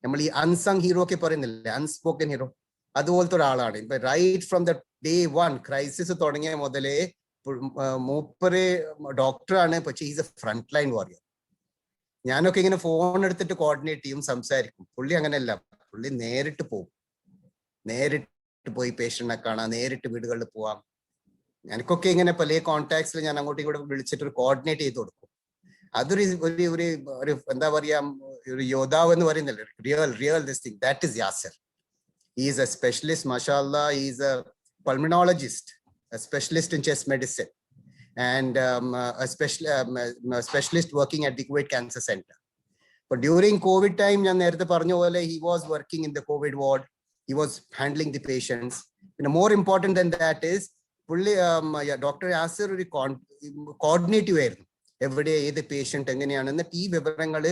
നമ്മൾ ഈ unsung hero ഒക്കെ പറയുന്നില്ലേ, അൺസ്പോക്കൻ ഹീറോ, അതുപോലത്തെ ഒരാളാണ്. ഇപ്പൊ right from the day one crisis തുടങ്ങിയ മുതലേ മൂപ്പര് ഡോക്ടറാണ്, പക്ഷെ is a front line warrior. ഞാനൊക്കെ ഇങ്ങനെ ഫോൺ എടുത്തിട്ട് കോർഡിനേറ്റ് ചെയ്യും, സംസാരിക്കും. പുള്ളി അങ്ങനെയല്ല, പുള്ളി നേരിട്ട് പോകും, നേരിട്ട് പോയി പേഷ്യന്റിനെ കാണാം, നേരിട്ട് വീടുകളിൽ പോവാം. എനിക്കൊക്കെ ഇങ്ങനെ പല കോൺടാക്ട്സിൽ ഞാൻ അങ്ങോട്ടും ഇങ്ങോട്ടും വിളിച്ചിട്ട് ഒരു കോർഡിനേറ്റ് ചെയ്ത് കൊടുക്കും. അതൊരു ഒരു എന്താ പറയാ, ഒരു യോദ്ധാവ് എന്ന് പറയുന്നില്ല, real this thing, that is Yasir. He is a specialist, mashallah. He is a pulmonologist, a specialist in chest medicine, and a specialist working at the Kuwait Cancer Center. But during COVID time, he was working in the COVID ward. He was handling the patients. And more important than that is, Dr. Yasir coordinative ആയിരുന്നു. എവിടെ ഏത് patient എങ്ങനെയാണ് എന്നിട്ട് ഈ വിവരങ്ങൾ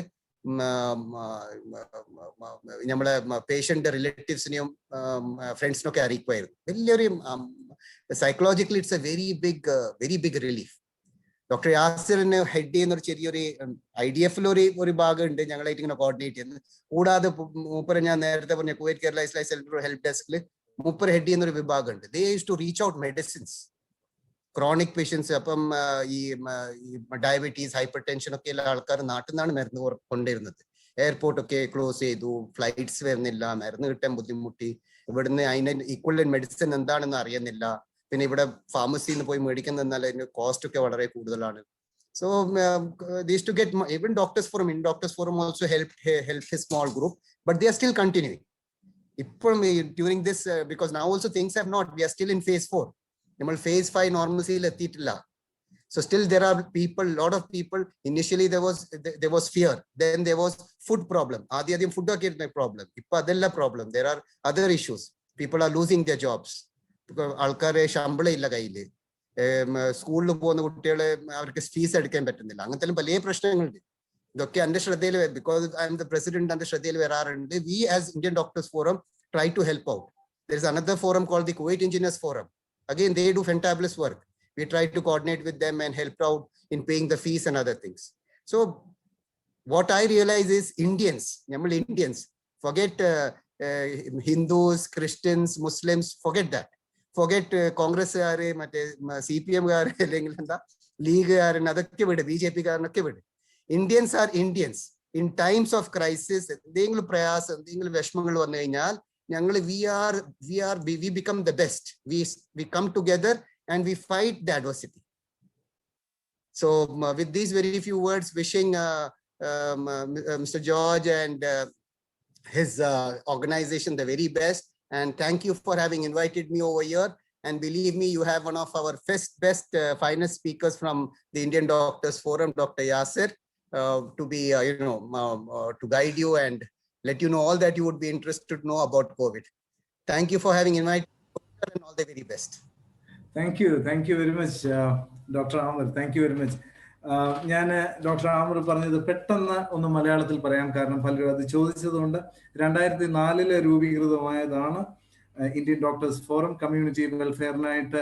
നമ്മളെ patient റിലേറ്റീവ്സിനെയും ഫ്രണ്ട്സിനൊക്കെ അറിയിക്കുമായിരുന്നു. വലിയൊരു psychologically it's a very big relief. Doctor യാസിറിന് ഹെഡ് ചെയ്യുന്ന ഒരു ചെറിയൊരു IDF ഒരു ഭാഗമുണ്ട്, ഞങ്ങളായിട്ട് ഇങ്ങനെ കോർഡിനേറ്റ് ചെയ്യുന്നത്. കൂടാതെ മൂപ്പര് ഞാൻ നേരത്തെ പറഞ്ഞ Kuwait Kerala Islamic centre help ഡെസ്കിൽ മൂപ്പര് ഹെഡ് ചെയ്യുന്ന ഒരു വിഭാഗമുണ്ട്. They use to reach out medicines, chronic patients. അപ്പം ഈ ഡയബറ്റീസ്, ഹൈപ്പർ ടെൻഷൻ ഒക്കെ ഉള്ള ആൾക്കാർ നാട്ടിൽ നിന്നാണ് മരുന്ന് കൊണ്ടുവരുന്നത്. എയർപോർട്ടൊക്കെ ക്ലോസ് ചെയ്തു, ഫ്ലൈറ്റ്സ് വരുന്നില്ല, മരുന്ന് കിട്ടാൻ ബുദ്ധിമുട്ടി. ഇവിടുന്ന് അതിന് ഈക്വലന്റ് മെഡിസിൻ എന്താണെന്ന് അറിയുന്നില്ല. പിന്നെ ഇവിടെ ഫാർമസിയിൽ നിന്ന് പോയി മേടിക്കുന്ന അതിന്റെ കോസ്റ്റ് ഒക്കെ വളരെ കൂടുതലാണ്. So these to get even doctors forum, in doctors forum also help his small group, but they are still continuing. ഇപ്പോഴും during this, because now also things have not, we are still in phase 4. നമ്മൾ phase 5 നോർമൽസിയിൽ എത്തിയിട്ടില്ല. So still there are people, lot of people, initially there was fear, then there was food problem. ആദ്യം food ഒക്കെ ഇരുന്ന problem, ഇപ്പൊ അതല്ല problem. There are other issues. People are losing their jobs. ആൾക്കാരെ ശമ്പളം ഇല്ല കയ്യില്, സ്കൂളിൽ പോകുന്ന കുട്ടികളെ അവർക്ക് ഫീസ് എടുക്കാൻ പറ്റുന്നില്ല. അങ്ങനത്തെ പല പ്രശ്നങ്ങളുണ്ട്. ഇതൊക്കെ എന്റെ ശ്രദ്ധയിൽ, because I M the president, എന്റെ ശ്രദ്ധയിൽ വരാറുണ്ട്. We as Indian Doctors Forum try to help out. There is another forum called the Kuwait Engineers Forum. Again, they do fantabulous work. We try to coordinate with them and help out in paying the fees and other things. So what I realize is Indians, forget Hindus, Christians, Muslims, forget that. Forget Congress, CPM, League, BJP. Indians are Indians. In times of crisis, we become the best. We come together and we fight the adversity. So with these very few words, wishing Mr. George and his organization the very best, and thank you for having invited me over here. And believe me, you have one of our best finest speakers from the Indian Doctors Forum, Dr. Yasir, to be to guide you and let you know all that you would be interested to know about COVID. Thank you for having invited me, and all the very best. Thank you very much, Dr. Amir. Thank you very much. ഞാൻ doctor ആമർ പറഞ്ഞത് പെട്ടെന്ന് ഒന്ന് മലയാളത്തിൽ പറയാൻ കാരണം പലരും അത് ചോദിച്ചതുകൊണ്ട്. 2004 രൂപീകൃതമായതാണ് Indian doctors forum. Community വെൽഫെയറിനായിട്ട്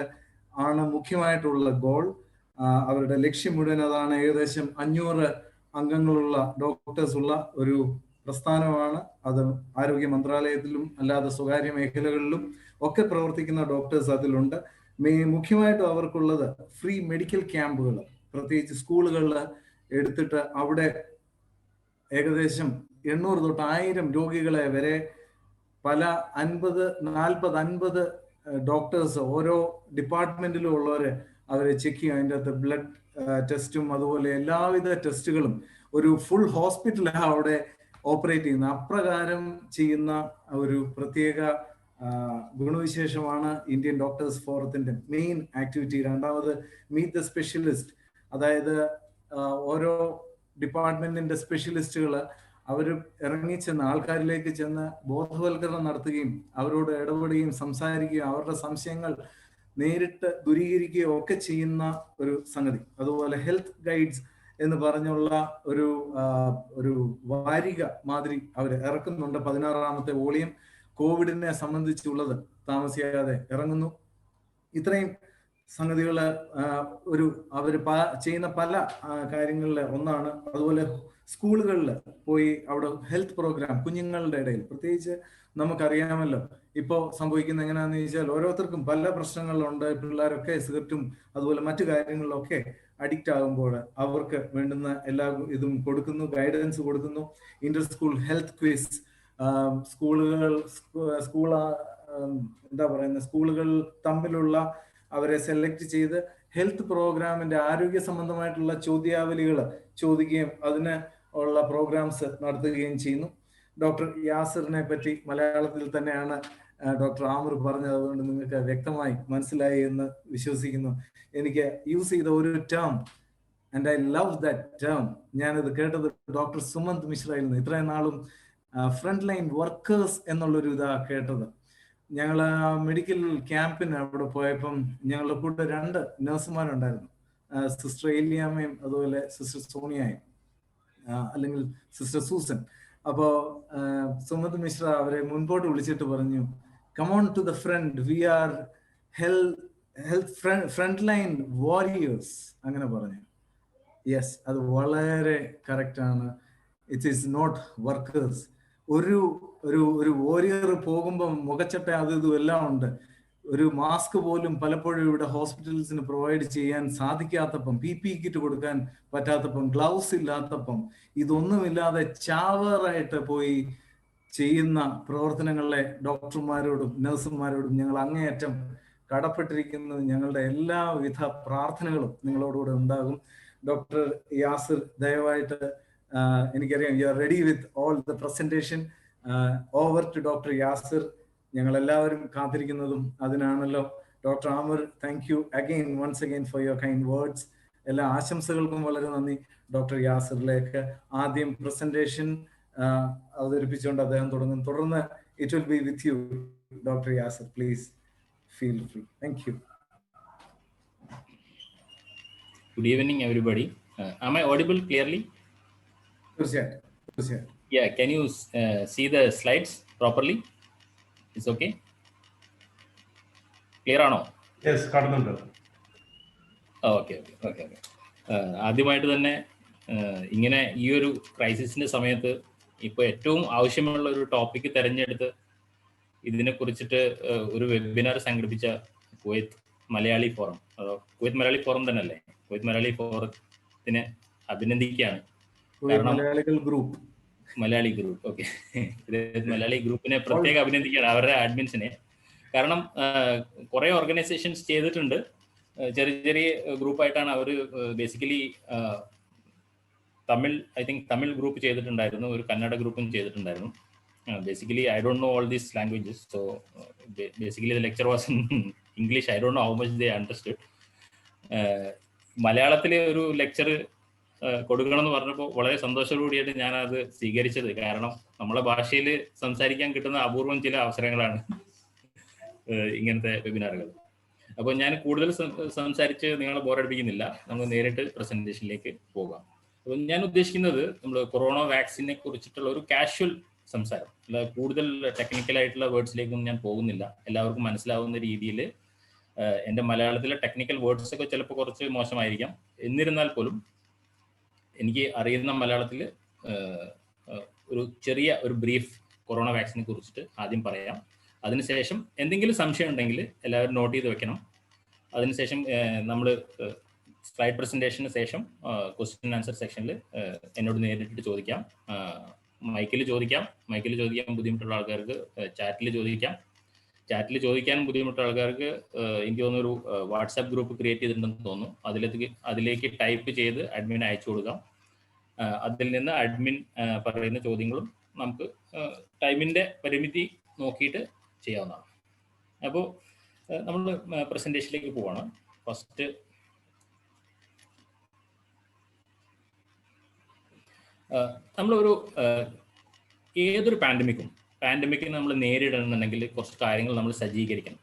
ആണ് മുഖ്യമായിട്ടുള്ള ഗോൾ. അവരുടെ ലക്ഷ്യം മുഴുവൻ അതാണ്. ഏകദേശം 500 അംഗങ്ങളുള്ള ഡോക്ടേഴ്സ് ഉള്ള ഒരു പ്രസ്ഥാനമാണ് അത്. ആരോഗ്യ മന്ത്രാലയത്തിലും അല്ലാതെ സ്വകാര്യ മേഖലകളിലും ഒക്കെ പ്രവർത്തിക്കുന്ന ഡോക്ടേഴ്സ് അതിലുണ്ട്. മുഖ്യമായിട്ടും അവർക്കുള്ളത് ഫ്രീ മെഡിക്കൽ ക്യാമ്പുകൾ, പ്രത്യേകിച്ച് സ്കൂളുകളിൽ എടുത്തിട്ട് അവിടെ ഏകദേശം 800 തൊട്ട് 1000 രോഗികളെ വരെ പല 50 ഡോക്ടേഴ്സ് ഓരോ ഡിപ്പാർട്ട്മെന്റിലും ഉള്ളവരെ അവരെ ചെക്ക് ചെയ്യും. അതിൻ്റെ അകത്ത് ബ്ലഡ് ടെസ്റ്റും അതുപോലെ എല്ലാവിധ ടെസ്റ്റുകളും, ഒരു ഫുൾ ഹോസ്പിറ്റലാണ് അവിടെ ഓപ്പറേറ്റ് ചെയ്യുന്നത്. അപ്രകാരം ചെയ്യുന്ന ഒരു പ്രത്യേക ഗുണവിശേഷമാണ് ഇന്ത്യൻ ഡോക്ടേഴ്സ് ഫോറത്തിന്റെ മെയിൻ ആക്ടിവിറ്റി. രണ്ടാമത് മീറ്റ് ദ സ്പെഷ്യലിസ്റ്റ്, അതായത് ഓരോ ഡിപ്പാർട്ട്മെന്റിന്റെ സ്പെഷ്യലിസ്റ്റുകൾ അവർ ഇറങ്ങിച്ചെന്ന് ആൾക്കാരിലേക്ക് ചെന്ന് ബോധവൽക്കരണം നടത്തുകയും അവരോട് ഇടപെടുകയും സംസാരിക്കുകയും അവരുടെ സംശയങ്ങൾ നേരിട്ട് ദൂരീകരിക്കുകയോ ഒക്കെ ചെയ്യുന്ന ഒരു സംഗതി. അതുപോലെ ഹെൽത്ത് ഗൈഡ്സ് എന്ന് പറഞ്ഞുള്ള ഒരു വാരിക മാതിരി അവർ ഇറക്കുന്നുണ്ട്. 16ാമത്തെ വോളിയം കോവിഡിനെ സംബന്ധിച്ചുള്ളത് താമസിയാതെ ഇറങ്ങുന്നു. ഇത്രയും സംഗതികൾ അവർ ചെയ്യുന്ന പല കാര്യങ്ങളിൽ ഒന്നാണ്. അതുപോലെ സ്കൂളുകളിൽ പോയി അവിടെ ഹെൽത്ത് പ്രോഗ്രാം കുഞ്ഞുങ്ങളുടെ ഇടയിൽ, പ്രത്യേകിച്ച് നമുക്കറിയാമല്ലോ ഇപ്പോൾ സംഭവിക്കുന്ന എങ്ങനെയാണെന്ന് ചോദിച്ചാൽ ഓരോരുത്തർക്കും പല പ്രശ്നങ്ങളുണ്ട്. പിള്ളേരൊക്കെ സിഗരറ്റും അതുപോലെ മറ്റു കാര്യങ്ങളിലൊക്കെ അഡിക്റ്റ് ആകുമ്പോൾ അവർക്ക് വേണ്ടുന്ന എല്ലാ ഇതും കൊടുക്കുന്നു, ഗൈഡൻസ് കൊടുക്കുന്നു. ഇന്റർ സ്കൂൾ ഹെൽത്ത് ക്വിസ്, സ്കൂളുകൾ തമ്മിലുള്ള അവരെ സെലക്ട് ചെയ്ത് ഹെൽത്ത് പ്രോഗ്രാമിന്റെ ആരോഗ്യ സംബന്ധമായിട്ടുള്ള ചോദ്യാവലികൾ ചോദിക്കുകയും അതിന് ഉള്ള പ്രോഗ്രാംസ് നടത്തുകയും ചെയ്യുന്നു. ഡോക്ടർ യാസിറിനെ പറ്റി മലയാളത്തിൽ തന്നെയാണ് ഡോക്ടർ ആമിർ പറഞ്ഞത്, അതുകൊണ്ട് നിങ്ങൾക്ക് വ്യക്തമായി മനസ്സിലായി എന്ന് വിശ്വസിക്കുന്നു. എനിക്ക് യൂസ് ചെയ്ത ഒരു term, and I love that term, ഞാനത് കേട്ടത് ഡോക്ടർ സുമന്ത് മിശ്രയിൽ നിന്ന്. ഇത്രയും നാളും ഫ്രണ്ട് ലൈൻ വർക്കേഴ്സ് എന്നുള്ളൊരു ഇതാ കേട്ടത്. ഞങ്ങൾ മെഡിക്കൽ ക്യാമ്പിന് അവിടെ പോയപ്പം ഞങ്ങളുടെ കൂടെ 2 നഴ്സുമാരുണ്ടായിരുന്നു, സിസ്റ്റർ ഏലിയാമ്മയും അതുപോലെ സിസ്റ്റർ സോണിയയും, അല്ലെങ്കിൽ സിസ്റ്റർ സൂസൻ. അപ്പോ സുമന്ത് മിശ്ര അവരെ മുൻപോട്ട് വിളിച്ചിട്ട് പറഞ്ഞു, come on to the front, we are health front line warriors, അങ്ങനെ പറഞ്ഞു. യെസ്, അത് വളരെ കറക്റ്റ് ആണ്. It is not workers. ഒരു ഒരു ഒരു വോരിയർ പോകുമ്പം മുഖച്ചട്ട അത് ഇതും എല്ലാം ഉണ്ട്. ഒരു മാസ്ക് പോലും പലപ്പോഴും ഇവിടെ ഹോസ്പിറ്റൽസിന് പ്രൊവൈഡ് ചെയ്യാൻ സാധിക്കാത്തപ്പം, PPE കിറ്റ് കൊടുക്കാൻ പറ്റാത്തപ്പം, ഗ്ലൗസ് ഇല്ലാത്തപ്പം, ഇതൊന്നുമില്ലാതെ ചാവറായിട്ട് പോയി ചെയ്യുന്ന പ്രവർത്തനങ്ങളെ ഡോക്ടർമാരോടും നഴ്സുമാരോടും ഞങ്ങൾ അങ്ങേയറ്റം കടപ്പെട്ടിരിക്കുന്നു. ഞങ്ങളുടെ എല്ലാവിധ പ്രാർത്ഥനകളും നിങ്ങളോടുകൂടെ ഉണ്ടാകും. ഡോക്ടർ യാസിർ, ദയവായിട്ട് എനിക്കറിയാം you are ready with all the presentation. Over to doctor Yasir. ഞങ്ങൾ എല്ലാവരും കാത്തിരിക്കുന്നതും അതിനാണല്ലോ. Doctor Aamir, thank you again, once again for your kind words. എല്ലാ ആശംസകൾക്കും വളരെ നന്ദി. ഡോക്ടർ യാസിറിലേക്ക് ആദ്യം പ്രസന്റേഷൻ അവതരിപ്പിച്ചുകൊണ്ട് അദ്ദേഹം തുടങ്ങും. തുടർന്ന് it will be with you doctor Yasir. Please feel free. Thank you. Good evening, everybody. Am I audible clearly? Yes. Yeah, can you see the slides properly? It's okay? Clear or no? Yes, കാണുന്നുണ്ട്. Okay. ആദ്യമായിട്ട് തന്നെ ഇങ്ങനെ ഈ ഒരു ക്രൈസിസിന്റെ സമയത്ത് ഇപ്പോൾ ഏറ്റവും ആവശ്യമുള്ള ഒരു ടോപ്പിക്ക് തിരഞ്ഞെടുത്ത് ഇതിനെ കുറിച്ചിട്ട് ഒരു വെബിനാർ സംഘടിപ്പിച്ച കുവൈത്ത് മലയാളി ഫോറം, അതോ കുവൈത്ത് മലയാളി ഫോറം തന്നെ അല്ലേ, കുവൈത്ത് മലയാളി ഫോറത്തിനെ അഭിനന്ദിക്കുകയാണ്. കാരണം മലയാളി ഗ്രൂപ്പ്, ഓക്കെ, മലയാളി ഗ്രൂപ്പിനെ പ്രത്യേകം അഭിനന്ദിക്കുകയാണ്, അവരുടെ അഡ്മിൻസിനെ. കാരണം കുറെ ഓർഗനൈസേഷൻസ് ചെയ്തിട്ടുണ്ട്, ചെറിയ ഗ്രൂപ്പായിട്ടാണ് അവർ. ബേസിക്കലി തമിഴ് ഗ്രൂപ്പ് ചെയ്തിട്ടുണ്ടായിരുന്നു, ഒരു കന്നഡ ഗ്രൂപ്പും ചെയ്തിട്ടുണ്ടായിരുന്നു. Basically, I don't know all these languages, so basically the lecture was in English. I don't know how much they understood. മലയാളത്തിലെ ഒരു ലെക്ചർ കൊടുക്കണം എന്ന് പറഞ്ഞപ്പോൾ വളരെ സന്തോഷത്തോടുകൂടിയായിട്ട് ഞാനത് സ്വീകരിച്ചത്. കാരണം നമ്മളെ ഭാഷയിൽ സംസാരിക്കാൻ കിട്ടുന്ന അപൂർവം ചില അവസരങ്ങളാണ് ഇങ്ങനത്തെ വെബിനാറുകൾ. അപ്പോൾ ഞാൻ കൂടുതൽ സംസാരിച്ച് നിങ്ങളെ ബോറടിപ്പിക്കുന്നില്ല, നമ്മൾ നേരിട്ട് പ്രസന്റേഷനിലേക്ക് പോകാം. അപ്പോൾ ഞാൻ ഉദ്ദേശിക്കുന്നത് നമ്മൾ കൊറോണ വാക്സിനെ കുറിച്ചിട്ടുള്ള ഒരു കാഷ്വൽ സംസാരം, അല്ല കൂടുതൽ ടെക്നിക്കലായിട്ടുള്ള വേർഡ്സിലേക്കൊന്നും ഞാൻ പോകുന്നില്ല. എല്ലാവർക്കും മനസ്സിലാവുന്ന രീതിയിൽ എൻ്റെ മലയാളത്തിലെ ടെക്നിക്കൽ വേർഡ്സ് ഒക്കെ ചിലപ്പോൾ കുറച്ച് മോശമായിരിക്കാം. എന്നിരുന്നാൽ പോലും എനിക്ക് അറിയുന്ന മലയാളത്തിൽ ഒരു ബ്രീഫ് കൊറോണ വാക്സിനെ കുറിച്ചിട്ട് ആദ്യം പറയാം. അതിനുശേഷം എന്തെങ്കിലും സംശയം ഉണ്ടെങ്കിൽ എല്ലാവരും നോട്ട് ചെയ്ത് വെക്കണം. അതിനുശേഷം നമ്മൾ സ്ലൈഡ് പ്രസന്റേഷന് ശേഷം ക്വസ്റ്റ്യൻ ആൻസർ സെക്ഷനിൽ എന്നോട് നേരിട്ട് ചോദിക്കാം. മൈക്കിൽ ചോദിക്കാൻ ബുദ്ധിമുട്ടുള്ള ആൾക്കാർക്ക് ചാറ്റിൽ ചോദിക്കാൻ ബുദ്ധിമുട്ടുള്ള ആൾക്കാർക്ക് എനിക്ക് തോന്നുന്നു ഒരു വാട്സാപ്പ് ഗ്രൂപ്പ് ക്രിയേറ്റ് ചെയ്തിട്ടുണ്ടെന്ന് തോന്നുന്നു. അതിലേക്ക് ടൈപ്പ് ചെയ്ത് അഡ്മിൻ അയച്ചു കൊടുക്കാം. അതിൽ നിന്ന് അഡ്മിൻ പറയുന്ന ചോദ്യങ്ങളും നമുക്ക് ടൈമിൻ്റെ പരിമിതി നോക്കിയിട്ട് ചെയ്യാവുന്നതാണ്. അപ്പോൾ നമ്മൾ പ്രസന്റേഷനിലേക്ക് പോവാണ്. ഫസ്റ്റ് നമ്മളൊരു ഏതൊരു പാൻഡമിക്കിനെ നമ്മൾ നേരിടണമെന്നുണ്ടെങ്കിൽ കുറച്ച് കാര്യങ്ങൾ നമ്മൾ സജ്ജീകരിക്കണം.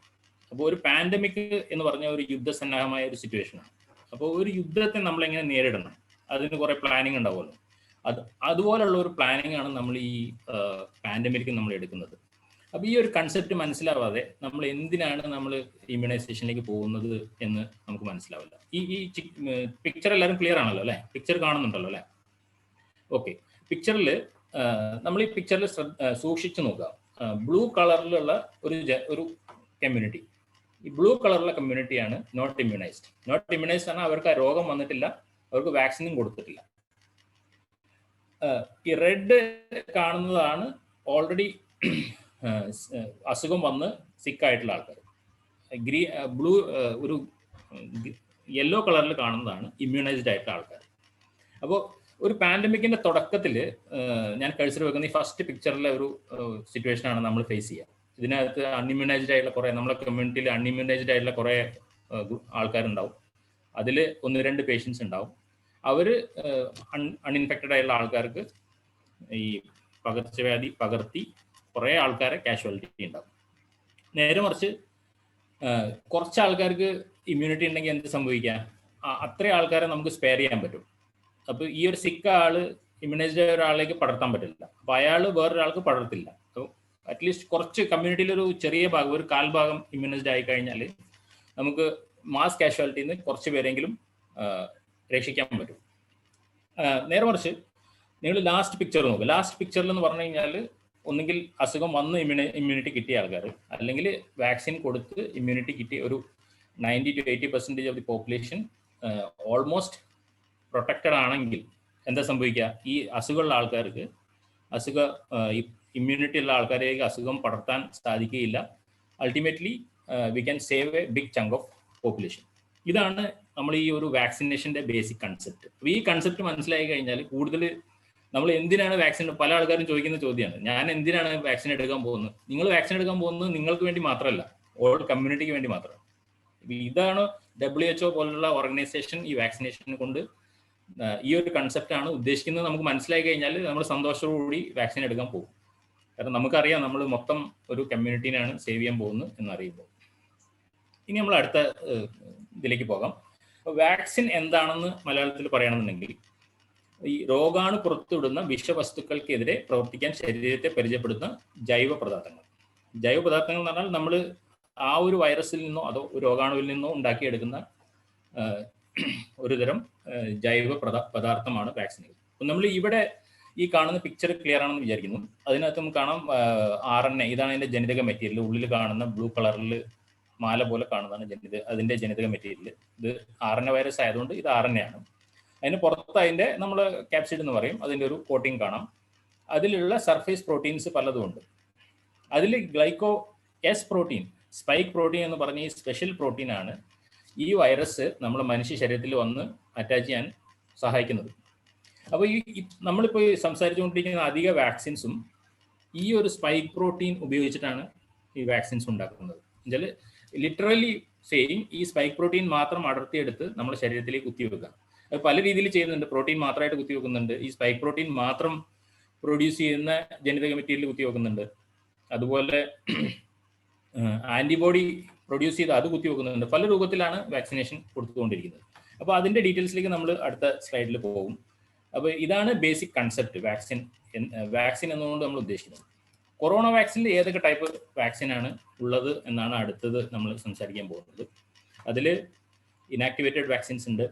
അപ്പോൾ ഒരു പാൻഡമിക് എന്ന് പറഞ്ഞ ഒരു യുദ്ധസന്നാഹമായ ഒരു സിറ്റുവേഷനാണ്. അപ്പോൾ ഒരു യുദ്ധത്തെ നമ്മൾ എങ്ങനെ നേരിടണം, അതിന് കുറേ പ്ലാനിങ് ഉണ്ടാവുമല്ലോ. അതുപോലുള്ള ഒരു പ്ലാനിങ് ആണ് നമ്മൾ ഈ പാൻഡമിക് നമ്മൾ എടുക്കുന്നത്. അപ്പോൾ ഈ ഒരു കൺസെപ്റ്റ് മനസ്സിലാവാതെ നമ്മൾ എന്തിനാണ് നമ്മൾ ഇമ്മ്യൂണൈസേഷനിലേക്ക് പോകുന്നത് എന്ന് നമുക്ക് മനസ്സിലാവില്ല. ഈ പിക്ചർ എല്ലാവരും ക്ലിയർ ആണല്ലോ അല്ലേ? പിക്ചർ കാണുന്നുണ്ടല്ലോ അല്ലേ? ഓക്കെ, പിക്ചറിൽ നമ്മൾ ഈ പിക്ചറിൽ സൂക്ഷിച്ചു നോക്കുക. ബ്ലൂ കളറിലുള്ള ഒരു കമ്മ്യൂണിറ്റി, ഈ ബ്ലൂ കളറിലുള്ള കമ്മ്യൂണിറ്റിയാണ് നോട്ട് ഇമ്മ്യൂണൈസ്ഡ്. നോട്ട് ഇമ്മ്യൂണൈസ്ഡ് ആണ് അവർക്ക് ആ രോഗം വന്നിട്ടില്ല, അവർക്ക് വാക്സിനും കൊടുത്തിട്ടില്ല. ഈ റെഡ് കാണുന്നതാണ് ഓൾറെഡി അസുഖം വന്ന് സിക്കായിട്ടുള്ള ആൾക്കാർ. ബ്ലൂ ഒരു യെല്ലോ കളറിൽ കാണുന്നതാണ് ഇമ്മ്യൂണൈസ്ഡ് ആയിട്ടുള്ള ആൾക്കാർ. അപ്പോൾ ഒരു പാൻഡമിക്കിന്റെ തുടക്കത്തിൽ ഞാൻ കഴ്സർ വെക്കുന്ന ഈ ഫസ്റ്റ് പിക്ചറിലെ ഒരു സിറ്റുവേഷനാണ് നമ്മൾ ഫേസ് ചെയ്യുക. ഇതിനകത്ത് അൺഇമ്മ്യൂണൈസ്ഡ് ആയിട്ടുള്ള കുറേ, നമ്മളെ കമ്മ്യൂണിറ്റിയിൽ അൺഇമ്മ്യൂണൈസ്ഡ് ആയിട്ടുള്ള കുറേ ആൾക്കാരുണ്ടാവും. അതിൽ 1-2 പേഷ്യൻസ് ഉണ്ടാവും. അവർ അൺഇൻഫെക്റ്റഡ് ആയിട്ടുള്ള ആൾക്കാർക്ക് ഈ പകർച്ചവ്യാധി പകർത്തി കുറേ ആൾക്കാരെ കാഷ്വാലിറ്റി ഉണ്ടാവും. നേരെ മറിച്ച് കുറച്ച് ആൾക്കാർക്ക് ഇമ്മ്യൂണിറ്റി ഉണ്ടെങ്കിൽ എന്ത് സംഭവിക്കുക, അത്രയും ആൾക്കാരെ നമുക്ക് സ്പെയർ ചെയ്യാൻ പറ്റും. അപ്പോൾ ഈ ഒരു സിക്ക് ആള് ഇമ്മ്യൂണൈസ്ഡ് ആയ ഒരാളിലേക്ക് പടർത്താൻ പറ്റില്ല, അപ്പോൾ അയാൾ വേറൊരാൾക്ക് പടർത്തില്ല. അപ്പോൾ അറ്റ്ലീസ്റ്റ് കുറച്ച് കമ്മ്യൂണിറ്റിയിൽ ഒരു ചെറിയ ഭാഗം, ഒരു 1/4 ഭാഗം ഇമ്മ്യൂണൈസ്ഡ് ആയി കഴിഞ്ഞാൽ നമുക്ക് മാസ് കാഷ്വാലിറ്റിയിൽ നിന്ന് കുറച്ച് പേരെങ്കിലും രക്ഷിക്കാൻ പറ്റും. നേരെ മറിച്ച് നിങ്ങൾ ലാസ്റ്റ് പിക്ചർ നോക്കുക. ലാസ്റ്റ് പിക്ചറിൽ എന്ന് പറഞ്ഞു കഴിഞ്ഞാൽ ഒന്നുകിൽ അസുഖം വന്ന് ഇമ്മ്യൂണിറ്റി കിട്ടിയ ആൾക്കാർ, അല്ലെങ്കിൽ വാക്സിൻ കൊടുത്ത് ഇമ്മ്യൂണിറ്റി കിട്ടിയ ഒരു 90 to 80% of the population almost protected ആണെങ്കിൽ എന്താ സംഭവിക്കുക, ഈ അസുഖമുള്ള ആൾക്കാർക്ക് ഇമ്മ്യൂണിറ്റി ഉള്ള ആൾക്കാരേക്ക് അസുഖം പടർത്താൻ സാധിക്കുകയില്ല. Ultimately we can save a big chunk of population. ഇതാണ് നമ്മൾ ഈ ഒരു വാക്സിനേഷൻ്റെ ബേസിക് കൺസെപ്റ്റ്. അപ്പോൾ ഈ കൺസെപ്റ്റ് മനസ്സിലായി കഴിഞ്ഞാൽ കൂടുതൽ നമ്മൾ എന്തിനാണ് വാക്സിൻ, പല ആൾക്കാരും ചോദിക്കുന്ന ചോദ്യമാണ്, ഞാൻ എന്തിനാണ് വാക്സിൻ എടുക്കാൻ പോകുന്നത്? നിങ്ങൾ വാക്സിൻ എടുക്കാൻ പോകുന്നത് നിങ്ങൾക്ക് വേണ്ടി മാത്രമല്ല, ഓൾ കമ്മ്യൂണിറ്റിക്ക് വേണ്ടി മാത്രമാണ്. ഇതാണ് WHO പോലുള്ള ഓർഗനൈസേഷൻ ഈ വാക്സിനേഷൻ കൊണ്ട് ഈ ഒരു കൺസെപ്റ്റ് ആണ് ഉദ്ദേശിക്കുന്നത്. നമുക്ക് മനസ്സിലായി കഴിഞ്ഞാൽ നമ്മൾ സന്തോഷത്തോടുകൂടി വാക്സിൻ എടുക്കാൻ പോകും. കാരണം നമുക്കറിയാം നമ്മൾ മൊത്തം ഒരു കമ്മ്യൂണിറ്റീനാണ് സേവ് ചെയ്യാൻ പോകുന്നത് എന്നറിയുമ്പോൾ. ഇനി നമ്മൾ അടുത്ത ഇതിലേക്ക് പോകാം. വാക്സിൻ എന്താണെന്ന് മലയാളത്തിൽ പറയണമെന്നുണ്ടെങ്കിൽ, ഈ രോഗാണു പുറത്തുവിടുന്ന വിഷവസ്തുക്കൾക്കെതിരെ പ്രവർത്തിക്കാൻ ശരീരത്തെ പരിചയപ്പെടുന്ന ജൈവ പദാർത്ഥങ്ങൾ. ജൈവ പദാർത്ഥങ്ങൾ എന്ന് പറഞ്ഞാൽ നമ്മൾ ആ ഒരു വൈറസിൽ നിന്നോ അതോ രോഗാണുവിൽ നിന്നോ ഉണ്ടാക്കിയെടുക്കുന്ന ഒരു തരം ജൈവ പദാർത്ഥമാണ് വാക്സിനുകൾ. അപ്പം നമ്മൾ ഇവിടെ ഈ കാണുന്ന പിക്ചർ ക്ലിയർ ആണെന്ന് വിചാരിക്കുന്നു. അതിനകത്ത് നമുക്ക് കാണാം RNA, ഇതാണ് അതിൻ്റെ ജനിതക മെറ്റീരിയൽ. ഉള്ളിൽ കാണുന്ന ബ്ലൂ കളറിൽ മാല പോലെ കാണുന്നതാണ് അതിൻ്റെ ജനിതക മെറ്റീരിയൽ. ഇത് RNA വൈറസ് ആയതുകൊണ്ട് ഇത് RNA ആണ്. അതിന് പുറത്ത് അതിൻ്റെ നമ്മൾ ക്യാപ്സിഡ് എന്ന് പറയും, അതിൻ്റെ ഒരു കോട്ടിങ് കാണാം. അതിലുള്ള സർഫേസ് പ്രോട്ടീൻസ് പലതും ഉണ്ട്. അതിൽ glyco S protein, spike protein എന്ന് പറഞ്ഞ ഈ സ്പെഷ്യൽ പ്രോട്ടീനാണ് ഈ വൈറസ് നമ്മുടെ മനുഷ്യ ശരീരത്തിൽ വന്ന് അറ്റാച്ച് ചെയ്യാൻ സഹായിക്കുന്നത്. അപ്പോൾ ഈ നമ്മളിപ്പോൾ സംസാരിച്ചുകൊണ്ടിരിക്കുന്ന അധിക വാക്സിൻസും ഈ ഒരു സ്പൈക്ക് പ്രോട്ടീൻ ഉപയോഗിച്ചിട്ടാണ് ഈ വാക്സിൻസ് ഉണ്ടാക്കുന്നത്. എന്നുവെച്ചാൽ ലിറ്ററലി സെയിം ഈ സ്പൈക്ക് പ്രോട്ടീൻ മാത്രം അടർത്തിയെടുത്ത് നമ്മുടെ ശരീരത്തിലേക്ക് കുത്തിവെക്കുക. അത് പല രീതിയിൽ ചെയ്യുന്നുണ്ട്. പ്രോട്ടീൻ മാത്രമായിട്ട് കുത്തിവെക്കുന്നുണ്ട്, ഈ സ്പൈക്ക് പ്രോട്ടീൻ മാത്രം പ്രൊഡ്യൂസ് ചെയ്യുന്ന ജനിതക മെറ്റീരിയൽ കുത്തിവെക്കുന്നുണ്ട്, അതുപോലെ ആന്റിബോഡി പ്രൊഡ്യൂസ് ചെയ്ത് അത് കുത്തിവെക്കുന്നുണ്ട്. പല രൂപത്തിലാണ് വാക്സിനേഷൻ കൊടുത്തുകൊണ്ടിരിക്കുന്നത്. അപ്പോൾ അതിൻ്റെ ഡീറ്റെയിൽസിലേക്ക് നമ്മൾ അടുത്ത സ്ലൈഡിൽ പോകും. അപ്പോൾ ഇതാണ് ബേസിക് കൺസെപ്റ്റ് വാക്സിൻ എന്നുകൊണ്ട് നമ്മൾ ഉദ്ദേശിക്കുന്നത്. കൊറോണ വാക്സിനിൽ ഏതൊക്കെ ടൈപ്പ് വാക്സിനാണ് ഉള്ളത് എന്നാണ് അടുത്തത് നമ്മൾ സംസാരിക്കാൻ പോകുന്നത്. അതിൽ ഇനാക്ടിവേറ്റഡ് വാക്സിൻസ് ഉണ്ട്.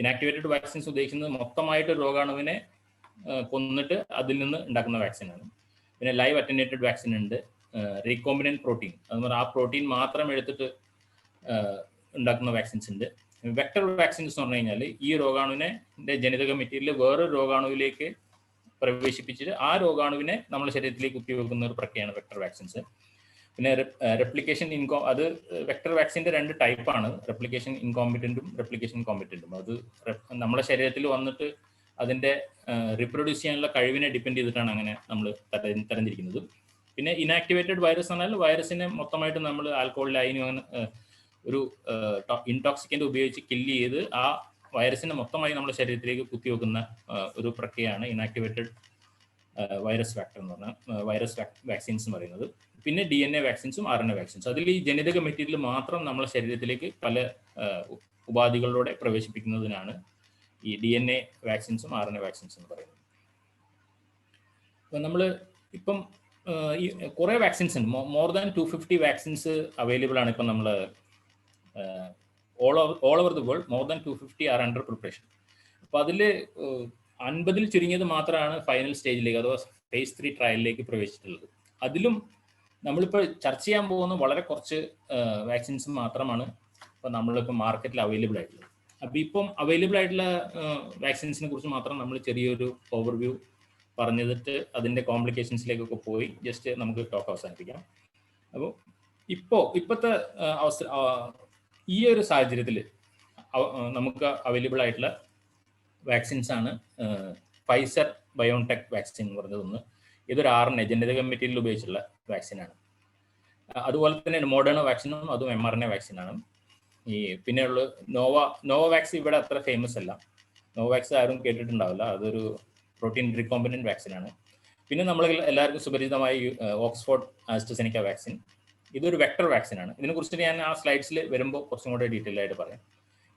ഇനാക്ടിവേറ്റഡ് വാക്സിൻസ് ഉദ്ദേശിക്കുന്നത് മൊത്തമായിട്ട് രോഗാണുവിനെ കൊന്നിട്ട് അതിൽ നിന്ന് ഉണ്ടാക്കുന്ന വാക്സിനാണ്. പിന്നെ ലൈവ് അറ്റൻവേറ്റഡ് വാക്സിൻ ഉണ്ട്. റീകോമ്പിനന്റ് പ്രോട്ടീൻ, അത് പറഞ്ഞാൽ ആ പ്രോട്ടീൻ മാത്രം എടുത്തിട്ട് ഉണ്ടാക്കുന്ന വാക്സിൻസ് ഉണ്ട്. വെക്ടർ വാക്സിൻസ് എന്ന് പറഞ്ഞു കഴിഞ്ഞാൽ ഈ രോഗാണുവിനെ ജനിതക മെറ്റീരിയൽ വേറൊരു രോഗാണുവിലേക്ക് പ്രവേശിപ്പിച്ചിട്ട് ആ രോഗാണുവിനെ നമ്മുടെ ശരീരത്തിലേക്ക് കുത്തിവെക്കുന്ന ഒരു പ്രക്രിയയാണ് വെക്ടർ വാക്സിൻസ്. പിന്നെ റെപ്ലിക്കേഷൻ അത് വെക്ടർ വാക്സിൻ്റെ 2 ടൈപ്പാണ്, റെപ്ലിക്കേഷൻ ഇൻകോമ്പിറ്റൻറ്റും റെപ്ലിക്കേഷൻ കോമ്പിറ്റൻറ്റും. അത് നമ്മുടെ ശരീരത്തിൽ വന്നിട്ട് അതിൻ്റെ റീപ്രൊഡ്യൂസ് ചെയ്യാനുള്ള കഴിവിനെ ഡിപ്പെൻഡ് ചെയ്തിട്ടാണ് അങ്ങനെ നമ്മൾ തരംതിരിക്കുന്നത്. പിന്നെ ഇനാക്ടിവേറ്റഡ് വൈറസ് എന്നാൽ വൈറസിനെ മൊത്തമായിട്ട് നമ്മൾ ആൽക്കഹോൾ ലൈനും അങ്ങനെ ഒരു ഇൻടോക്സിക്കൻ്റ് ഉപയോഗിച്ച് കില്ല് ചെയ്ത് ആ വൈറസിനെ മൊത്തമായി നമ്മുടെ ശരീരത്തിലേക്ക് കുത്തിവെക്കുന്ന ഒരു പ്രക്രിയയാണ് ഇനാക്ടിവേറ്റഡ് വൈറസ് വാക്ടർ എന്ന് പറഞ്ഞാൽ വൈറസ് വാക്സിൻസ് എന്ന് പറയുന്നത്. പിന്നെ DNA വാക്സിൻസും RNA വാക്സിൻസും. അതിൽ ഈ ജനിതക മെറ്റീരിയൽ മാത്രം നമ്മുടെ ശരീരത്തിലേക്ക് പല ഉപാധികളിലൂടെ പ്രവേശിപ്പിക്കുന്നതിനാണ് ഈ DNA വാക്സിൻസും RNA വാക്സിൻസും എന്ന് പറയുന്നത്. അപ്പം നമ്മൾ ഇപ്പം ഈ കുറേ വാക്സിൻസ് ഉണ്ട്. മോർ ദാൻ 250 വാക്സിൻസ് അവൈലബിൾ ആണ് ഇപ്പം നമ്മൾ all over the world. More than 250 are under preparation. അപ്പോൾ അതിൽ 50 ചുരുങ്ങിയത് മാത്രമാണ് ഫൈനൽ സ്റ്റേജിലേക്ക് അഥവാ phase 3 ട്രയലിലേക്ക് പ്രവേശിച്ചിട്ടുള്ളത്. അതിലും നമ്മളിപ്പോൾ ചർച്ച ചെയ്യാൻ പോകുന്ന വളരെ കുറച്ച് വാക്സിൻസ് മാത്രമാണ് ഇപ്പോൾ നമ്മളിപ്പോൾ മാർക്കറ്റിൽ അവൈലബിൾ ആയിട്ടുള്ളത്. അപ്പോൾ ഇപ്പം അവൈലബിൾ ആയിട്ടുള്ള വാക്സിൻസിനെ കുറിച്ച് മാത്രം നമ്മൾ ചെറിയൊരു ഓവർവ്യൂ പറഞ്ഞിട്ട് അതിൻ്റെ കോംപ്ലിക്കേഷൻസിലേക്കൊക്കെ പോയി ജസ്റ്റ് നമുക്ക് ടോക്ക് അവസാനിപ്പിക്കാം. അപ്പോൾ ഇപ്പോഴത്തെ ഈ ഒരു സാഹചര്യത്തിൽ നമുക്ക് അവൈലബിൾ ആയിട്ടുള്ള വാക്സിൻസ് ആണ് ഫൈസർ ബയോടെക് വാക്സിൻ എന്ന് പറഞ്ഞതൊന്ന്. ഇതൊരു RNA ജനിതക മെറ്റീരിയൽ ഉപയോഗിച്ചുള്ള വാക്സിനാണ്. അതുപോലെ തന്നെ മോഡേണ വാക്സിനും അതും mRNA വാക്സിനാണ്. ഈ പിന്നെയുള്ള നോവാക്സ് ഇവിടെ അത്ര ഫേമസ് അല്ല. നോവാക്സ് ആരും കേട്ടിട്ടുണ്ടാവില്ല. അതൊരു പ്രോട്ടീൻ റീകോമ്പിനന്റ് വാക്സിനാണ്. പിന്നെ നമ്മൾ എല്ലാവർക്കും സുപരിചിതമായി ഓക്സ്ഫോർഡ് ആസ്ട്രസെനിക്ക വാക്സിൻ. ഇതൊരു വെക്ടർ വാക്സിനാണ്. ഇതിനെക്കുറിച്ച് ഞാൻ ആ സ്ലൈഡ്സിൽ വരുമ്പോൾ കുറച്ചും കൂടെ ഡീറ്റെയിൽ ആയിട്ട് പറയാം.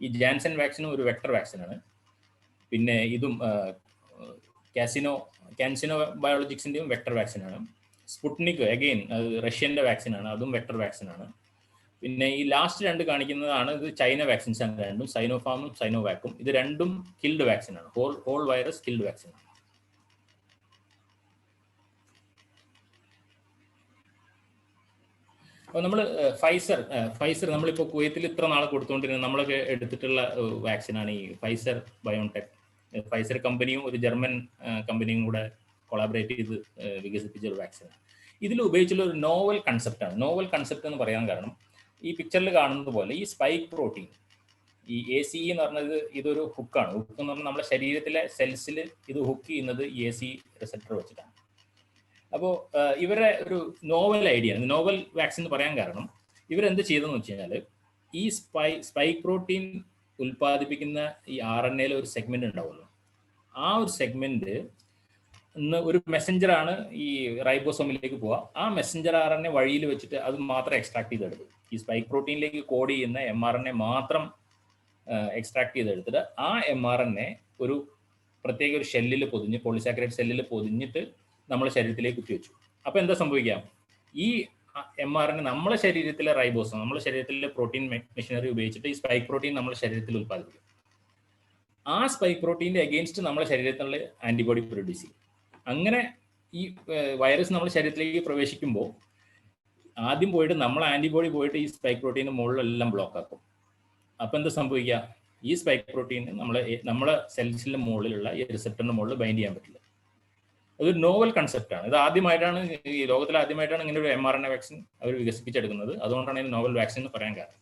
ഈ ജാൻസൺ വാക്സിനും ഒരു വെക്ടർ വാക്സിനാണ്. പിന്നെ ഇതും ക്യാൻസിനോ ബയോളജിക്സിൻ്റെയും വെക്ടർ വാക്സിനാണ്. സ്പുട്നിക് അഗെയിൻ റഷ്യൻ്റെ വാക്സിനാണ്, അതും വെക്ടർ വാക്സിനാണ്. പിന്നെ ഈ ലാസ്റ്റ് രണ്ട് കാണിക്കുന്നതാണ് ഇത് ചൈന വാക്സിൻസ് ആണ് രണ്ടും, സൈനോഫാമും സൈനോവാക്കും. ഇത് രണ്ടും കിൽഡ് വാക്സിനാണ്, ഹോൾ വൈറസ് കിൽഡ് വാക്സിനാണ്. അപ്പോൾ നമ്മൾ ഫൈസർ നമ്മളിപ്പോൾ കുവൈത്തിൽ ഇത്ര നാളെ കൊടുത്തുകൊണ്ടിരുന്നത് നമ്മളൊക്കെ എടുത്തിട്ടുള്ള വാക്സിനാണ് ഈ ഫൈസർ ബയോടെക്. ഫൈസർ കമ്പനിയും ഒരു ജർമ്മൻ കമ്പനിയും കൂടെ കൊളാബറേറ്റ് ചെയ്ത് വികസിപ്പിച്ച ഒരു വാക്സിനാണ്. ഇതിൽ ഉപയോഗിച്ചുള്ള ഒരു നോവൽ കൺസെപ്റ്റാണ്. നോവൽ കൺസെപ്റ്റ് എന്ന് പറയാൻ കാരണം ഈ പിക്ചറിൽ കാണുന്നത് പോലെ ഈ സ്പൈക്ക് പ്രോട്ടീൻ, ഈ ACE എന്ന് പറഞ്ഞത് ഇതൊരു ഹുക്കാണ്. ഹുക്ക് എന്ന് പറഞ്ഞാൽ നമ്മുടെ ശരീരത്തിലെ സെൽസിൽ ഇത് ഹുക്ക് ചെയ്യുന്നത് ACE റിസപ്റ്റർ വെച്ചിട്ടാണ്. അപ്പോൾ ഇവരെ ഒരു നോവൽ ഐഡിയ, നോവൽ വാക്സിൻ എന്ന് പറയാൻ കാരണം ഇവരെന്ത് ചെയ്തെന്ന് വെച്ച് കഴിഞ്ഞാൽ ഈ സ്പൈക്ക് പ്രോട്ടീൻ ഉൽപ്പാദിപ്പിക്കുന്ന ഈ RNA ഒരു സെഗ്മെന്റ് ഉണ്ടാവുമല്ലോ, ആ ഒരു സെഗ്മെന്റ് ഒരു മെസ്സഞ്ചറാണ് ഈ റൈബോസോമിലേക്ക് പോവുക. ആ മെസ്സഞ്ചർ RNA വഴിയിൽ വെച്ചിട്ട് അത് മാത്രം എക്സ്ട്രാക്ട് ചെയ്തെടുക്കും. ഈ സ്പൈക്ക് പ്രോട്ടീനിലേക്ക് കോഡ് ചെയ്യുന്ന mRNA മാത്രം എക്സ്ട്രാക്ട് ചെയ്തെടുത്തിട്ട് ആ mRNA ഒരു പ്രത്യേക ഒരു ഷെല്ലിൽ പൊതിഞ്ഞ്, പോളിസാക്കറൈഡ് സെല്ലിൽ പൊതിഞ്ഞിട്ട് നമ്മളെ ശരീരത്തിലേക്ക് കുത്തിവെച്ചു. അപ്പോൾ എന്താ സംഭവിക്കുക? ഈ mRNA നമ്മളെ ശരീരത്തിലെ റൈബോസം, നമ്മുടെ ശരീരത്തിലെ പ്രോട്ടീൻ മെഷീനറി ഉപയോഗിച്ചിട്ട് ഈ സ്പൈക്ക് പ്രോട്ടീൻ നമ്മുടെ ശരീരത്തിൽ ഉൽപ്പാദിപ്പിക്കും. ആ സ്പൈക്ക് പ്രോട്ടീൻ്റെ അഗെയിൻസ്റ്റ് നമ്മുടെ ശരീരത്തിലുള്ള ആന്റിബോഡി പ്രൊഡ്യൂസ് ചെയ്യും. അങ്ങനെ ഈ വൈറസ് നമ്മുടെ ശരീരത്തിലേക്ക് പ്രവേശിക്കുമ്പോൾ ആദ്യം പോയിട്ട് നമ്മളെ ആന്റിബോഡി പോയിട്ട് ഈ സ്പൈക്ക് പ്രോട്ടീൻ്റെ മുകളിലെല്ലാം ബ്ലോക്ക് ആക്കും. അപ്പോൾ എന്താ സംഭവിക്കുക? ഈ സ്പൈക്ക് പ്രോട്ടീൻ നമ്മളെ സെൽസിൻ്റെ മുകളിലുള്ള ഈ റിസപ്റ്ററിൻ്റെ മുകളിൽ ബൈൻഡ് ചെയ്യാൻ പറ്റില്ല. അതൊരു നോവൽ കൺസെപ്റ്റാണ്. ഇത് ആദ്യമായിട്ടാണ്, ഈ ലോകത്തിൽ ആദ്യമായിട്ടാണ് ഇങ്ങനെ ഒരു mRNA വാക്സിൻ അവർ വികസിപ്പിച്ചെടുക്കുന്നത്. അതുകൊണ്ടാണ് ഇതിന് നോവൽ വാക്സിൻ എന്ന് പറയാൻ കാരണം.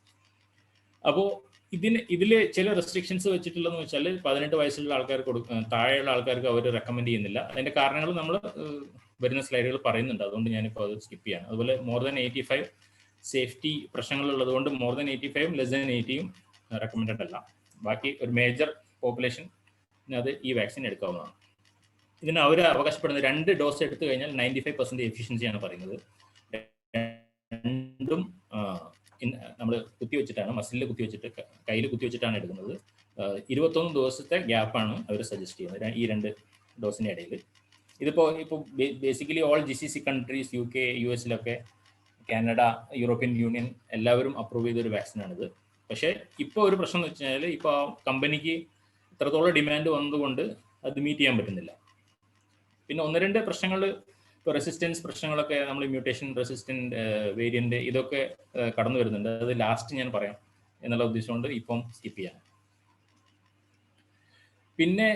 അപ്പോൾ ഇതിൽ ചില റെസ്ട്രിക്ഷൻസ് വെച്ചിട്ടുള്ളതെന്ന് വെച്ചാൽ 18 വയസ്സുള്ള ആൾക്കാർക്ക് താഴെയുള്ള ആൾക്കാർക്ക് അവർ റെക്കമെൻഡ് ചെയ്യുന്നില്ല. അതിൻ്റെ കാരണങ്ങൾ നമ്മൾ വരുന്ന സ്ലൈഡുകൾ പറയുന്നുണ്ട്, അതുകൊണ്ട് ഞാനിപ്പോൾ അത് സ്കിപ്പ് ചെയ്യാണ്. അതുപോലെ മോർ ദാൻ 85 സേഫ്റ്റി പ്രശ്നങ്ങളുള്ളത് കൊണ്ട് more than 85 less than 80 recommended അല്ല. ബാക്കി ഒരു മേജർ പോപ്പുലേഷൻ അത് ഈ വാക്സിൻ എടുക്കാവുന്നതാണ്. ഇതിന് അവർ അവകാശപ്പെടുന്നത് 2 ഡോസ് എടുത്തു കഴിഞ്ഞാൽ 95% എഫിഷ്യൻസിയാണ് പറയുന്നത്. രണ്ടും നമ്മൾ കുത്തിവെച്ചിട്ടാണ്, മസിലിൽ കുത്തിവെച്ചിട്ട്, കയ്യിൽ കുത്തിവെച്ചിട്ടാണ് എടുക്കുന്നത്. 21 ദിവസത്തെ ഗ്യാപ്പാണ് അവർ സജസ്റ്റ് ചെയ്യുന്നത് ഈ 2 ഡോസിൻ്റെ ഇടയിൽ. ഇപ്പോൾ basically all GCC countries, UK, US Canada, European union എല്ലാവരും അപ്രൂവ് ചെയ്തൊരു വാക്സിനാണിത്. പക്ഷേ ഇപ്പോൾ ഒരു പ്രശ്നം എന്ന് വെച്ച് കഴിഞ്ഞാൽ ഇപ്പോൾ കമ്പനിക്ക് ഇത്രത്തോളം ഡിമാൻഡ് വന്നതുകൊണ്ട് അത് മീറ്റ് ചെയ്യാൻ പറ്റുന്നില്ല. പിന്നെ 1-2 പ്രശ്നങ്ങൾ, ഇപ്പോൾ റെസിസ്റ്റൻസ് പ്രശ്നങ്ങളൊക്കെ, നമ്മൾ മ്യൂട്ടേഷൻ റെസിസ്റ്റൻറ്റ് വേരിയൻ്റ് ഇതൊക്കെ കടന്നു വരുന്നുണ്ട്. അത് ലാസ്റ്റ് ഞാൻ പറയാം എന്നുള്ള ഉദ്ദേശമുണ്ട്, ഇപ്പം സ്കിപ്പ് ചെയ്യാൻ. പിന്നെ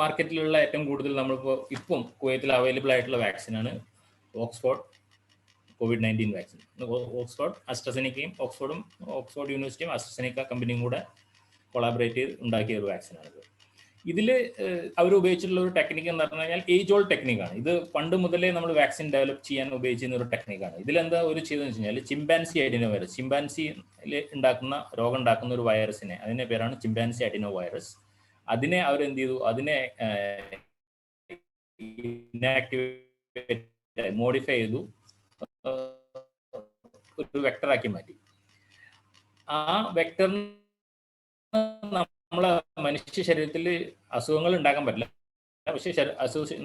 മാർക്കറ്റിലുള്ള ഏറ്റവും കൂടുതൽ ഇപ്പം കുവൈത്തിൽ അവൈലബിൾ ആയിട്ടുള്ള വാക്സിനാണ് ഓക്സ്ഫോർഡ് COVID-19 വാക്സിൻ. ഓക്സ്ഫോർഡ് ആസ്ട്രസെനിക്കയും ഓക്സ്ഫോർഡ് യൂണിവേഴ്സിറ്റിയും ആസ്ട്രസെനിക്ക കമ്പനിയും കൂടെ കൊളാബറേറ്റ് ചെയ്ത് ഉണ്ടാക്കിയ ഒരു വാക്സിനാണിത്. ഇതിൽ അവർ ഉപയോഗിച്ചിട്ടുള്ള ഒരു ടെക്നിക്ക് എന്ന് പറഞ്ഞു കഴിഞ്ഞാൽ ഏജ് ഓൾഡ് ടെക്നിക്കാണ്. ഇത് പണ്ട് മുതലേ നമ്മൾ വാക്സിൻ ഡെവലപ്പ് ചെയ്യാൻ ഉപയോഗിച്ചിരുന്ന ഒരു ടെക്നിക്കാണ്. ഇതിലെന്താ ഒരു ചെയ്തതെന്ന് വെച്ച് കഴിഞ്ഞാൽ ചിമ്പാൻസി അഡിനോ വൈറസ്, ചിമ്പാൻസിയിൽ രോഗം ഉണ്ടാക്കുന്ന ഒരു വൈറസിനെ, അതിൻ്റെ പേരാണ് ചിമ്പാൻസി അഡിനോ വൈറസ്. അതിനെ അവരെന്ത് ചെയ്തു? അതിനെ ഇനാക്ടിവേറ്റ് മോഡിഫൈ ചെയ്തു, ഒരു വെക്ടറാക്കി മാറ്റി. ആ വെക്ടർ നമ്മളെ മനുഷ്യ ശരീരത്തിൽ അസുഖങ്ങൾ ഉണ്ടാക്കാൻ പറ്റില്ല, പക്ഷെ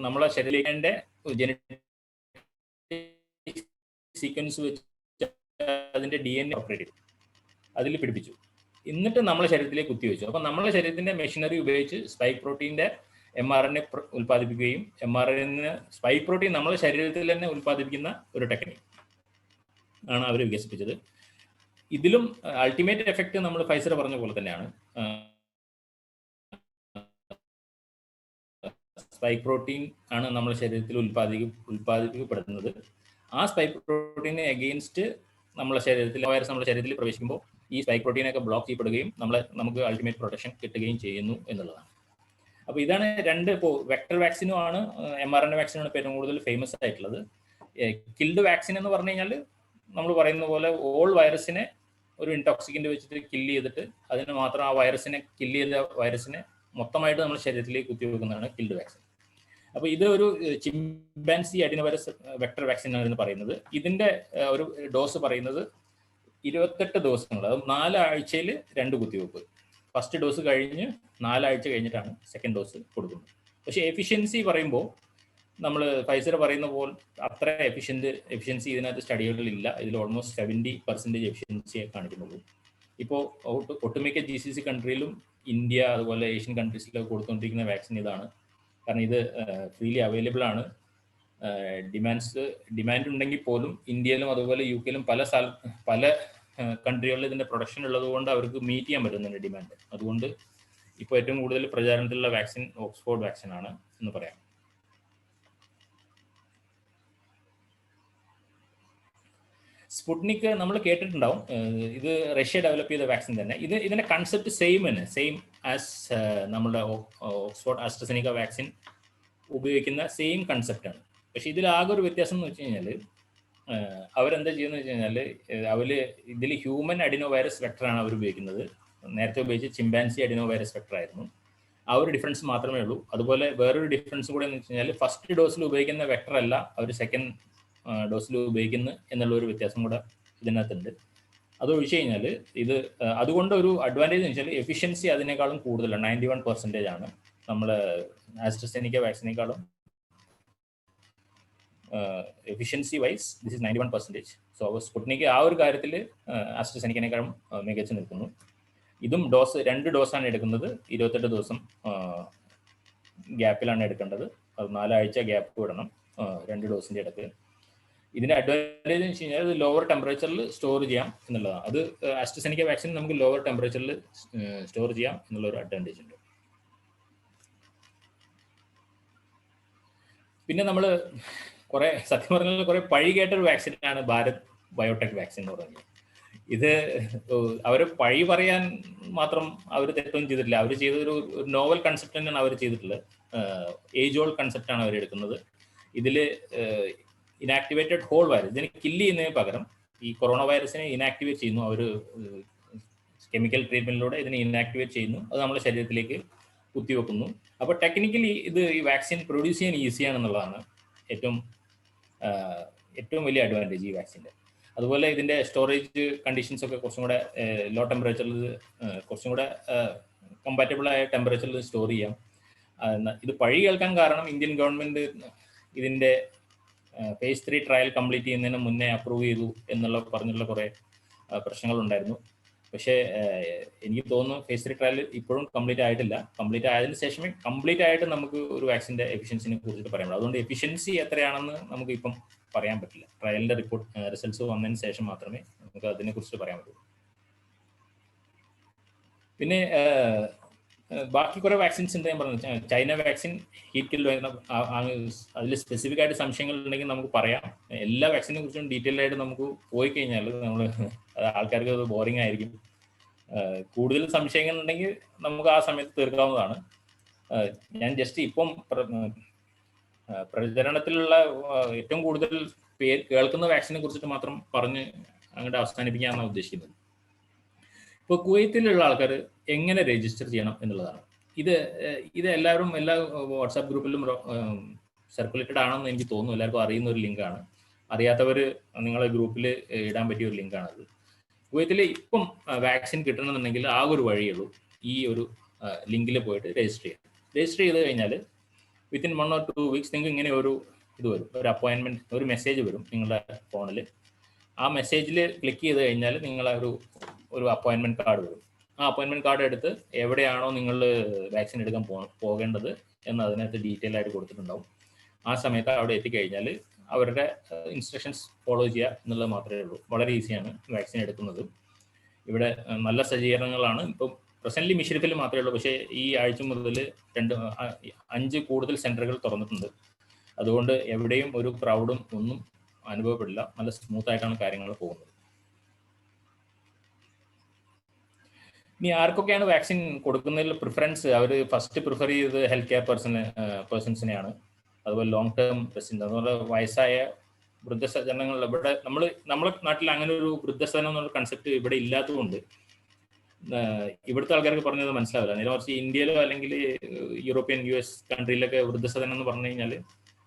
നമ്മളെ ശരീരത്തിന്റെ ജനറ്റിക് സീക്വൻസ് വെച്ച് അതിന്റെ DNA ഓപ്പറേറ്റ് ചെയ്തു, അതിൽ പിടിപ്പിച്ചു. എന്നിട്ട് നമ്മളെ ശരീരത്തിലേക്ക് കുത്തിവെച്ചു. അപ്പം നമ്മളെ ശരീരത്തിന്റെ മെഷീനറി ഉപയോഗിച്ച് സ്പൈക്ക് പ്രോട്ടീൻ്റെ mRNA ഉൽപ്പാദിപ്പിക്കുകയും mRNA സ്പൈക്ക് പ്രോട്ടീൻ നമ്മുടെ ശരീരത്തിൽ തന്നെ ഉൽപ്പാദിപ്പിക്കുന്ന ഒരു ടെക്നിക് ആണ് അവർ വികസിപ്പിച്ചത്. ഇതിലും അൾട്ടിമേറ്റ് എഫക്റ്റ് നമ്മൾ ഫൈസർ പറഞ്ഞ പോലെ തന്നെയാണ്. സ്പൈക്ക് പ്രോട്ടീൻ ആണ് നമ്മുടെ ശരീരത്തിൽ ഉൽപ്പാദിപ്പിക്കപ്പെടുന്നത്. ആ സ്പൈക്ക് പ്രോട്ടീനെ അഗെയിൻസ്റ്റ് നമ്മുടെ ശരീരത്തിൽ വൈറസ് നമ്മുടെ ശരീരത്തിൽ പ്രവേശിക്കുമ്പോൾ ഈ സ്പൈക്ക് പ്രോട്ടീനൊക്കെ ബ്ലോക്ക് ചെയ്യപ്പെടുകയും നമുക്ക് അൾട്ടിമേറ്റ് പ്രൊട്ടക്ഷൻ കിട്ടുകയും ചെയ്യുന്നു എന്നുള്ളതാണ്. അപ്പോൾ ഇതാണ് രണ്ട്. ഇപ്പോൾ വെക്ടർ വാക്സിനും ആണ് mRNA വാക്സിനാണ് ഇപ്പോൾ ഏറ്റവും കൂടുതൽ ഫേമസ് ആയിട്ടുള്ളത്. കിൽഡ് വാക്സിൻ എന്ന് പറഞ്ഞു കഴിഞ്ഞാൽ നമ്മൾ പറയുന്ന പോലെ ഓൾ വൈറസിനെ ഒരു ഇൻടോക്സിക്കൻ്റ് വെച്ചിട്ട് കില്ല് ചെയ്തിട്ട് അതിന് മാത്രം ആ വൈറസിനെ കില്ല് ചെയ്ത വൈറസിനെ മൊത്തമായിട്ട് നമ്മുടെ ശരീരത്തിലേക്ക് കുത്തിവെക്കുന്നതാണ് കിൽഡ് വാക്സിൻ. അപ്പോൾ ഇത് ഒരു ചിമ്പാൻസി അഡിനോവൈറസ് വെക്ടർ വാക്സിൻ ആണ് പറയുന്നത്. ഇതിന്റെ ഒരു ഡോസ് പറയുന്നത് 28 ദിവസങ്ങൾ, അത് 4 ആഴ്ചയിൽ 2 കുത്തിവെപ്പ്. ഫസ്റ്റ് ഡോസ് കഴിഞ്ഞ് 4 ആഴ്ച കഴിഞ്ഞിട്ടാണ് സെക്കൻഡ് ഡോസ് കൊടുക്കുന്നത്. പക്ഷേ എഫിഷ്യൻസി പറയുമ്പോൾ നമ്മൾ ഫൈസർ പറയുന്ന പോലെ അത്ര എഫിഷ്യൻസി ഇതിനകത്ത് സ്റ്റഡികളിലില്ല. ഇതിൽ ഓൾമോസ്റ്റ് 70% എഫിഷ്യൻസിയെ കാണിക്കുന്നുള്ളൂ. ഇപ്പോൾ ഒട്ടുമിക്ക GCC കൺട്രിയിലും ഇന്ത്യ അതുപോലെ ഏഷ്യൻ കൺട്രീസിലൊക്കെ കൊടുത്തുകൊണ്ടിരിക്കുന്ന വാക്സിൻ ഇതാണ്. കാരണം ഇത് ഫ്രീലി അവൈലബിൾ ആണ്. ഡിമാൻഡ് ഉണ്ടെങ്കിൽ പോലും ഇന്ത്യയിലും അതുപോലെ UK-യിലും പല കൺട്രികളിൽ ഇതിന്റെ പ്രൊഡക്ഷൻ ഉള്ളത് കൊണ്ട് അവർക്ക് മീറ്റ് ചെയ്യാൻ പറ്റുന്നുണ്ട് ഡിമാൻഡ്. അതുകൊണ്ട് ഇപ്പോൾ ഏറ്റവും കൂടുതൽ പ്രചാരണത്തിലുള്ള വാക്സിൻ ഓക്സ്ഫോർഡ് വാക്സിൻ ആണ് എന്ന് പറയാം. സ്പുട്നിക് നമ്മൾ കേട്ടിട്ടുണ്ടാവും. ഇത് റഷ്യ ഡെവലപ്പ് ചെയ്ത വാക്സിൻ തന്നെ. ഇതിന്റെ കൺസെപ്റ്റ് സെയിം ആസ് നമ്മുടെ ഓക്സ്ഫോർഡ് ആസ്ട്രസെനിക്ക വാക്സിൻ ഉപയോഗിക്കുന്ന സെയിം കൺസെപ്റ്റാണ്. പക്ഷെ ഇതിലാകെ ഒരു വ്യത്യാസം എന്ന് വെച്ച് കഴിഞ്ഞാൽ അവരെന്താ ചെയ്യുന്നത് വെച്ച് കഴിഞ്ഞാൽ ഇതിൽ ഹ്യൂമൻ അഡിനോ വൈറസ് വെക്ടറാണ് അവർ ഉപയോഗിക്കുന്നത്. നേരത്തെ ഉപയോഗിച്ച് ചിമ്പാൻസി അഡിനോ വൈറസ് വെക്ടർ ആയിരുന്നു. ആ ഒരു ഡിഫറൻസ് മാത്രമേ ഉള്ളൂ. അതുപോലെ വേറൊരു ഡിഫറൻസ് കൂടെ എന്ന് വെച്ച് കഴിഞ്ഞാൽ ഫസ്റ്റ് ഡോസിൽ ഉപയോഗിക്കുന്ന വെക്ടർ അല്ല അവർ സെക്കൻഡ് ഡോസിൽ ഉപയോഗിക്കുന്നു എന്നുള്ള ഒരു വ്യത്യാസം കൂടെ ഇതിനകത്തുണ്ട്. അത് ഒഴിച്ചു കഴിഞ്ഞാൽ ഇത് അതുകൊണ്ട് ഒരു അഡ്വാൻറ്റേജ് എന്ന് വെച്ചാൽ എഫിഷ്യൻസി അതിനേക്കാളും കൂടുതലാണ്. 91% ആണ്. നമ്മൾ ആസ്ട്രസെനിക്ക വാക്സിനേക്കാളും efficiency wise this is 91%. So Sputnik ആ ഒരു കാര്യത്തിൽ ആസ്ട്രസെനിക്കനേക്കാളും മികച്ചു നിൽക്കുന്നു. ഇതും 2 ഡോസാണ് എടുക്കുന്നത്. 28 ദിവസം ഗ്യാപ്പിലാണ് എടുക്കേണ്ടത്. അത് 4 ആഴ്ച ഗ്യാപ്പ് വിടണം 2 ഡോസിൻ്റെ ഇടയ്ക്ക്. ഇതിന്റെ അഡ്വാൻറ്റേജ് എന്ന് വെച്ച് കഴിഞ്ഞാൽ ഇത് ലോവർ ടെമ്പറേച്ചറിൽ സ്റ്റോർ ചെയ്യാം എന്നുള്ളതാണ്. അത് ആസ്ട്രസെനിക്ക വാക്സിൻ നമുക്ക് ലോവർ ടെമ്പറേച്ചറിൽ സ്റ്റോർ ചെയ്യാം എന്നുള്ളൊരു അഡ്വാൻറ്റേജ് ഉണ്ട്. പിന്നെ നമ്മൾ സത്യം പറഞ്ഞാൽ കുറെ പഴി കേട്ടൊരു വാക്സിനാണ് ഭാരത് ബയോടെക് വാക്സിൻ എന്ന് പറയുന്നത്. ഇത് അവർ പഴി പറയാൻ മാത്രം അവർ തെറ്റൊന്നും ചെയ്തിട്ടില്ല. അവർ ചെയ്തൊരു നോവൽ കൺസെപ്റ്റ് തന്നെയാണ് അവർ ചെയ്തിട്ടുള്ളത്. ഏജ് ഓൾഡ് കൺസെപ്റ്റാണ് അവർ എടുക്കുന്നത്. ഇതിൽ ഇനാക്ടിവേറ്റഡ് ഹോൾ വൈറസ് ഇതിനെ കില്ല് ചെയ്യുന്നതിന് പകരം ഈ കൊറോണ വൈറസിനെ ഇനാക്ടിവേറ്റ് ചെയ്യുന്നു. അവർ കെമിക്കൽ ട്രീറ്റ്മെന്റിലൂടെ ഇതിനെ ഇനാക്ടിവേറ്റ് ചെയ്യുന്നു. അത് നമ്മുടെ ശരീരത്തിലേക്ക് കുത്തിവെക്കുന്നു. അപ്പോൾ ടെക്നിക്കലി ഈ വാക്സിൻ പ്രൊഡ്യൂസ് ചെയ്യാൻ ഈസിയാണെന്നുള്ളതാണ് ഏറ്റവും വലിയ അഡ്വാൻറ്റേജ് ഈ വാക്സിൻ്റെ. അതുപോലെ ഇതിൻ്റെ സ്റ്റോറേജ് കണ്ടീഷൻസ് ഒക്കെ കുറച്ചും കൂടെ ലോ ടെമ്പറേച്ചറിൽ കുറച്ചും കൂടെ കമ്പാറ്റബിൾ ആയ ടെമ്പറേച്ചറിൽ സ്റ്റോർ ചെയ്യാം. ഇത് പഴി കേൾക്കാൻ കാരണം ഇന്ത്യൻ ഗവൺമെൻറ് ഇതിൻ്റെ phase 3 ട്രയൽ കംപ്ലീറ്റ് ചെയ്യുന്നതിന് മുന്നേ അപ്രൂവ് ചെയ്തു പറഞ്ഞുള്ള കുറേ പ്രശ്നങ്ങളുണ്ടായിരുന്നു. പക്ഷേ എനിക്ക് തോന്നുന്നു phase 3 ട്രയൽ ഇപ്പോഴും കംപ്ലീറ്റ് ആയിട്ടില്ല. കംപ്ലീറ്റ് ആയതിനു ശേഷമേ കംപ്ലീറ്റ് ആയിട്ട് നമുക്ക് ഒരു വാക്സിൻ്റെ എഫിഷ്യൻസിനെ കുറിച്ചിട്ട് പറയാൻ പറ്റും. അതുകൊണ്ട് എഫിഷ്യൻസി എത്രയാണെന്ന് നമുക്ക് ഇപ്പം പറയാൻ പറ്റില്ല. ട്രയലിൻ്റെ റിസൾട്ട്സ് വന്നതിന് ശേഷം മാത്രമേ നമുക്ക് അതിനെക്കുറിച്ച് പറയാൻ പറ്റൂ. പിന്നെ ബാക്കി കുറെ വാക്സിൻസ് ഉണ്ട്. ഞാൻ പറഞ്ഞു ചൈന വാക്സിൻ ഹീറ്റ് കിൽ അതിൽ സ്പെസിഫിക് ആയിട്ട് സംശയങ്ങൾ ഉണ്ടെങ്കിൽ നമുക്ക് പറയാം. എല്ലാ വാക്സിനെ കുറിച്ചും ഡീറ്റെയിൽ ആയിട്ട് നമുക്ക് പോയി കഴിഞ്ഞാൽ ആൾക്കാർക്ക് അത് ബോറിംഗ് ആയിരിക്കും. കൂടുതൽ സംശയങ്ങൾ ഉണ്ടെങ്കിൽ നമുക്ക് ആ സമയത്ത് തീർക്കാവുന്നതാണ്. ഞാൻ ജസ്റ്റ് ഇപ്പം പ്രചരണത്തിലുള്ള ഏറ്റവും കൂടുതൽ കേൾക്കുന്ന വാക്സിനെ കുറിച്ചിട്ട് മാത്രം പറഞ്ഞ് അങ്ങോട്ട് അവസാനിപ്പിക്കാനാണ് ഉദ്ദേശിക്കുന്നത്. ഇപ്പോൾ കുവൈത്തിലുള്ള ആൾക്കാർ എങ്ങനെ രജിസ്റ്റർ ചെയ്യണം എന്നുള്ളതാണ്. ഇത് എല്ലാവരും എല്ലാ വാട്സാപ്പ് ഗ്രൂപ്പിലും സർക്കുലേറ്റഡ് ആണെന്ന് എനിക്ക് തോന്നുന്നു. എല്ലാവർക്കും അറിയുന്ന ഒരു ലിങ്കാണ്. അറിയാത്തവർ നിങ്ങളെ ഗ്രൂപ്പിൽ ഇടാൻ പറ്റിയ ഒരു ലിങ്കാണത്. കുവൈത്തിൽ ഇപ്പം വാക്സിൻ കിട്ടണമെന്നുണ്ടെങ്കിൽ ആ ഒരു വഴിയുള്ളൂ. ഈ ഒരു ലിങ്കിൽ പോയിട്ട് രജിസ്റ്റർ ചെയ്യാം. രജിസ്റ്റർ ചെയ്ത് കഴിഞ്ഞാൽ വിത്തിൻ 1 or 2 weeks നിങ്ങൾക്ക് ഇങ്ങനെ ഒരു വരും, ഒരു അപ്പോയിൻമെൻറ്റ്, ഒരു മെസ്സേജ് വരും നിങ്ങളുടെ ഫോണിൽ. ആ മെസ്സേജിൽ ക്ലിക്ക് ചെയ്ത് കഴിഞ്ഞാൽ നിങ്ങളെ ഒരു അപ്പോയിൻമെൻറ്റ് കാർഡ് വരും. ആ അപ്പോയിൻമെൻറ്റ് കാർഡ് എടുത്ത് എവിടെയാണോ നിങ്ങൾ വാക്സിൻ എടുക്കാൻ പോകേണ്ടത് എന്ന് അതിനകത്ത് ഡീറ്റെയിൽ ആയിട്ട് കൊടുത്തിട്ടുണ്ടാവും. ആ സമയത്ത് അവിടെ എത്തിക്കഴിഞ്ഞാൽ അവരുടെ ഇൻസ്ട്രക്ഷൻസ് ഫോളോ ചെയ്യുക എന്നുള്ളത് മാത്രമേ ഉള്ളൂ. വളരെ ഈസിയാണ് വാക്സിൻ എടുക്കുന്നത്. ഇവിടെ നല്ല സജ്ജീകരണങ്ങളാണ്. ഇപ്പം പ്രസന്റ്ലി മിഷരിഫിൽ മാത്രമേ ഉള്ളൂ, പക്ഷേ ഈ ആഴ്ച മുതൽ 5 കൂടുതൽ സെന്ററുകൾ തുറന്നിട്ടുണ്ട്. അതുകൊണ്ട് എവിടെയും ഒരു ക്രൗഡും ഒന്നും അനുഭവപ്പെടില്ല. നല്ല സ്മൂത്ത് ആയിട്ടാണ് കാര്യങ്ങൾ പോകുന്നത്. ഇനി ആർക്കൊക്കെയാണ് വാക്സിൻ കൊടുക്കുന്നതിൽ പ്രിഫറൻസ്? അവർ ഫസ്റ്റ് പ്രിഫർ ചെയ്തത് ഹെൽത്ത് കെയർ പേഴ്സൺസിനെയാണ്. അതുപോലെ ലോങ് ടേം റെസിഡൻസ്, അതുപോലെ വയസ്സായ വൃദ്ധജനങ്ങൾ. ഇവിടെ നമ്മളെ നാട്ടിൽ അങ്ങനെ ഒരു വൃദ്ധസദനം എന്നുള്ള കൺസെപ്റ്റ് ഇവിടെ ഇല്ലാത്തതുകൊണ്ട് ഇവിടുത്തെ ആൾക്കാർക്ക് പറഞ്ഞത് മനസ്സിലാവില്ല. നേരെ മറിച്ച് ഇന്ത്യയിലോ അല്ലെങ്കിൽ യൂറോപ്യൻ US കൺട്രിയിലൊക്കെ വൃദ്ധസദനം എന്ന് പറഞ്ഞു കഴിഞ്ഞാൽ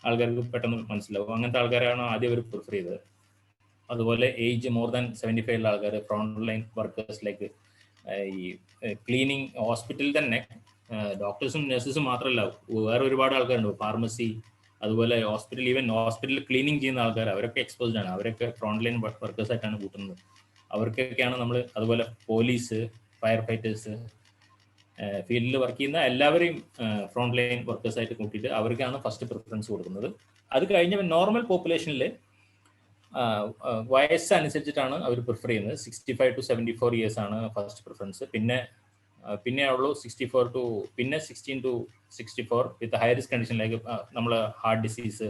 ആൾക്കാർക്ക് പെട്ടെന്ന് മനസ്സിലാവും. അങ്ങനത്തെ ആൾക്കാരാണ് ആദ്യം അവർ പ്രിഫർ ചെയ്തത്. അതുപോലെ ഏജ് മോർ ദാൻ 75 ഉള്ള ആൾക്കാർ, ഫ്രണ്ട് ലൈൻ വർക്കേഴ്സിലേക്ക്, ഈ ക്ലീനിങ് ഹോസ്പിറ്റലിൽ തന്നെ ഡോക്ടേഴ്സും നഴ്സസും മാത്രമല്ല, വേറെ ഒരുപാട് ആൾക്കാരുണ്ട്. ഫാർമസി, അതുപോലെ ഈവൻ ഹോസ്പിറ്റലിൽ ക്ലീനിങ് ചെയ്യുന്ന ആൾക്കാർ, അവരൊക്കെ എക്സ്പോസ്ഡ് ആണ്. അവരൊക്കെ ഫ്രണ്ട് ലൈൻ വർക്കേഴ്സ് ആയിട്ടാണ് കൂട്ടുന്നത്. അവർക്കൊക്കെയാണ് നമ്മൾ, അതുപോലെ പോലീസ്, ഫയർ ഫൈറ്റേഴ്സ്, ഫീൽഡിൽ വർക്ക് ചെയ്യുന്ന എല്ലാവരെയും ഫ്രണ്ട് ലൈൻ വർക്കേഴ്സ് ആയിട്ട് കൂട്ടിയിട്ട് അവർക്കാണ് ഫസ്റ്റ് പ്രിഫറൻസ് കൊടുക്കുന്നത്. അത് കഴിഞ്ഞ നോർമൽ പോപ്പുലേഷനിൽ വയസ്സനുസരിച്ചിട്ടാണ് അവർ പ്രിഫർ ചെയ്യുന്നത്. 65 to 74 ഇയേഴ്സ് ആണ് ഫസ്റ്റ് പ്രിഫറൻസ്. പിന്നെ ഉള്ളൂ 64 to 16 to 64 with high risk കണ്ടീഷനിലേക്ക് നമ്മൾ ഹാർട്ട് ഡിസീസ്,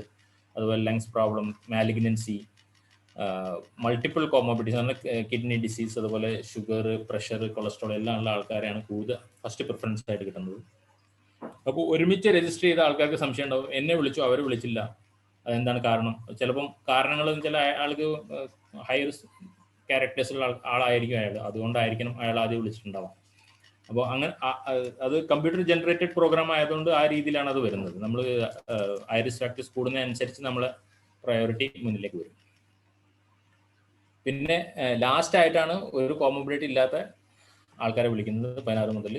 അതുപോലെ lungs problem, malignancy, multiple comorbidities, kidney disease, അതുപോലെ ഷുഗർ, പ്രഷർ, കൊളസ്ട്രോൾ എല്ലാം ഉള്ള ആൾക്കാരെയാണ് കൂടുതൽ ഫസ്റ്റ് പ്രിഫറൻസ് ആയിട്ട് കിട്ടുന്നത്. അപ്പോൾ ഒരുമിച്ച് രജിസ്റ്റർ ചെയ്ത ആൾക്കാർക്ക് സംശയം ഉണ്ടാവും, എന്നെ വിളിച്ചു അവർ വിളിച്ചില്ല, അതെന്താണ് കാരണം? ചിലപ്പം കാരണങ്ങൾ ചില ആൾക്ക് ഹൈ റിസ്ക് ക്യാരക്ടേഴ്സുള്ള ആളായിരിക്കും അയാൾ, അതുകൊണ്ടായിരിക്കണം അയാൾ ആദ്യം വിളിച്ചിട്ടുണ്ടാവാം. അപ്പോൾ അങ്ങനെ അത് കമ്പ്യൂട്ടർ ജനറേറ്റഡ് പ്രോഗ്രാം ആയതുകൊണ്ട് ആ രീതിയിലാണ് അത് വരുന്നത്. നമ്മൾ ഹൈ റിസ്ക് ഫാക്ടേഴ്സ് കൂടുന്നതനുസരിച്ച് നമ്മളെ പ്രയോറിറ്റി മുന്നിലേക്ക് വരും. പിന്നെ ലാസ്റ്റ് ആയിട്ടാണ് ഒരു കോമോബിലിറ്റി ഇല്ലാത്ത ആൾക്കാരെ വിളിക്കുന്നത് 16 മുതൽ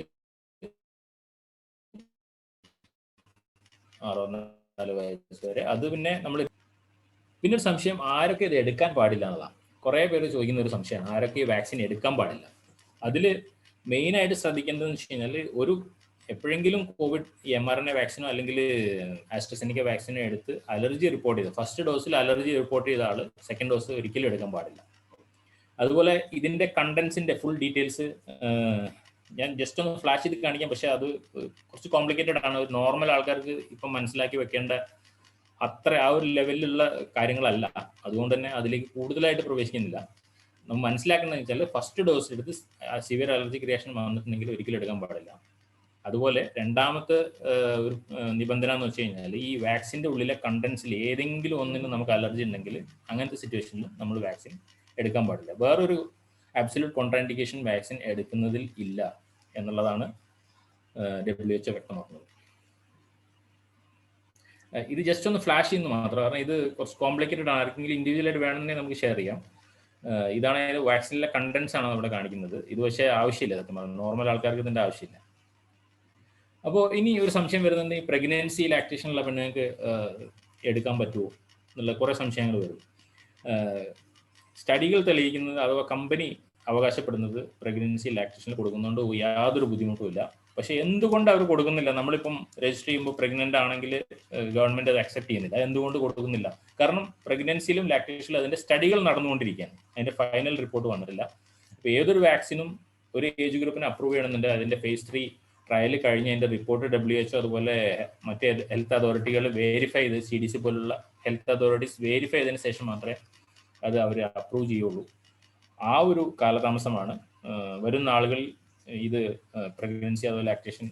64 വയസ്സ് വരെ. അത് പിന്നെ ഒരു സംശയം, ആരൊക്കെ ഇത് എടുക്കാൻ പാടില്ല എന്നതാണ്. കുറേ പേര് ചോദിക്കുന്ന ഒരു സംശയമാണ്, ആരൊക്കെ ഈ വാക്സിൻ എടുക്കാൻ പാടില്ല. അതിൽ മെയിനായിട്ട് ശ്രദ്ധിക്കേണ്ടതെന്ന് വെച്ച് കഴിഞ്ഞാൽ, എപ്പോഴെങ്കിലും കോവിഡ് mRNA വാക്സിനോ അല്ലെങ്കിൽ ആസ്ട്രസെനിക്ക വാക്സിനോ എടുത്ത് അലർജി റിപ്പോർട്ട് ചെയ്ത്, ഫസ്റ്റ് ഡോസിൽ അലർജി റിപ്പോർട്ട് ചെയ്ത ആൾ സെക്കൻഡ് ഡോസ് ഒരിക്കലും എടുക്കാൻ പാടില്ല. അതുപോലെ ഇതിന്റെ കണ്ടന്റ്സിന്റെ ഫുൾ ഡീറ്റെയിൽസ് ഞാൻ ജസ്റ്റ് ഒന്ന് ഫ്ലാഷ് ചെയ്ത് കാണിക്കാം, പക്ഷെ അത് കുറച്ച് കോംപ്ലിക്കേറ്റഡ് ആണ്. ഒരു നോർമൽ ആൾക്കാർക്ക് ഇപ്പം മനസ്സിലാക്കി വെക്കേണ്ട അത്ര ആ ഒരു ലെവലിലുള്ള കാര്യങ്ങളല്ല. അതുകൊണ്ട് തന്നെ അതിലേക്ക് കൂടുതലായിട്ട് പ്രവേശിക്കുന്നില്ല. നമ്മൾ മനസ്സിലാക്കേണ്ടതെന്ന് വെച്ചാൽ, ഫസ്റ്റ് ഡോസ് എടുത്ത് സിവിയർ അലർജിക് റിയാക്ഷൻ വന്നിട്ടുണ്ടെങ്കിൽ ഒരിക്കലും എടുക്കാൻ പാടില്ല. അതുപോലെ രണ്ടാമത്തെ ഒരു നിബന്ധന എന്ന് വെച്ച് കഴിഞ്ഞാൽ, ഈ വാക്സിൻ്റെ ഉള്ളിലെ കണ്ടന്റ്സിൽ ഏതെങ്കിലും ഒന്നിന് നമുക്ക് അലർജി ഉണ്ടെങ്കിൽ അങ്ങനത്തെ സിറ്റുവേഷനിൽ നമ്മൾ വാക്സിൻ എടുക്കാൻ പാടില്ല. വേറൊരു അബ്സല്യൂട്ട് കോൺട്രാൻഡിക്കേഷൻ വാക്സിൻ എടുക്കുന്നതിൽ ഇല്ല എന്നുള്ളതാണ് WHO വ്യക്തമാക്കുന്നത്. ഇത് ജസ്റ്റ് ഒന്ന് ഫ്ലാഷ് ചെയ്യുന്നു മാത്രം, കാരണം ഇത് കുറച്ച് കോംപ്ലിക്കേറ്റഡ് ആണ്. ആർക്കെങ്കിലും ഇൻഡിവിജ്വലായിട്ട് വേണമെങ്കിൽ നമുക്ക് ഷെയർ ചെയ്യാം. ഇതാണ് വാക്സിനിലെ കണ്ടന്റ്സ് ആണ് അവിടെ കാണിക്കുന്നത്. ഇത് പക്ഷേ ആവശ്യമില്ല, സത്യം പറഞ്ഞാൽ നോർമൽ ആൾക്കാർക്ക് ഇതിൻ്റെ ആവശ്യമില്ല. അപ്പോൾ ഇനി ഒരു സംശയം വരുന്നുണ്ട്, ഈ പ്രഗ്നൻസി ലാക്ടേഷനുള്ള പെണ്ണുങ്ങൾക്ക് എടുക്കാൻ പറ്റുമോ എന്നുള്ള കുറേ സംശയങ്ങൾ വരും. സ്റ്റഡികൾ തെളിയിക്കുന്നത്, അഥവാ കമ്പനി അവകാശപ്പെടുന്നത്, പ്രഗ്നൻസി ലാക്ടേഷനിൽ കൊടുക്കുന്നതുകൊണ്ട് യാതൊരു ബുദ്ധിമുട്ടുമില്ല. പക്ഷെ എന്തുകൊണ്ട് അവർ കൊടുക്കുന്നില്ല? നമ്മളിപ്പം രജിസ്റ്റർ ചെയ്യുമ്പോൾ പ്രഗ്നന്റ് ആണെങ്കിൽ ഗവൺമെന്റ് അത് അക്സെപ്റ്റ് ചെയ്യുന്നില്ല. എന്തുകൊണ്ട് കൊടുക്കുന്നില്ല? കാരണം പ്രഗ്നൻസിയിലും ലാക്ടേഷനിലും അതിന്റെ സ്റ്റഡികൾ നടന്നുകൊണ്ടിരിക്കുകയാണ്, അതിന്റെ ഫൈനൽ റിപ്പോർട്ട് വന്നിട്ടില്ല. അപ്പോൾ ഏതൊരു വാക്സിനും ഒരു ഏജ് ഗ്രൂപ്പിന് അപ്രൂവ് ചെയ്യണമെന്നുണ്ട്, അതിന്റെ phase 3 ട്രയൽ കഴിഞ്ഞ് അതിന്റെ റിപ്പോർട്ട് WHO അതുപോലെ മറ്റേ ഹെൽത്ത് അതോറിറ്റികൾ വെരിഫൈ ചെയ്ത്, CDC പോലുള്ള ഹെൽത്ത് അതോറിറ്റീസ് വെരിഫൈ ചെയ്തതിന് ശേഷം മാത്രമേ അത് അവർ അപ്രൂവ് ചെയ്യുള്ളൂ. ആ ഒരു കാലതാമസമാണ്. വരുന്ന ആളുകളിൽ ഇത് പ്രഗ്നൻസി അതുപോലെ ലാക്ടേഷൻ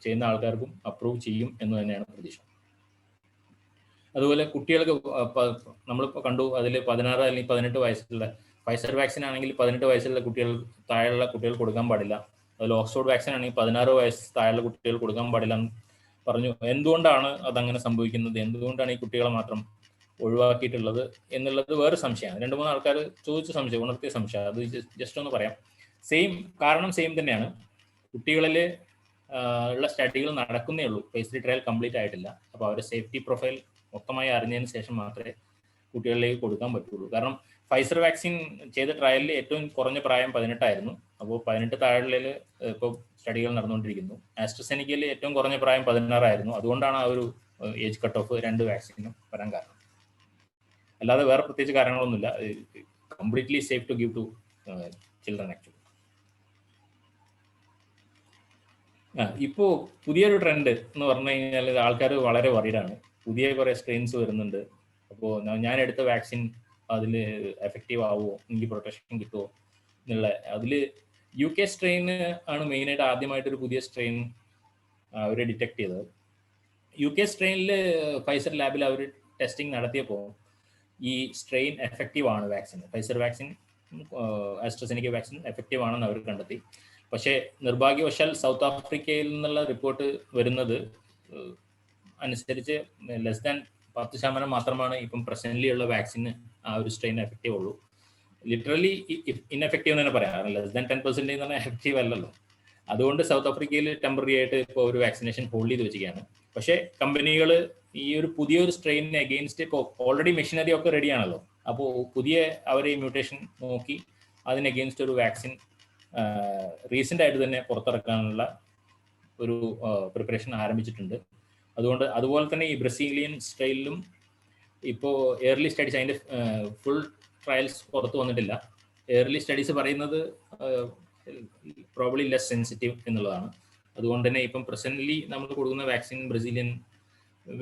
ചെയ്യുന്ന ആൾക്കാർക്കും അപ്രൂവ് ചെയ്യും എന്ന് തന്നെയാണ് പ്രതീക്ഷ. അതുപോലെ കുട്ടികൾക്ക് നമ്മൾ കണ്ടു, അതിൽ 16 അല്ലെങ്കിൽ 18 വയസ്സുള്ള ഫൈസർ വാക്സിൻ ആണെങ്കിൽ 18 വയസ്സുള്ള താഴെയുള്ള കുട്ടികൾ കൊടുക്കാൻ പാടില്ല. അതിൽ ഓക്സ്ഫോർഡ് വാക്സിൻ ആണെങ്കിൽ 16 വയസ്സ് താഴെയുള്ള കുട്ടികൾ കൊടുക്കാൻ പാടില്ല എന്ന് പറഞ്ഞു. എന്തുകൊണ്ടാണ് അതങ്ങനെ സംഭവിക്കുന്നത്? എന്തുകൊണ്ടാണ് ഈ കുട്ടികളെ മാത്രം ഒഴിവാക്കിയിട്ടുള്ളത് എന്നുള്ളത് വേറെ സംശയമാണ്. 2-3 ആൾക്കാർ ചോദിച്ച സംശയം, ഉണർത്തിയ സംശയം, അത് ജസ്റ്റ് ഒന്ന് പറയാം. കാരണം സെയിം തന്നെയാണ്. കുട്ടികളിൽ ഉള്ള സ്റ്റഡികൾ നടക്കുന്നേ ഉള്ളൂ, phase 3 ട്രയൽ കംപ്ലീറ്റ് ആയിട്ടില്ല. അപ്പോൾ അവരുടെ സേഫ്റ്റി പ്രൊഫൈൽ മൊത്തമായി അറിഞ്ഞതിന് ശേഷം മാത്രമേ കുട്ടികളിലേക്ക് കൊടുക്കാൻ പറ്റുള്ളൂ. കാരണം ഫൈസർ വാക്സിൻ ചെയ്ത ട്രയലിൽ ഏറ്റവും കുറഞ്ഞ പ്രായം 18 ആയിരുന്നു. അപ്പോൾ 18 താഴെയിൽ ഇപ്പോൾ സ്റ്റഡികൾ നടന്നുകൊണ്ടിരിക്കുന്നു. ആസ്ട്രസെനിക്കയിൽ ഏറ്റവും കുറഞ്ഞ പ്രായം 16 ആയിരുന്നു. അതുകൊണ്ടാണ് ആ ഒരു ഏജ് കട്ട് ഓഫ് 2 വാക്സിനും വരാൻ കാരണം. അല്ലാതെ വേറെ പ്രത്യേകിച്ച് കാരണങ്ങളൊന്നുമില്ല. Completely safe to give to children actually. ഇപ്പോൾ പുതിയൊരു ട്രെൻഡ് എന്ന് പറഞ്ഞു കഴിഞ്ഞാൽ ആൾക്കാർ വളരെ വറീഡാണ്. പുതിയ കുറേ സ്ട്രെയിൻസ് വരുന്നുണ്ട്. അപ്പോൾ ഞാൻ എടുത്ത വാക്സിൻ അതിൽ എഫക്റ്റീവ് ആവുമോ, എനിക്ക് പ്രൊട്ടക്ഷൻ കിട്ടുമോ എന്നുള്ള അതിൽ UK സ്ട്രെയിൻ ആണ് മെയിനായിട്ട് ആദ്യമായിട്ടൊരു പുതിയ സ്ട്രെയിൻ അവർ ഡിറ്റക്ട് ചെയ്തത്. UK സ്ട്രെയിനിൽ ഫൈസർ ലാബിൽ അവർ ടെസ്റ്റിംഗ് നടത്തിയപ്പോൾ ഈ സ്ട്രെയിൻ എഫക്റ്റീവ് ആണ് vaccine. Pfizer vaccine, AstraZeneca vaccine effective ആണെന്ന് അവർ കണ്ടെത്തി. പക്ഷേ നിർഭാഗ്യവശാൽ സൗത്ത് ആഫ്രിക്കയിൽ നിന്നുള്ള റിപ്പോർട്ട് വരുന്നത് അനുസരിച്ച് ലെസ് ദാൻ 10% മാത്രമാണ് ഇപ്പം പ്രസന്റ്ലി ഉള്ള വാക്സിന് ആ ഒരു സ്ട്രെയിൻ എഫക്റ്റീവ് ഉള്ളൂ. ലിറ്ററലി ഇൻഎഫക്റ്റീവ് എന്ന് തന്നെ പറയാം. ലെസ് ദാൻ 10% എന്ന് പറഞ്ഞാൽ എഫക്റ്റീവ് അല്ലല്ലോ. അതുകൊണ്ട് സൗത്ത് ആഫ്രിക്കയിൽ ടെമ്പററി ആയിട്ട് ഇപ്പോൾ ഒരു വാക്സിനേഷൻ ഹോൾഡ് ചെയ്ത് വെച്ചിരിക്കുകയാണ്. പക്ഷേ കമ്പനികൾ ഈ ഒരു പുതിയൊരു സ്ട്രെയിനിന് അഗെയിൻസ്റ്റ് ഇപ്പോൾ ഓൾറെഡി മെഷീനറി ഒക്കെ റെഡിയാണല്ലോ. അപ്പോൾ പുതിയ അവർ ഈ മ്യൂട്ടേഷൻ നോക്കി അതിന് അഗെയിൻസ്റ്റ് ഒരു വാക്സിൻ റീസെൻ്റ് ആയിട്ട് തന്നെ പുറത്തിറക്കാനുള്ള ഒരു പ്രിപ്പറേഷൻ ആരംഭിച്ചിട്ടുണ്ട്. അതുപോലെ തന്നെ ഈ ബ്രസീലിയൻ സ്ട്രെയിനിലും ഇപ്പോൾ ഏർലി സ്റ്റഡീസ്, അതിൻ്റെ ഫുൾ ട്രയൽസ് പുറത്തു വന്നിട്ടില്ല. ഏർലി സ്റ്റഡീസ് പറയുന്നത് പ്രോബ്ലി ലെസ് സെൻസിറ്റീവ് എന്നുള്ളതാണ്. അതുകൊണ്ട് തന്നെ ഇപ്പം പ്രസന്റ്ലി നമ്മൾ കൊടുക്കുന്ന വാക്സിൻ ബ്രസീലിയൻ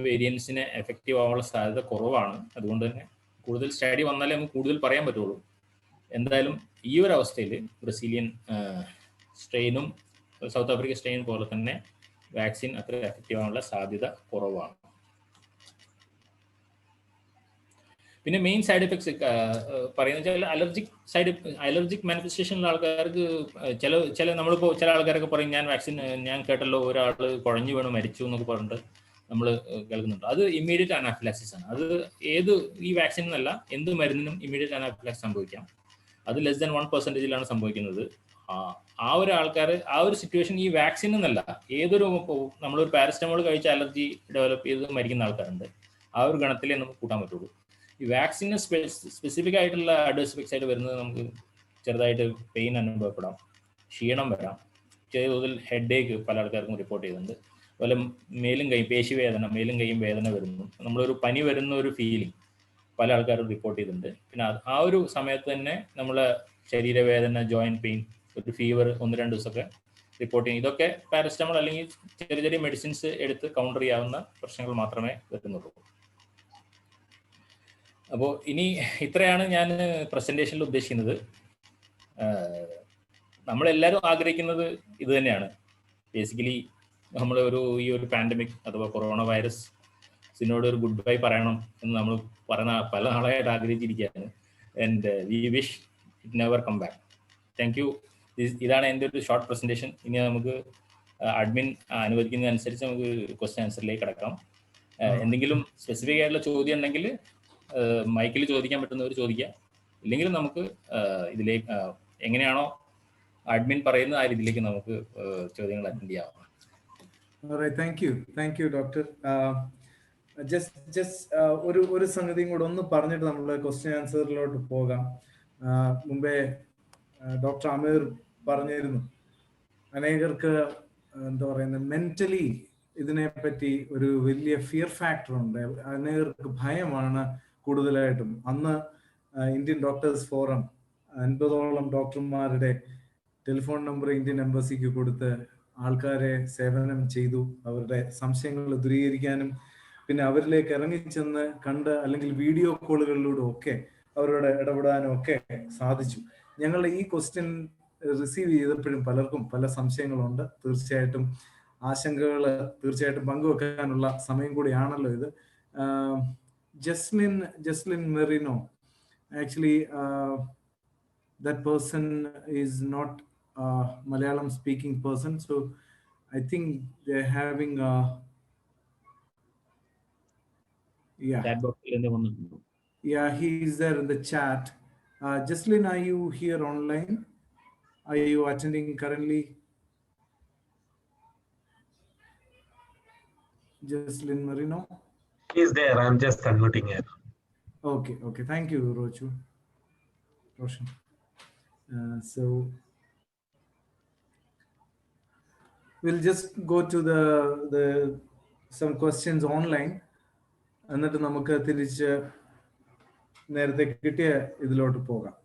വേരിയൻസിന് എഫക്റ്റീവ് ആവാനുള്ള സാധ്യത കുറവാണ്. അതുകൊണ്ട് തന്നെ കൂടുതൽ സ്റ്റഡി വന്നാലേ നമുക്ക് കൂടുതൽ പറയാൻ പറ്റുള്ളൂ. എന്തായാലും ഈ ഒരു അവസ്ഥയിൽ ബ്രസീലിയൻ സ്ട്രെയിനും സൗത്ത് ആഫ്രിക്ക സ്ട്രെയിൻ പോലെ തന്നെ വാക്സിൻ അത്ര എഫക്റ്റീവ് ആവാനുള്ള സാധ്യത കുറവാണ്. പിന്നെ മെയിൻ സൈഡ് എഫക്ട്സ് പറയുന്നത് വെച്ചാൽ അലർജിക് മാനിഫെസ്റ്റേഷൻ ഉള്ള ആൾക്കാർക്ക് ചില നമ്മളിപ്പോൾ ചില ആൾക്കാരൊക്കെ പറയും ഞാൻ കേട്ടല്ലോ ഒരാൾ കുഴഞ്ഞു വീണ് മരിച്ചു എന്നൊക്കെ പറഞ്ഞിട്ട് നമ്മൾ കേൾക്കുന്നുണ്ട്. അത് ഇമ്മീഡിയറ്റ് അനാഫിലാക്സിസ് ആണ്. അത് ഈ വാക്സിൻ എന്നല്ല, എന്ത് മരുന്നിനും ഇമ്മീഡിയറ്റ് അനാഫിലാക്സിസ് സംഭവിക്കാം. അത് ലെസ് ദാൻ 1% സംഭവിക്കുന്നത്. ആ ഒരു ആൾക്കാർ ആ ഒരു സിറ്റുവേഷൻ ഈ വാക്സിൻ എന്നല്ല, നമ്മളൊരു പാരസ്റ്റമോൾ കഴിച്ച അലർജി ഡെവലപ്പ് ചെയ്ത് മരിക്കുന്ന ആൾക്കാരുണ്ട്. ആ ഒരു ഗണത്തിലേ നമുക്ക് കൂട്ടാൻ പറ്റുള്ളൂ. ഈ വാക്സിന് സ്പെസിഫിക് ആയിട്ടുള്ള അഡ്വേഴ്സ് എഫക്ട്സ് ആയിട്ട് വരുന്നത് നമുക്ക് ചെറുതായിട്ട് പെയിൻ അനുഭവപ്പെടാം, ക്ഷീണം വരാം, ചെറിയ തോതിൽ ഹെഡ് ഏക്ക് പല ആൾക്കാർക്കും റിപ്പോർട്ട് ചെയ്യുന്നുണ്ട്. അതുപോലെ മേലും കൈയും വേദന വരുന്നു. നമ്മളൊരു പനി വരുന്ന ഒരു ഫീലിംഗ് പല ആൾക്കാരും റിപ്പോർട്ട് ചെയ്തിട്ടുണ്ട്. പിന്നെ ആ ഒരു സമയത്ത് തന്നെ നമ്മളെ ശരീരവേദന, ജോയിന്റ് പെയിൻ, ഒരു ഫീവർ 1-2 ദിവസമൊക്കെ റിപ്പോർട്ട് ചെയ്യും. ഇതൊക്കെ പാരസ്റ്റമോൾ അല്ലെങ്കിൽ ചെറിയ മെഡിസിൻസ് എടുത്ത് കൗണ്ടർ ചെയ്യാവുന്ന പ്രശ്നങ്ങൾ മാത്രമേ വരുന്നുള്ളൂ. അപ്പോൾ ഇനി ഇത്രയാണ് ഞാൻ പ്രസന്റേഷനിൽ ഉദ്ദേശിക്കുന്നത്. നമ്മളെല്ലാവരും ആഗ്രഹിക്കുന്നത് ഇത് തന്നെയാണ്. ബേസിക്കലി നമ്മൾ ഈ ഒരു പാൻഡമിക് അഥവാ കൊറോണ വൈറസിനോട് ഒരു ഗുഡ് ബൈ പറയണം എന്ന് നമ്മൾ പല നാളായിട്ട് ആഗ്രഹിച്ചിരിക്കുകയാണ്. And we wish it never come back. Thank you. ഇതാണ് എൻ്റെ ഒരു ഷോർട്ട് പ്രസന്റേഷൻ. ഇനി നമുക്ക് അഡ്മിൻ അനുവദിക്കുന്നതനുസരിച്ച് നമുക്ക് ക്വസ്റ്റ്യൻ ആൻസറിലേക്ക് കിടക്കാം. എന്തെങ്കിലും സ്പെസിഫിക് ആയിട്ടുള്ള ചോദ്യം ഉണ്ടെങ്കിൽ മൈക്കിൽ ചോദിക്കാൻ പറ്റുന്നവർ ചോദിക്കുക. ഇല്ലെങ്കിൽ നമുക്ക് ഇതിലേക്ക് എങ്ങനെയാണോ അഡ്മിൻ പറയുന്നത് ആ രീതിയിലേക്ക് നമുക്ക് ചോദ്യങ്ങൾ അറ്റൻഡ് ചെയ്യാം. Alright, thank you, doctor. ഒരു സംഗതിയും കൂടെ ഒന്ന് പറഞ്ഞിട്ട് നമ്മൾ ക്വസ്റ്റ്യൻ ആൻസറിലോട്ട് പോകാം. മുമ്പേ ഡോക്ടർ അമീർ പറഞ്ഞിരുന്നു, അനേകർക്ക് എന്താ പറയുന്നത്, മെന്റലി ഇതിനെപ്പറ്റി ഒരു വലിയ ഫിയർ ഫാക്ടർ ഉണ്ട്. അനേകർക്ക് ഭയമാണ് കൂടുതലായിട്ടും. അന്ന് ഇന്ത്യൻ ഡോക്ടേഴ്സ് ഫോറം 50ഓളം ഡോക്ടർമാരുടെ ടെലിഫോൺ നമ്പർ ഇന്ത്യൻ എംബസിക്ക് കൊടുത്ത് ആൾക്കാരെ സേവനം ചെയ്തു, അവരുടെ സംശയങ്ങൾ ദൂരീകരിക്കാനും പിന്നെ അവരിലേക്ക് ഇറങ്ങിച്ചെന്ന് കണ്ട് അല്ലെങ്കിൽ വീഡിയോ കോളുകളിലൂടെ ഒക്കെ അവരോട് ഇടപെടാനും ഒക്കെ സാധിച്ചു. ഞങ്ങളുടെ ഈ ക്വസ്റ്റ്യൻ റിസീവ് ചെയ്തപ്പോഴും പലർക്കും പല സംശയങ്ങളുണ്ട്. തീർച്ചയായിട്ടും ആശങ്കകൾ തീർച്ചയായിട്ടും പങ്കുവെക്കാനുള്ള സമയം കൂടിയാണല്ലോ ഇത്. Jaslin merino, actually that person is not a Malayalam speaking person, so I think they're having he is there in the chat. Jaslin, are you here online? Are you attending currently? Jaslin Marino? He's there. I'm just unmuting here. Okay. Thank you, Roshan. So we'll just go to the some questions online, എന്നിട്ട് നമുക്ക് തിരിച്ച് നേരത്തെ കിട്ടിയ ഇതിലോട്ട് പോകാം.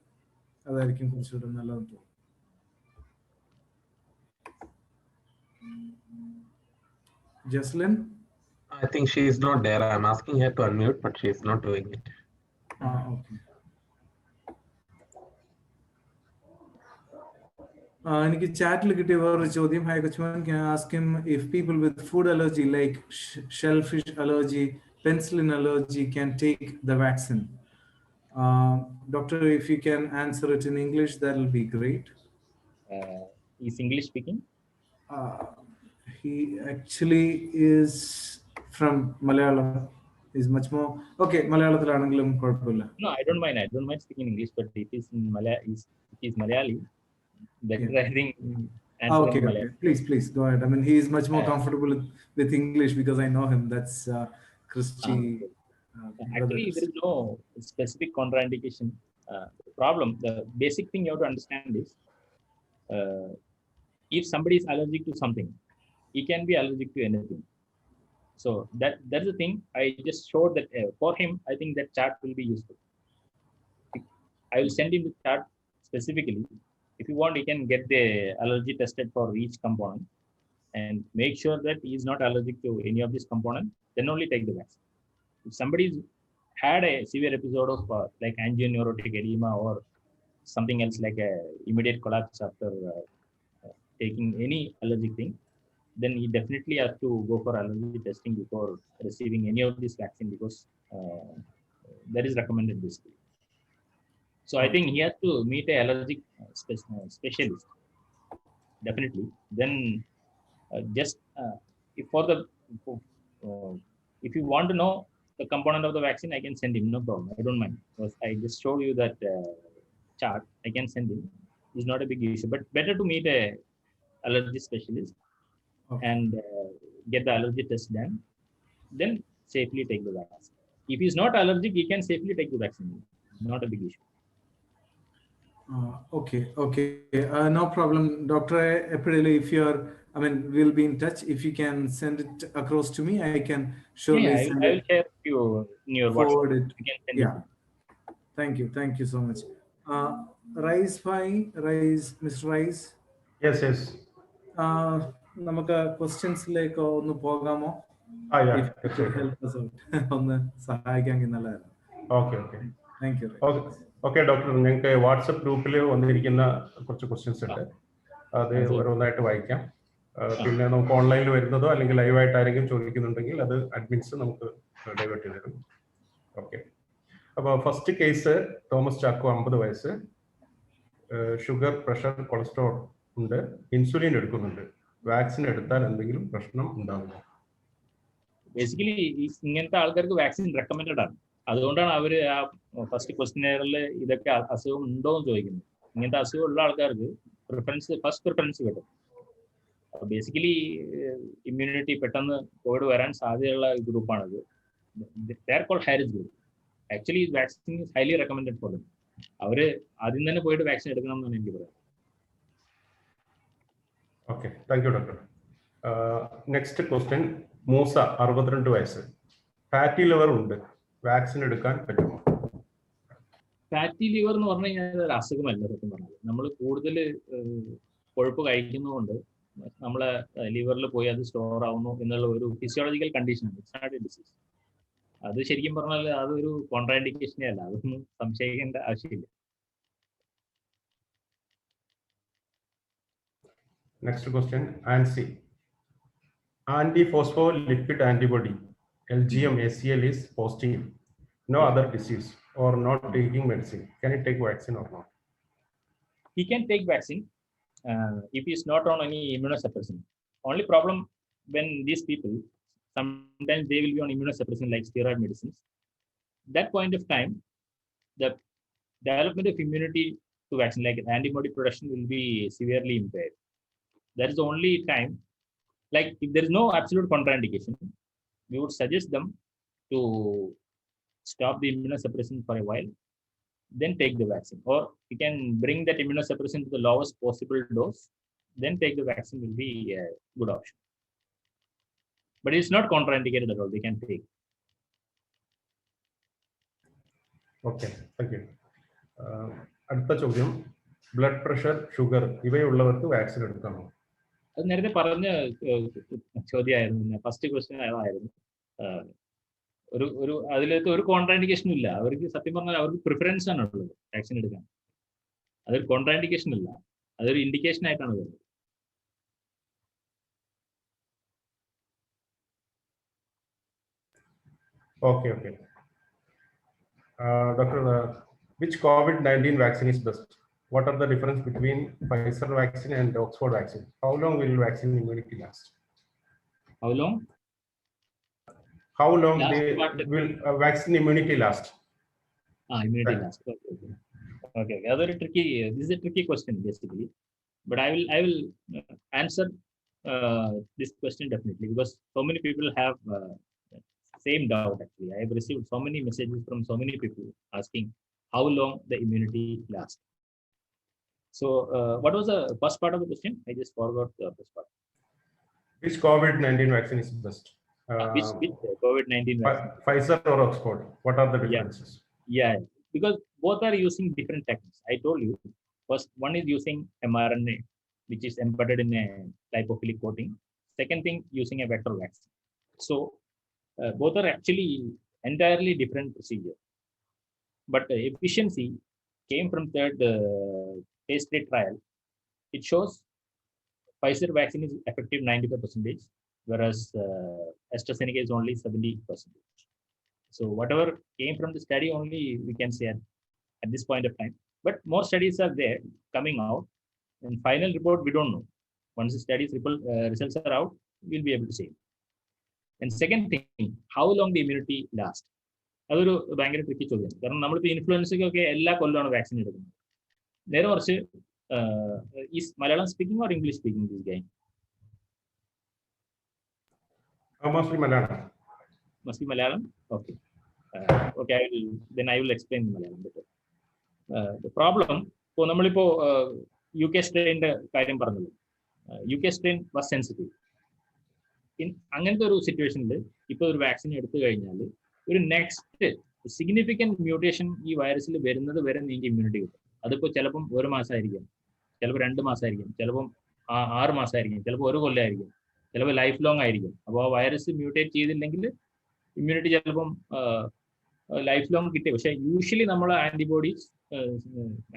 അതായിരിക്കും കുറച്ചുകൂടെ നല്ലതെന്ന് തോന്നുന്നു. Jocelyn? I think she is not there. I'm asking her to unmute, but she is not doing it. Okay. എനിക്ക് ചാറ്റിൽ കിട്ടിയ വേറൊരു ചോദ്യം. Hi Kachman, can I ask him if people with food allergy like shellfish allergy, penicillin allergy can take the vaccine? Doctor, if you can answer it in English, that will be great. Is English speaking? He actually is from Malayalam. He's much more okay. Malayalam kuഴപ്പമില്ല. No, I don't mind. I don't mind speaking English, but it is in Malayali. Better, I think. Okay, okay. Please go ahead. I mean, he is much more comfortable with English because I know him. That's Christy. Actually, there is no specific contraindication. Problem. The basic thing you have to understand is, if somebody is allergic to something, he can be allergic to anything. So that's the thing. I just showed that for him. I think that chart will be useful. I will send him the chart specifically. If you want, you can get the allergy tested for each component and make sure that he is not allergic to any of these components. Then only take the vaccine. If somebody's had a severe episode of like angioneurotic edema or something else like a immediate collapse after taking any allergic thing, then he definitely has to go for allergy testing before receiving any of this vaccine, because that is recommended basically. So I think he has to meet a allergic specialist, definitely. Then if you want to know the component of the vaccine, I can send him, no problem. I don't mind, because I just showed you that chart. I can send him. It's not a big issue, but better to meet a allergy specialist and get the allergy test done, then safely take the vaccine. If he's not allergic, he can safely take the vaccine. Not a big issue. Okay. No problem, Doctor. If you're, I mean, we'll be in touch. If you can send it across to me, I can surely send I will share you in your forward WhatsApp. it. You can send Yeah. Thank you so much. Rise, Mr. Rise. Yes. നമുക്ക് ക്വസ്റ്റ്യൻസിലേക്ക് ഒന്ന് പോകാമോ? ഒന്ന് സഹായിക്കാമെങ്കിൽ നല്ലതായിരുന്നു. Okay. Thank U. Okay doctor, ഞങ്ങൾക്ക് WhatsApp ഗ്രൂപ്പിൽ വന്നിരിക്കുന്ന കുറച്ച് questions ഉണ്ട്. അത് ഓരോന്നായിട്ട് വായിക്കാം. പിന്നെ നമുക്ക് ഓൺലൈനിൽ വരുന്നതോ അല്ലെങ്കിൽ ലൈവായിട്ട് ആരെങ്കിലും ചോദിക്കുന്നുണ്ടെങ്കിൽ അത് അഡ്മിൻസ് നമുക്ക് ഡൈവേർട്ട് ചെയ്ത് തരും. ഓക്കെ. അപ്പോൾ ഫസ്റ്റ് കേസ് തോമസ് ചാക്കോ, 50 വയസ്സ്, ഷുഗർ, പ്രഷർ, കൊളസ്ട്രോൾ ഉണ്ട്, ഇൻസുലിൻ എടുക്കുന്നുണ്ട്. വാക്സിൻ എടുത്താൽ എന്തെങ്കിലും പ്രശ്നം ഉണ്ടാകുമോ? ബേസിക്കലി ഇങ്ങനത്തെ ആൾക്കാർക്ക് വാക്സിൻ റെക്കമെൻഡഡ് ആണ്. അതുകൊണ്ടാണ് അവർ ആ ഫസ്റ്റ് ക്വസ്റ്റ്യനെയറിൽ ഇതൊക്കെ അസുഖം ഉണ്ടോ എന്ന് ചോദിക്കുന്നത്. ഇങ്ങനത്തെ അസുഖം ഉള്ള ആൾക്കാർക്ക് ഫസ്റ്റ് പ്രിഫറൻസ് കിട്ടും. ബേസിക്കലി ഇമ്മ്യൂണിറ്റി പെട്ടെന്ന് കോവിഡ് വരാൻ സാധ്യതയുള്ള ഗ്രൂപ്പാണത്. They are called high risk group. Actually vaccine is highly recommended for them. അവർ ആദ്യം തന്നെ പോയിട്ട് വാക്സിൻ എടുക്കണം എന്നാണ് എനിക്ക് പറയുന്നത്. Okay, thank you doctor. Next question, Moosa, 62 വയസ്സ്, ഫാറ്റി ലിവർ ഉണ്ട്, വാക്സിൻ എടുക്കാൻ പറ്റുമോ? ഫാറ്റി ലിവർ എന്ന് പറഞ്ഞു കഴിഞ്ഞാൽ ഒരു അസുഖമല്ല. സത്യം പറഞ്ഞാൽ നമ്മൾ കൂടുതൽ കൊഴുപ്പ് കഴിക്കുന്നതുകൊണ്ട് നമ്മളെ ലിവറിൽ പോയി അത് സ്റ്റോർ ആവുന്നു എന്നുള്ള ഒരു ഫിസിയോളജിക്കൽ കണ്ടീഷനാണ്. It's not a disease. അത് ശരിക്കും പറഞ്ഞാൽ അതൊരു കോൺട്രാൻഡിക്കേഷനേ അല്ല. അതൊന്നും സംശയിക്കേണ്ട ആവശ്യമില്ല. നെക്സ്റ്റ് ക്വസ്റ്റ്യൻ, ആൻസി, anti-phospholipid antibody LGM ACL is positive, no other disease, or not taking medicine. Can he take vaccine or not? He can take vaccine if he is not on any immunosuppressant. Only problem when these people, sometimes they will be on immunosuppressant like steroid medicines. That point of time, the development of immunity to vaccine, like antibody production, will be severely impaired. That is the only time. Like if there is no absolute contraindication, we would suggest them to stop the immunosuppression for a while, then take the vaccine. Or you can bring that immunosuppression to the lowest possible dose, then take the vaccine will be a good option. But it's not contraindicated at all. They can take. Okay, thank U. അടുത്ത ചോദ്യം, blood pressure, sugar ഇവയുള്ളവർക്ക് vaccine എടുക്കാമോ? അത് നേരത്തെ പറഞ്ഞ ചോദ്യമായിരുന്നു. First question അതായിരുന്നു. ഒരു അതിലേക്ക് ഒരു കോൺട്രാൻഡിക്കേഷനും ഇല്ല. അവർക്ക് സത്യം പറഞ്ഞാൽ അവർക്ക് പ്രിഫറൻസ് ആണ് ഉള്ളത് വാക്സിൻ എടുക്കാൻ. അതൊരു കോൺട്രാൻഡിക്കേഷൻ ഇല്ല, അതൊരു ഇൻഡിക്കേഷൻ ആയിട്ടാണ് വരുന്നത്. Okay, okay. Doctor, which COVID-19 vaccine is best? What are the difference between Pfizer vaccine and Oxford vaccine? How long will vaccine immunity last? How long? How long will vaccine immunity last? Immunity last. Okay. Other tricky. This is a tricky question basically, but I will answer this question definitely, because so many people have same doubt actually. I have received so many messages from so many people asking how long the immunity lasts. So what was the first part of the question? I just forgot the first part. Which COVID-19 vaccine is best? Which COVID-19 vaccine? Pfizer or Oxford? What are the differences? Yeah, because both are using different techniques. I told you, first one is using mRNA, which is embedded in a lipophilic coating. Second thing, using a vector vaccine. So both are actually entirely different procedure, but efficiency came from third phase 3 trial. It shows Pfizer vaccine is effective 95%, whereas AstraZeneca is only 70%. So whatever came from the study only we can say at this point of time, but more studies are there coming out, and final report we don't know. Once the studies results are out, we'll be able to say. And second thing, how long the immunity lasts. അതൊരു ഭയങ്കര tricky ചോദ്യമാണ്. കാരണം നമ്മളിപ്പോൾ ഇൻഫ്ലുവൻസയ്ക്കൊക്കെ എല്ലാ കൊല്ലമാണ് vaccine എടുക്കുന്നത്. നേരെ കുറച്ച് ഈ Malayalam speaking or English speaking this guy? Mostly Malayalam. Must be Malayalam? Okay. Okay, I will explain in Malayalam better. The problem, ഇപ്പോൾ നമ്മളിപ്പോൾ UK സ്ട്രെയിൻ്റെ കാര്യം പറഞ്ഞല്ലോ. UK strain was sensitive. അങ്ങനത്തെ ഒരു സിറ്റുവേഷനിൽ ഇപ്പോൾ ഒരു വാക്സിൻ എടുത്തു കഴിഞ്ഞാൽ ഒരു നെക്സ്റ്റ് സിഗ്നിഫിക്കൻറ്റ് മ്യൂട്ടേഷൻ ഈ വൈറസിൽ വരുന്നത് വരെ നിങ്ങൾക്ക് ഇമ്മ്യൂണിറ്റി കിട്ടും. അതിപ്പോൾ ചിലപ്പം 1 മാസമായിരിക്കും, ചിലപ്പോൾ 2 മാസമായിരിക്കും, ചിലപ്പം 6 മാസമായിരിക്കും, ചിലപ്പോൾ 1 കൊല്ലമായിരിക്കും, ചിലപ്പോൾ ലൈഫ് ലോങ് ആയിരിക്കും. അപ്പോൾ ആ വൈറസ് മ്യൂട്ടേറ്റ് ചെയ്തില്ലെങ്കിൽ ഇമ്മ്യൂണിറ്റി ചിലപ്പം ലൈഫ് ലോങ് കിട്ടിയ. പക്ഷേ യൂഷ്വലി നമ്മൾ ആൻറ്റിബോഡീസ്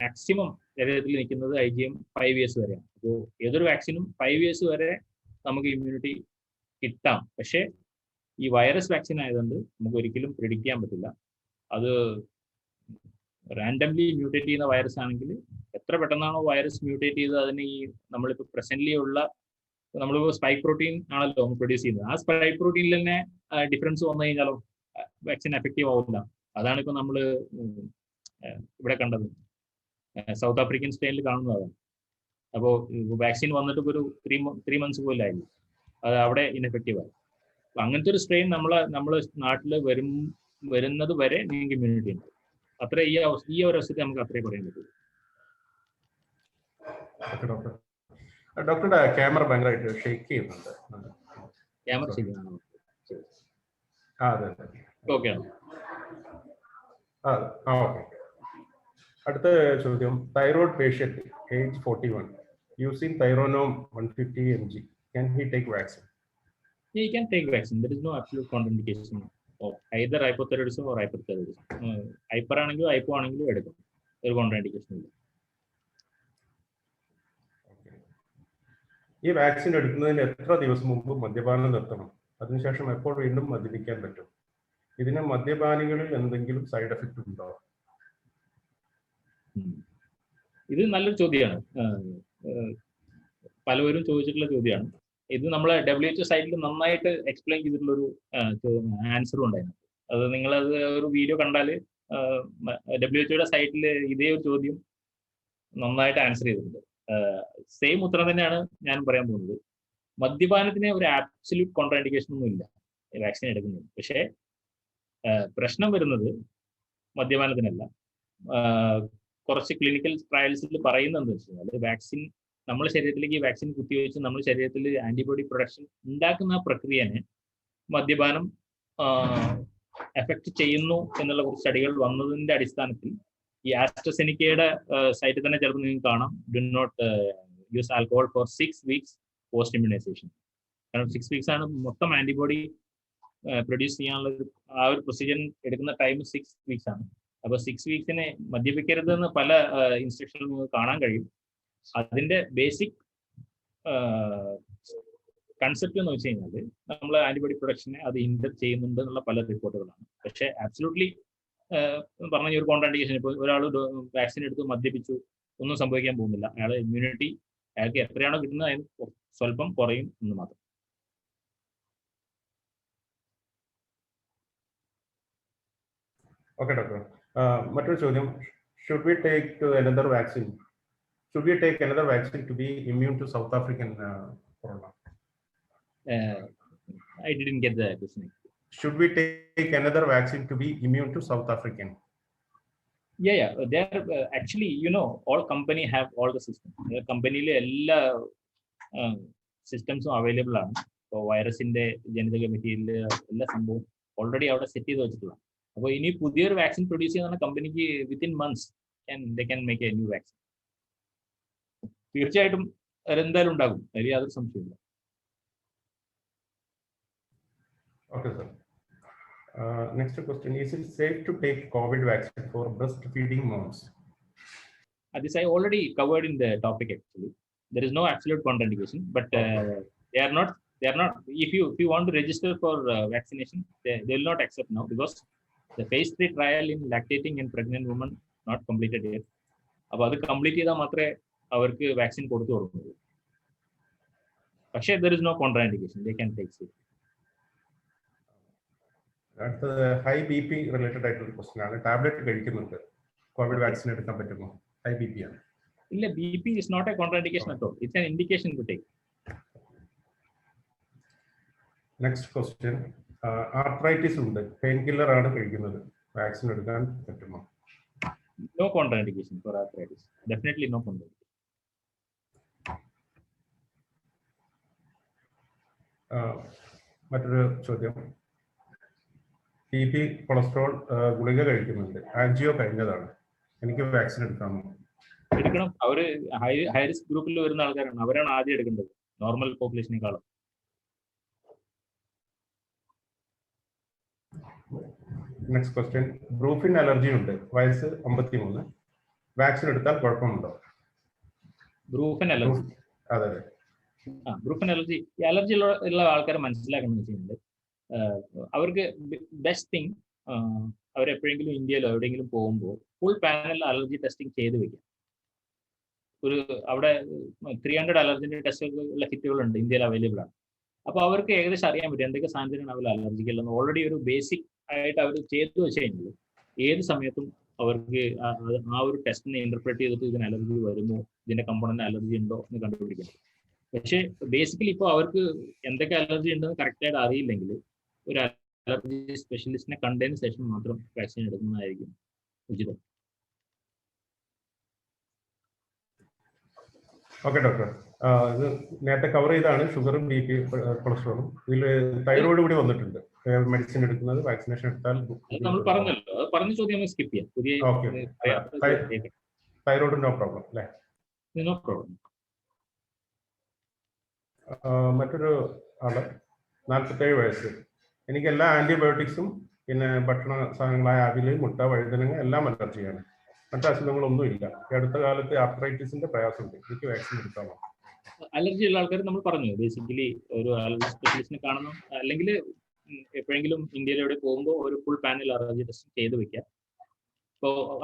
മാക്സിമം ശരീരത്തിൽ നിൽക്കുന്നത് IgM 5 years വരെയാണ്. അപ്പോൾ ഏതൊരു വാക്സിനും 5 years വരെ നമുക്ക് ഇമ്മ്യൂണിറ്റി കിട്ടാം. പക്ഷേ ഈ വൈറസ് വാക്സിൻ ആയതുകൊണ്ട് നമുക്ക് ഒരിക്കലും പ്രിഡിക്റ്റ് ചെയ്യാൻ പറ്റില്ല. അത് റാൻഡംലി മ്യൂട്ടേറ്റ് ചെയ്യുന്ന വൈറസ് ആണെങ്കിൽ എത്ര പെട്ടെന്നാണോ വൈറസ് മ്യൂട്ടേറ്റ് ചെയ്ത് അതിന് ഈ നമ്മളിപ്പോൾ പ്രസന്റ്ലി ഉള്ള നമ്മളിപ്പോൾ സ്പൈക്ക് പ്രോട്ടീൻ ആണല്ലോ പ്രൊഡ്യൂസ് ചെയ്യുന്നത്. ആ സ്പൈക്ക് പ്രോട്ടീനിൽ തന്നെ ഡിഫറൻസ് വന്നു കഴിഞ്ഞാലോ വാക്സിൻ എഫക്റ്റീവ് ആവില്ല. അതാണ് ഇപ്പോൾ നമ്മൾ ഇവിടെ കണ്ടത്, സൗത്ത് ആഫ്രിക്കൻ സ്ട്രെയിനിൽ കാണുന്നതാണ്. അപ്പോൾ വാക്സിൻ വന്നിട്ട് ഇപ്പോൾ ഒരു 3 months പോലും ആയില്ല, അത് അവിടെ ഇൻഎഫക്റ്റീവായി. അപ്പം അങ്ങനത്തെ ഒരു സ്ട്രെയിൻ നമ്മളെ നാട്ടിൽ വരുന്നത് വരെ നിങ്ങൾക്ക് ഇമ്മ്യൂണിറ്റി ഉണ്ട്. അത്ര ഈ ഒരു അവസ്ഥയിൽ നമുക്ക് അത്രേ പറയാൻ പറ്റുള്ളൂ. ഡോക്ടറുടെ ക്യാമറ ഭയങ്കരമായിട്ട് ഷേക്ക് ചെയ്യുന്നുണ്ട്. ക്യാമറ ശരിയാണോ? അതെ. ഓക്കെ. ഓക്കെ. അടുത്ത ചോദ്യം, thyroid patient age 41 using Thyronorm 150 mg, can he take vaccine? He can take vaccine. There is no absolute contraindication of either hypothyroidism or hyperthyroidism. Hyper ആണെങ്കിലും hypo ആണെങ്കിലും എടുക്കും, ഒരു കോൺട്രാൻഡിക്കേഷൻ ഇല്ല. ഈ വാക്സിൻ എടുക്കുന്നതിന് എത്ര ദിവസം മുമ്പ് മദ്യപാനം നിർത്തണം? അതിനുശേഷം എപ്പോൾ വീണ്ടും മദ്യപിക്കാൻ പറ്റും? ഇതിന് മദ്യപാനികളിൽ എന്തെങ്കിലും സൈഡ് എഫക്റ്റ് ഉണ്ടോ? ഇത് നല്ലൊരു ചോദ്യമാണ്. പലവരും ചോദിച്ചിട്ടുള്ള ചോദ്യമാണ്. ഇത് നമ്മളെ WHO സൈറ്റിൽ നന്നായിട്ട് എക്സ്പ്ലെയിൻ ചെയ്തിട്ടുള്ളൊരു ആൻസറും ഉണ്ടായിരുന്നു. അത് നിങ്ങളത് ഒരു വീഡിയോ കണ്ടാൽ WHO സൈറ്റിൽ ഇതേ ഒരു ചോദ്യം നന്നായിട്ട് ആൻസർ ചെയ്തിട്ടുണ്ട്. സെയിം ഉത്തരം തന്നെയാണ് ഞാൻ പറയാൻ പോകുന്നത്. മദ്യപാനത്തിന് ഒരു ആബ്സല്യൂട്ട് കോൺട്രാൻഡിക്കേഷൻ ഒന്നും ഇല്ല വാക്സിൻ എടുക്കുന്നത്. പക്ഷേ പ്രശ്നം വരുന്നത് മദ്യപാനത്തിനല്ല. കുറച്ച് ക്ലിനിക്കൽ ട്രയൽസിൽ പറയുന്നത് എന്താ വെച്ച് കഴിഞ്ഞാൽ വാക്സിൻ നമ്മുടെ ശരീരത്തിലേക്ക് ഈ വാക്സിൻ കുത്തിവെച്ച് നമ്മുടെ ശരീരത്തിൽ ആന്റിബോഡി പ്രൊഡക്ഷൻ ഉണ്ടാക്കുന്ന പ്രക്രിയനെ മദ്യപാനം എഫക്ട് ചെയ്യുന്നു എന്നുള്ള കുറച്ച് സ്റ്റഡികൾ വന്നതിന്റെ അടിസ്ഥാനത്തിൽ ഈ ആസ്ട്രസെനിക്കയുടെ സൈറ്റിൽ തന്നെ ചിലപ്പോൾ നിങ്ങൾക്ക് കാണാം, do not use alcohol for 6 weeks post immunisation. കാരണം 6 weeks ആണ് മൊത്തം ആന്റിബോഡി പ്രൊഡ്യൂസ് ചെയ്യാനുള്ള ആ ഒരു പ്രൊസീജിയർ എടുക്കുന്ന ടൈം 6 weeks ആണ്. അപ്പൊ 6 weeksനെ മദ്യപിക്കരുത് എന്ന് പല ഇൻസ്ട്രക്ഷനിൽ നിങ്ങൾക്ക് കാണാൻ കഴിയും. അതിന്റെ ബേസിക് കൺസെപ്റ്റ് എന്ന് വെച്ച് കഴിഞ്ഞാൽ നമ്മൾ ആന്റിബോഡി പ്രൊഡക്ഷനെ അത് ഹിൻഡർ ചെയ്യുന്നുണ്ട് എന്നുള്ള പല റിപ്പോർട്ടുകളാണ്. പക്ഷേ ആബ്സലൂട്ട്ലി പറഞ്ഞ ഒരു കോൺട്രാൻഡിക്കേഷൻ, ഇപ്പോൾ ഒരാൾ വാക്സിൻ എടുത്ത് മദ്യപിച്ചു, ഒന്നും സംഭവിക്കാൻ പോകുന്നില്ല. അയാളെ ഇമ്മ്യൂണിറ്റി അയാൾക്ക് എത്രയാണോ കിട്ടുന്നത് അതിന് സ്വല്പം കുറയും എന്ന് മാത്രം. ഓക്കെ ഡോക്ടർ, മറ്റൊരു ചോദ്യം, should we take another vaccine to be immune to South African corona? I didn't get the question. Should we take another vaccine to be immune to South African? Yeah. They are actually, all company have all the systems. Company എല്ലാ സിസ്റ്റംസും available ആണ്. ഇപ്പോൾ വൈറസിന്റെ ജനിതക material എല്ലാ സംഭവം already അവിടെ set ചെയ്ത് വെച്ചിട്ടുള്ളതാണ്. അപ്പോൾ ഇനി പുതിയൊരു വാക്സിൻ പ്രൊഡ്യൂസ് ചെയ്യുന്ന കമ്പനിക്ക് within months they can make a new vaccine. തീർച്ചയായിട്ടും എന്തായാലും ഉണ്ടാകും, അതിൽ യാതൊരു സംശയമില്ല. Okay, sir. Next question, is it safe to take COVID vaccine for breastfeeding moms? This I already covered in the topic actually. There is no absolute contraindication, but they are not. If you want to register for vaccination, they will not accept now because the phase 3 trial in lactating and pregnant women not completed yet. അപ്പോൾ അത് complete ചെയ്താൽ മാത്രമേ അവർക്ക് vaccine കൊടുത്തു കൊടുക്കുള്ളൂ. പക്ഷേ there is no contraindication, they can take it. അടുത്തത് high B P related ആയിട്ടുള്ള ക്വസ്റ്റ്യൻ ആണ്. ടാബ്ലറ്റ് കഴിക്കുന്നുണ്ട്, കോവിഡ് വാക്സിൻ എടുക്കാൻ പറ്റുമോ? ഹൈ ബി പി ആണ്. ഇല്ല, B P is not a contraindication at all. It's an indication to take. Next question, arthritis ഉണ്ട്, pain killer ആണ് കഴിക്കുന്നത്, വാക്സിൻ എടുക്കാൻ പറ്റുമോ? No contraindication for arthritis. Definitely no contraindication. മറ്റൊരു ചോദ്യം, ടി പി കൊളസ്ട്രോൾ ഗുളിക കഴിക്കുന്നുണ്ട്, ആൻജിയോ കഴിഞ്ഞതാണ്, എനിക്ക് വാക്സിൻ എടുക്കാമോ? എടുക്കണം. അവര് ഹൈ റിസ്ക് ഗ്രൂപ്പിൽ വരുന്ന ആൾക്കാരാണ്, അവരാണ് ആദ്യം എടുക്കേണ്ടത് നോർമൽ പോപ്പുലേഷനേക്കാളും. നെക്സ്റ്റ് ക്വസ്റ്റ്യൻ, ബ്രൂഫിൻ അലർജി ഉണ്ട്, വയസ്സ് 53, വാക്സിൻ എടുത്താൽ കുഴപ്പമുണ്ടോ? ബ്രൂഫിൻ അലർജി? അതെ. ബ്രൂഫിൻ അലർജി, ഈ അലർജി ഉള്ള ആൾക്കാർ മനസ്സിലാക്കണം വെച്ചിട്ടുണ്ട്, അവർക്ക് ബെസ്റ്റ് തിങ് അവരെപ്പോഴെങ്കിലും ഇന്ത്യയിലോ എവിടെയെങ്കിലും പോകുമ്പോൾ ഫുൾ പാനൽ അലർജി ടെസ്റ്റിംഗ് ചെയ്ത് വെക്കാം. അവിടെ 300 അലർജിന്റെ ടെസ്റ്റുകളുള്ള കിറ്റുകളുണ്ട്, ഇന്ത്യയിൽ അവൈലബിൾ ആണ്. അപ്പോൾ അവർക്ക് ഏകദേശം അറിയാൻ പറ്റും എന്തൊക്കെ സാധനത്തിനാണ് അവർ അലർജിക്ക് ഉള്ളത്. ഓൾറെഡി ഒരു ബേസിക് ആയിട്ട് അവർ ചെയ്തു വെച്ച് കഴിഞ്ഞാൽ ഏത് സമയത്തും അവർക്ക് ആ ഒരു ടെസ്റ്റിനെ ഇന്റർപ്രറ്റ് ചെയ്തിട്ട് ഇതിന് അലർജി വരുമോ, ഇതിന്റെ കമ്പോണന്റ് അലർജി ഉണ്ടോ എന്ന് കണ്ടുപിടിക്കണം. പക്ഷേ ബേസിക്കലി ഇപ്പോൾ അവർക്ക് എന്തൊക്കെ അലർജി ഉണ്ടെന്ന് കറക്റ്റായിട്ട് അറിയില്ലെങ്കിൽ ഒരു അലർജി സ്പെഷ്യലിസ്റ്റിനെ കണ്ടതിന് ശേഷം മാത്രം വാക്സിൻ എടുക്കുന്നതായിരിക്കും ഉചിതം. ഓക്കെ ഡോക്ടർ, ഇത് നേരത്തെ കവർ ചെയ്താണ് ഷുഗറും ബി പി കൊളസ്ട്രോളും. ഇതിൽ തൈറോയിഡ് കൂടി വന്നിട്ടുണ്ട്, മെഡിസിൻ എടുക്കുന്നത് വാക്സിനേഷൻ എടുത്താൽ. നമ്മൾ പറഞ്ഞല്ലോ, അത് പറഞ്ഞ ചോദ്യം സ്കിപ്പ് ചെയ്യാം. തൈറോയിഡ് നോ പ്രോബ്ലം അല്ലേ? No problem. മറ്റൊരു ആള് 47 വയസ്സ്, എനിക്ക് എല്ലാ ആന്റിബയോട്ടിക്സും പിന്നെ ഭക്ഷണ സാധനങ്ങളായ അവില്, മുട്ട, വഴുതനങ്ങ എല്ലാം അലർജിയാണ്, മറ്റു അസുഖങ്ങളൊന്നും ഇല്ല. അടുത്ത കാലത്ത് ആർത്രൈറ്റിസിന്റെ പ്രയാസമുണ്ട്, എനിക്ക് വാക്സിൻ എടുക്കാമോ? അലർജി ഉള്ള ആൾക്കാർ നമ്മൾ പറഞ്ഞു ബേസിക്കലി ഒരു അലർജി സ്പെഷ്യലിസ്റ്റിനെ കാണണം, അല്ലെങ്കിൽ എപ്പോഴെങ്കിലും ഇന്ത്യയിലൂടെ പോകുമ്പോൾ ഒരു ഫുൾ പാനൽ അലർജി ടെസ്റ്റ് ചെയ്ത് വെക്കാം.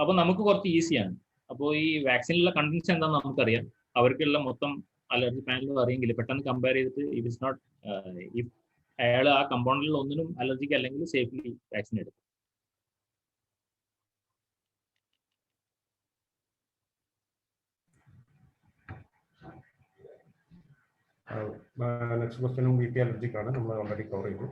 അപ്പോൾ നമുക്ക് കുറച്ച് ഈസിയാണ്. അപ്പോൾ ഈ വാക്സിനിലുള്ള കണ്ടൻസ് എന്താണെന്ന് നമുക്കറിയാം, അവർക്കുള്ള മൊത്തം അലർജി പാനലും അറിയെങ്കിൽ പെട്ടെന്ന് കമ്പയർ ചെയ്തിട്ട് ഇറ്റ് ഇസ് നോട്ട് ഇഫ് അയാൾ ആ കമ്പൗണ്ടിൽ ഒന്നിനും അലർജിക്ക് അല്ലെങ്കിൽ സേഫ്ലി വാക്സിൻ എടുക്കും. നെക്സ്റ്റ് ക്വസ്റ്റ്യനും ബി പി അലർജിക്കാണ്, നമ്മൾ ഓൾറെഡി കവർ ചെയ്തു.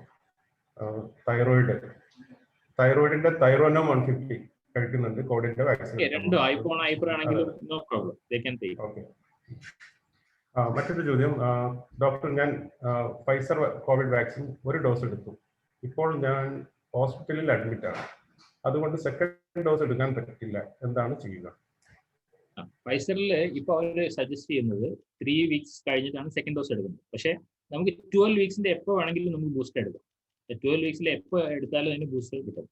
തൈറോയിഡിന്റെ തൈറോനോം 150 കഴിക്കുന്നുണ്ട്, കോവിഡിന്റെ വാക്സിൻ. രണ്ടും ഐപ്രോൺ ആണെങ്കിലും no problem, they can take. Okay. മറ്റൊരു ചോദ്യം, ഡോക്ടർ, ഞാൻ ഫൈസർ കോവിഡ് വാക്സിൻ ഒരു ഡോസ് എടുത്തു. ഇപ്പോൾ ഞാൻ ഹോസ്പിറ്റലിൽ അഡ്മിറ്റ് ആണ്. അതുകൊണ്ട് സെക്കൻഡ് ഡോസ് എടുക്കാൻ പറ്റില്ല. എന്താണ് ചെയ്യുക? ഫൈസറിൽ ഇപ്പോൾ അവർ സജസ്റ്റ് ചെയ്യുന്നത് 3 വീക്സ് കഴിഞ്ഞിട്ടാണ് സെക്കൻഡ് ഡോസ് എടുക്കുന്നത്. പക്ഷേ നമുക്ക് 12 വീക്സിന്റെ എപ്പോൾ വേണമെങ്കിലും നമുക്ക് ബൂസ്റ്റർ എടുക്കാം. 12 വീക്സിൽ എപ്പോൾ എടുത്താലും അതിന് ബൂസ്റ്റർ കിട്ടും.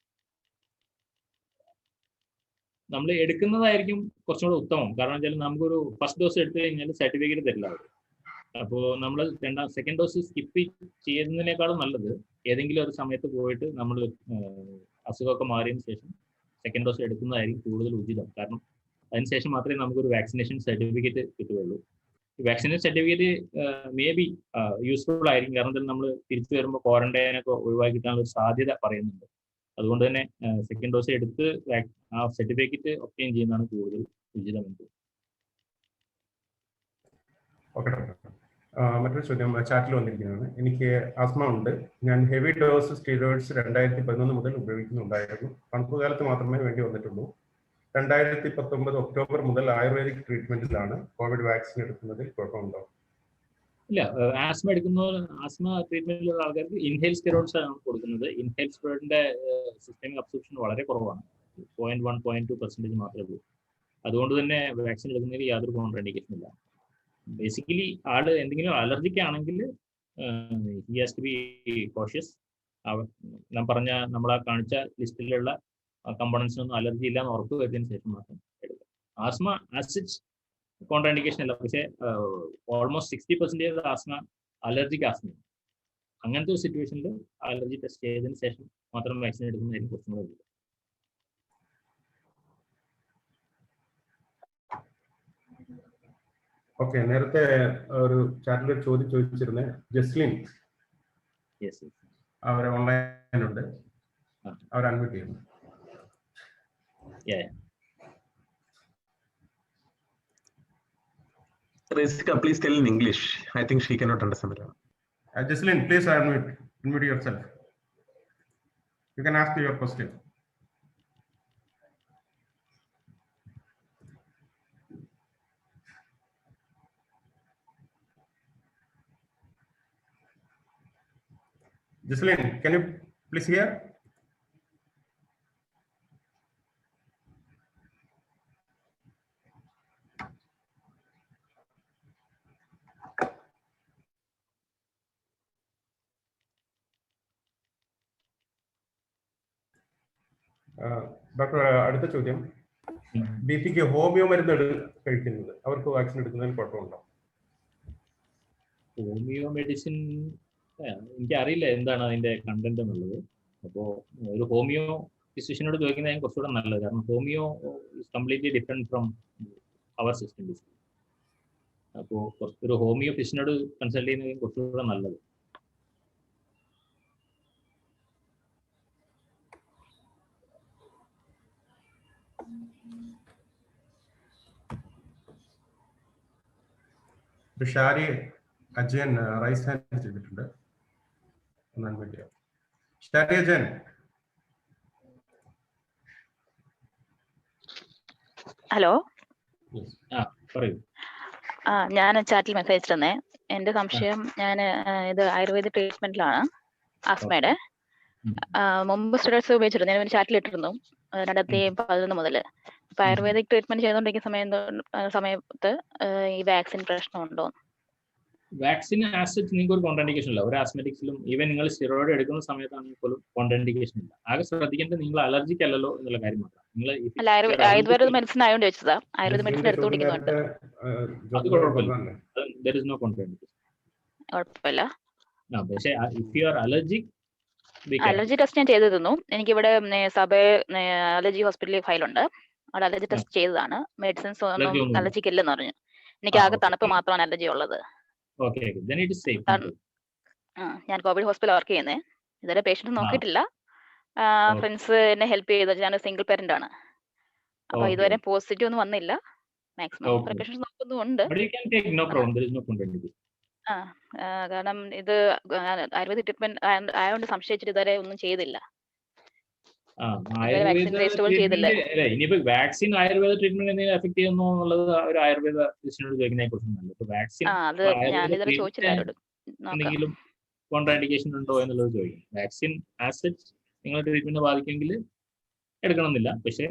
നമ്മൾ എടുക്കുന്നതായിരിക്കും കുറച്ചും കൂടെ ഉത്തമം. കാരണം വെച്ചാൽ നമുക്കൊരു ഫസ്റ്റ് ഡോസ് എടുത്തു കഴിഞ്ഞാൽ സർട്ടിഫിക്കറ്റ് തരില്ല അവർ. അപ്പോൾ നമ്മൾ സെക്കൻഡ് ഡോസ് സ്കിപ്പ് ചെയ്യുന്നതിനേക്കാളും നല്ലത് ഏതെങ്കിലും ഒരു സമയത്ത് പോയിട്ട് നമ്മൾ അസുഖമൊക്കെ മാറിയതിന് ശേഷം സെക്കൻഡ് ഡോസ് എടുക്കുന്നതായിരിക്കും കൂടുതൽ ഉചിതം. കാരണം അതിനുശേഷം മാത്രമേ നമുക്കൊരു വാക്സിനേഷൻ സർട്ടിഫിക്കറ്റ് കിട്ടുകയുള്ളൂ. Vaccination certificate may be useful ആയിരിക്കും. കാരണം നമ്മൾ തിരിച്ചു വരുമ്പോൾ ക്വാറന്റൈനൊക്കെ ഒഴിവാക്കി കിട്ടാനുള്ള ഒരു സാധ്യത പറയുന്നുണ്ട്. അതുകൊണ്ട് തന്നെ സെക്കൻഡ് ഡോസ് എടുത്ത് ആ സർട്ടിഫിക്കറ്റ് ഒബ്റ്റെയിൻ ചെയ്യുന്നതാണ് കൂടുതൽ ഉചിതമെന്ന്. Okay doctor. മറ്റൊരു ചോദ്യം ചാറ്റിൽ വന്നിരിക്കുന്നതാണ്. എനിക്ക് ആസ്മ ഉണ്ട്. ഞാൻ ഹെവി ഡോസ് സ്റ്റീറോയിഡ്സ് 2011 മുതൽ ഉപയോഗിക്കുന്നുണ്ടായിരുന്നു. തണുപ്പ് കാലത്ത് മാത്രമേ വേണ്ടി വന്നിട്ടുള്ളൂ. 2019 ഒക്ടോബർ മുതൽ ആയുർവേദിക് ട്രീറ്റ്മെന്റിലാണ്. കോവിഡ് വാക്സിൻ എടുക്കുന്നതിൽ കുഴപ്പമുണ്ടോ? ഇല്ല, ആസ്മ ആസ്മ ട്രീറ്റ്മെന്റിലുള്ള ആൾക്കാർക്ക് ഇൻഹേൽ സ്റ്റിറോയിഡ്സ് ആണ് കൊടുക്കുന്നത്. ഇൻഹേൽ സ്റ്റിറോയിഡിന്റെ സിസ്റ്റമിക് അബ്സോർപ്ഷൻ വളരെ കുറവാണ്. 0.1-0.2% മാത്രമേ ഉള്ളൂ. അതുകൊണ്ട് തന്നെ വാക്സിൻ എടുക്കുന്നതിൽ യാതൊരു കോൺട്രാൻഡിക്കേഷൻ ഇല്ല. ബേസിക്കലി ആള് എന്തെങ്കിലും അലർജിക്ക് ആണെങ്കിൽ he has to be cautious. ഞാൻ പറഞ്ഞ നമ്മളാ കാണിച്ച ലിസ്റ്റിലുള്ള കമ്പോണൻസിനൊന്നും അലർജി ഇല്ല എന്ന് ഉറപ്പ് വരുന്നതിന് ശേഷം മാത്രം എടുക്കുക. ആസ്മ ആസ് സച്ച് കോൺട്രാൻഡിക്കേഷൻ അല്ല. പക്ഷേ ഓൾമോസ്റ്റ് 60% ആസ്മ അലർജിക്ക് ആസ്മയാണ്. അങ്ങനത്തെ ഒരു സിറ്റുവേഷനിൽ അലർജി ടെസ്റ്റ് ചെയ്തതിന് ശേഷം മാത്രം വാക്സിൻ എടുക്കുന്നതായിരിക്കും കുറച്ചും കൂടെ. ഓക്കെ, നേരത്തെ ഒരു ചാറ്റിൽ ഒരു ചോദ്യം ചോദിച്ചിരുന്നത് ജസ്ലിൻ, അവർ ഓൺലൈനുണ്ട്, അവർ അൺമ്യൂട്ട് ചെയ്യുന്നു. Risika, please tell in English. I think she cannot understand Malayalam. Jaislin, please unmute yourself. You can ask your question. Jaislin, can you please hear? Doctor, അടുത്ത ചോദ്യം, ബിപിക്ക് ഹോമിയോ മരുന്ന് കഴിക്കുന്നത് അവർക്ക് വാക്സിൻ എടുക്കുന്നതിന് കുഴപ്പമുണ്ടോ? ഹോമിയോ മെഡിസിൻ എനിക്കറിയില്ല എന്താണ് അതിന്റെ കണ്ടന്റ് എന്നുള്ളത്. അപ്പോൾ ഒരു ഹോമിയോ ഫിസിഷ്യനോട് ചോദിക്കുന്നതായിരിക്കും കുറച്ചുകൂടെ നല്ലത്. കാരണം homeo is completely different from അവർ സിസ്റ്റം. അപ്പോൾ ഒരു ഹോമിയോ ഫിസിഷ്യനോട് കൺസൾട്ട് ചെയ്യുന്നതായിരിക്കും കുറച്ചുകൂടെ നല്ലത്. ഷാരി അജയൻ റൈസ് ഹാൻഡ് ചെയ്തിട്ടുണ്ട്. ഷാരി അജയൻ. ഹലോ, പറയൂ. ഞാൻ ചാറ്റിൽ മെസ്സേജ് തന്നെ. എന്റെ സംശയം, ഞാൻ ഇത് ആയുർവേദിക് ട്രീറ്റ്മെന്റിലാണ് ആസ്മയുടെ. മുമ്പ് സ്റ്റുഡൻസ് ഉപയോഗിച്ചിരുന്നു. ഞാൻ ചാറ്റിൽ ഇട്ടിരുന്നു 2011 മുതൽ. ഇപ്പൊ ആയുർവേദിക് ട്രീറ്റ്മെന്റ് ചെയ്തുകൊണ്ടിരിക്കുന്ന സമയത്ത് ഈ വാക്സിൻ പ്രശ്നമുണ്ടോ? വാക്സിൻ ആസ് സച്ച് നിങ്ങൾക്ക് ഒരു കോൺട്രാൻഡിക്കേഷൻ ഇല്ല. ഒരു ആസ്മറ്റിക്സിലും ഈവൻ നിങ്ങൾ സ്റ്റിറോയിഡ് എടുക്കുന്ന സമയത്താണെങ്കിൽ പോലും കോൺട്രാൻഡിക്കേഷൻ ഇല്ല. ആകെ ശ്രദ്ധിക്കേണ്ടത് നിങ്ങൾ അലർജിക്ക് അല്ലല്ലോ എന്നുള്ള കാര്യം മാത്രം. നിങ്ങൾ ആയുർവേദ മെഡിസിൻ ആയതുകൊണ്ട് ചോദിച്ചതാ. ആയുർവേദ മെഡിസിൻ എടുത്തുകൊണ്ടിരിക്കുന്നുണ്ട്. അത് കുഴപ്പമില്ല. there is no contraindication. കുഴപ്പമില്ല. പക്ഷേ if you are allergic, allergy test ഞാൻ ചെയ്തിരുന്നു. എനിക്കിവിടെ സബ അലർജി ഹോസ്പിറ്റലിൽ ഫയലുണ്ട്. അവിടെ അലർജി ടെസ്റ്റ് ചെയ്തതാണ്. മെഡിസിൻസ് ഒന്നും അലർജിക്ക് ഇല്ലെന്ന് പറഞ്ഞു. എനിക്ക് ആകെ തണുപ്പ് മാത്രമാണ് അലർജി ഉള്ളത്. ഞാൻ കോവിഡ് ഹോസ്പിറ്റലിൽ വർക്ക് ചെയ്യുന്നത്. ഇതുവരെ പേഷ്യന്റ് നോക്കിയിട്ടില്ല. ഫ്രണ്ട്സ് എന്നെ ഹെൽപ്പ് ചെയ്ത്. ഞാൻ സിംഗിൾ പേരന്റ് ആണ്. അപ്പൊ ഇതുവരെ പോസിറ്റീവ് ഒന്നും വന്നില്ല. മാക്സിമം പ്രിക്കോഷൻസ് നോക്കുന്നുണ്ട്. കാരണം ഇത് ആയുർവേദിക് ട്രീറ്റ്മെന്റ് ആയതുകൊണ്ട് സംശയിച്ചിട്ട് ഇതുവരെ ഒന്നും ചെയ്തില്ല. ആയുർവേദ ട്രേസബിൾ ചെയ്തില്ല. ട്രീറ്റ്മെന്റ് അല്ലെ, ഇനിയിപ്പോ വാക്സിൻ ആയുർവേദ ട്രീറ്റ്മെന്റ് എന്തെങ്കിലും എഫക്ട് ചെയ്യുന്നു എന്നുള്ളത് ഒരു ആയുർവേദ ഫിസിഷ്യനോട് ചോദിക്കുന്നതിനെ കുറിച്ചൊന്നല്ല. ഇപ്പൊ വാക്സിൻ അത് ഞാനിതുവരെ ചോദിച്ചില്ല ആരോടും. നോക്കാം. എന്തെങ്കിലും കോൺട്രാൻഡിക്കേഷൻ ഉണ്ടോ എന്നുള്ളത് ചോദിക്കും. വാക്സിൻ ആസ് സച്ച് നിങ്ങളുടെ ട്രീറ്റ്മെന്റ് ബാധിക്കുമെങ്കിൽ എടുക്കണമെന്നില്ല. പക്ഷെ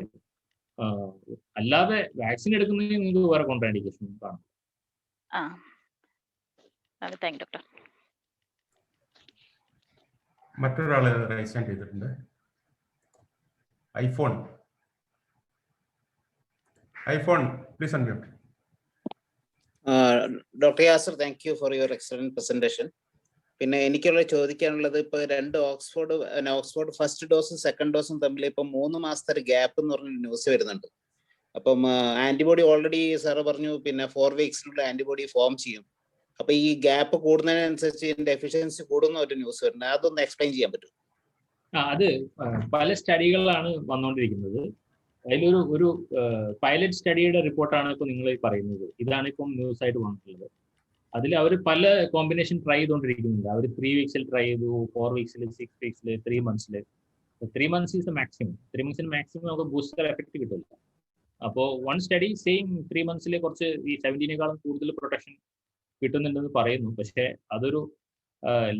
അല്ലാതെ വാക്സിൻ എടുക്കുന്നതിന് നിങ്ങൾക്ക് വേറെ കോൺട്രാൻഡിക്കേഷൻ കാണും. Thank you doctor. മറ്റൊരാള് റൈസ് ഹാൻഡ് ചെയ്തിട്ടുണ്ട്. IPhone please unmute. Doctor Yasar, thank you for your excellent presentation. പിന്നെ എനിക്കുള്ള ചോദിക്കാനുള്ളത്, ഇപ്പൊ രണ്ട് ഓക്സ്ഫോർഡ് ഫസ്റ്റ് ഡോസും സെക്കൻഡ് ഡോസും തമ്മിൽ ഇപ്പൊ 3 മാസത്തെ ഗ്യാപ്പ് എന്ന് പറഞ്ഞ ന്യൂസ് വരുന്നുണ്ട്. അപ്പം ആന്റിബോഡി ഓൾറെഡി സാറ് പറഞ്ഞു പിന്നെ 4 വീക്സിനുള്ള ആന്റിബോഡി ഫോം ചെയ്യും. അപ്പൊ ഈ ഗ്യാപ്പ് കൂടുന്നതിനനുസരിച്ച് ഇതിന്റെ എഫിഷ്യൻസി കൂടുന്ന ഒരു ന്യൂസ് വരുന്നത്, അതൊന്ന് എക്സ്പ്ലെയിൻ ചെയ്യാൻ പറ്റും? അത് പല സ്റ്റഡികളിലാണ് വന്നുകൊണ്ടിരിക്കുന്നത്. അതിലൊരു പൈലറ്റ് സ്റ്റഡിയുടെ റിപ്പോർട്ടാണ് ഇപ്പൊ നിങ്ങൾ പറയുന്നത്. ഇതാണ് ഇപ്പം ന്യൂസ് ആയിട്ട് വന്നിട്ടുള്ളത്. അതിൽ അവർ പല കോമ്പിനേഷൻ ട്രൈ ചെയ്തുകൊണ്ടിരിക്കുന്നുണ്ട്. അവർ 3 വീക്സിൽ ട്രൈ ചെയ്തു, 4 വീക്സിൽ, 6 വീക്സിൽ, 3 മന്ത്സിൽ. 3 മന്ത്സ് ഈസ് മാക്സിമം. 3 മന്ത്സിന് മാക്സിമം നമുക്ക് ബൂസ്റ്റർ എഫക്ട് കിട്ടില്ല. അപ്പോൾ വൺ സ്റ്റഡി സെയിം 3 മന്ത്സിലെ കുറച്ച് ഈ 17നേക്കാളും കൂടുതൽ പ്രൊട്ടക്ഷൻ കിട്ടുന്നുണ്ടെന്ന് പറയുന്നു. പക്ഷേ അതൊരു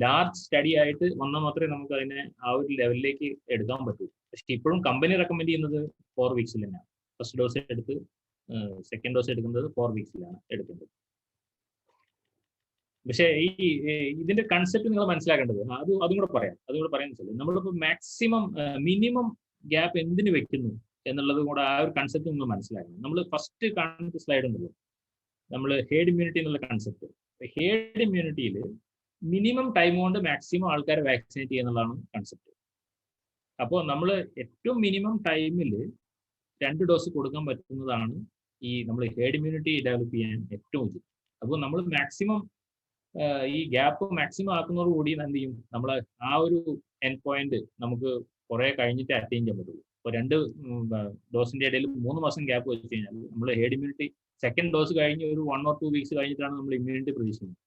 ലാർജ് സ്റ്റഡി ആയിട്ട് വന്നാൽ മാത്രമേ നമുക്ക് അതിനെ ആ ഒരു ലെവലിലേക്ക് എടുക്കാൻ പറ്റൂ. പക്ഷെ ഇപ്പോഴും കമ്പനി റെക്കമെൻഡ് ചെയ്യുന്നത് 4 വീക്സിൽ തന്നെയാണ്. ഫസ്റ്റ് ഡോസ് എടുത്ത് സെക്കൻഡ് ഡോസ് എടുക്കുന്നത് 4 വീക്സിലാണ് എടുക്കേണ്ടത്. പക്ഷേ ഇതിന്റെ കൺസെപ്റ്റ് നിങ്ങൾ മനസ്സിലാക്കേണ്ടത് അതും കൂടെ പറയാൻ വെച്ചാൽ നമ്മളിപ്പോൾ മാക്സിമം മിനിമം ഗ്യാപ്പ് എന്തിനു വെക്കുന്നു എന്നുള്ളത് കൂടെ ആ ഒരു കൺസെപ്റ്റ് നിങ്ങൾ മനസ്സിലാക്കണം. നമ്മൾ ഫസ്റ്റ് കാണുന്ന സ്ലൈഡ് ഉണ്ടല്ലോ, നമ്മൾ ഹേർഡ് ഇമ്മ്യൂണിറ്റി എന്നുള്ള കൺസെപ്റ്റ്. ഹേർഡ് ഇമ്മ്യൂണിറ്റിയിൽ മിനിമം ടൈം കൊണ്ട് മാക്സിമം ആൾക്കാരെ വാക്സിനേറ്റ് ചെയ്യുക എന്നുള്ളതാണ് കൺസെപ്റ്റ്. അപ്പോൾ നമ്മൾ ഏറ്റവും മിനിമം ടൈമിൽ 2 ഡോസ് കൊടുക്കാൻ പറ്റുന്നതാണ് ഈ നമ്മൾ ഹേർഡ് ഇമ്മ്യൂണിറ്റി ഡെവലപ്പ് ചെയ്യാൻ ഏറ്റവും ഉചിതം. അപ്പോൾ നമ്മൾ മാക്സിമം ഈ ഗ്യാപ്പ് മാക്സിമം ആക്കുന്നതോടുകൂടി എന്ത് ചെയ്യും, നമ്മൾ ആ ഒരു എൻഡ് പോയിന്റ് നമുക്ക് കുറെ കഴിഞ്ഞിട്ട് അറ്റൈൻ ചെയ്യാൻ പറ്റുള്ളൂ. ഇപ്പോൾ 2 ഡോസിന്റെ ഇടയിൽ 3 മാസം ഗ്യാപ്പ് വെച്ച് കഴിഞ്ഞാൽ നമ്മൾ ഹേർഡ് ഇമ്മ്യൂണിറ്റി സെക്കൻഡ് ഡോസ് കഴിഞ്ഞ് ഒരു 1 or 2 വീക്സ് കഴിഞ്ഞിട്ടാണ് നമ്മൾ ഇമ്മ്യൂണിറ്റി പ്രതീക്ഷിക്കുന്നത്.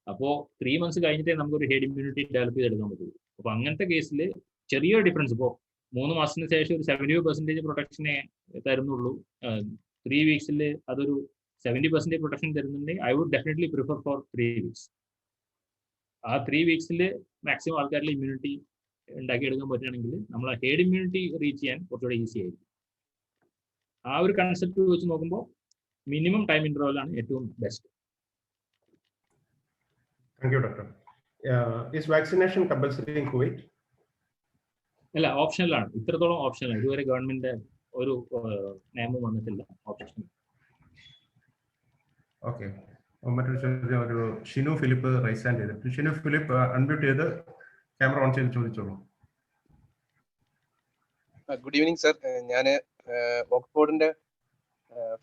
അപ്പോൾ 3 മന്ത്സ് കഴിഞ്ഞിട്ടേ നമുക്കൊരു ഹേർഡ് ഇമ്മ്യൂണിറ്റി ഡെവലപ്പ് ചെയ്തെടുക്കാൻ പറ്റുള്ളൂ. അപ്പോൾ അങ്ങനത്തെ കേസിൽ ചെറിയൊരു ഡിഫറൻസ്, ഇപ്പോൾ 3 മാസത്തിന് ശേഷം ഒരു 70% പ്രൊട്ടക്ഷനെ തരുന്നുള്ളൂ, 3 വീക്സിൽ അതൊരു 70% പ്രൊട്ടക്ഷൻ തരുന്നുണ്ടെങ്കിൽ I would definitely prefer for 3 weeks. ആ 3 വീക്സിൽ മാക്സിമം ആൾക്കാരിൽ ഇമ്മ്യൂണിറ്റി ഉണ്ടാക്കിയെടുക്കാൻ പറ്റുകയാണെങ്കിൽ നമ്മൾ ആ ഹേർഡ് ഇമ്മ്യൂണിറ്റി റീച്ച് ചെയ്യാൻ കുറച്ചുകൂടെ ഈസി ആയിരിക്കും. ആ ഒരു കൺസെപ്റ്റ് വെച്ച് നോക്കുമ്പോൾ മിനിമം ടൈം ഇന്റർവെൽ ആണ് ഏറ്റവും best. Thank you, doctor. Is vaccination compulsory in Kuwait? അല്ല, ഓപ്ഷനിലാണ്. ഇത്രത്തോളം ഓപ്ഷനിലാണ്. ഇതുവരെ ഗവൺമെന്റ് ഒരു നിയമം വന്നിട്ടില്ല. ഓപ്ഷൻ. ഓക്കെ. മറ്റൊരു ചോദ്യം ഒരു ഷിനു ഫിലിപ്പ് റൈസ് ഹാൻഡ് ചെയ്തിട്ട്. ഷിനു ഫിലിപ്പ് അൺമ്യൂട്ട് ചെയ്ത് ക്യാമറ ഓൺ ചെയ്ത് ചോദിച്ചോളൂ. Good evening sir. ഞാൻ ഓക്സ്ഫോർഡിന്റെ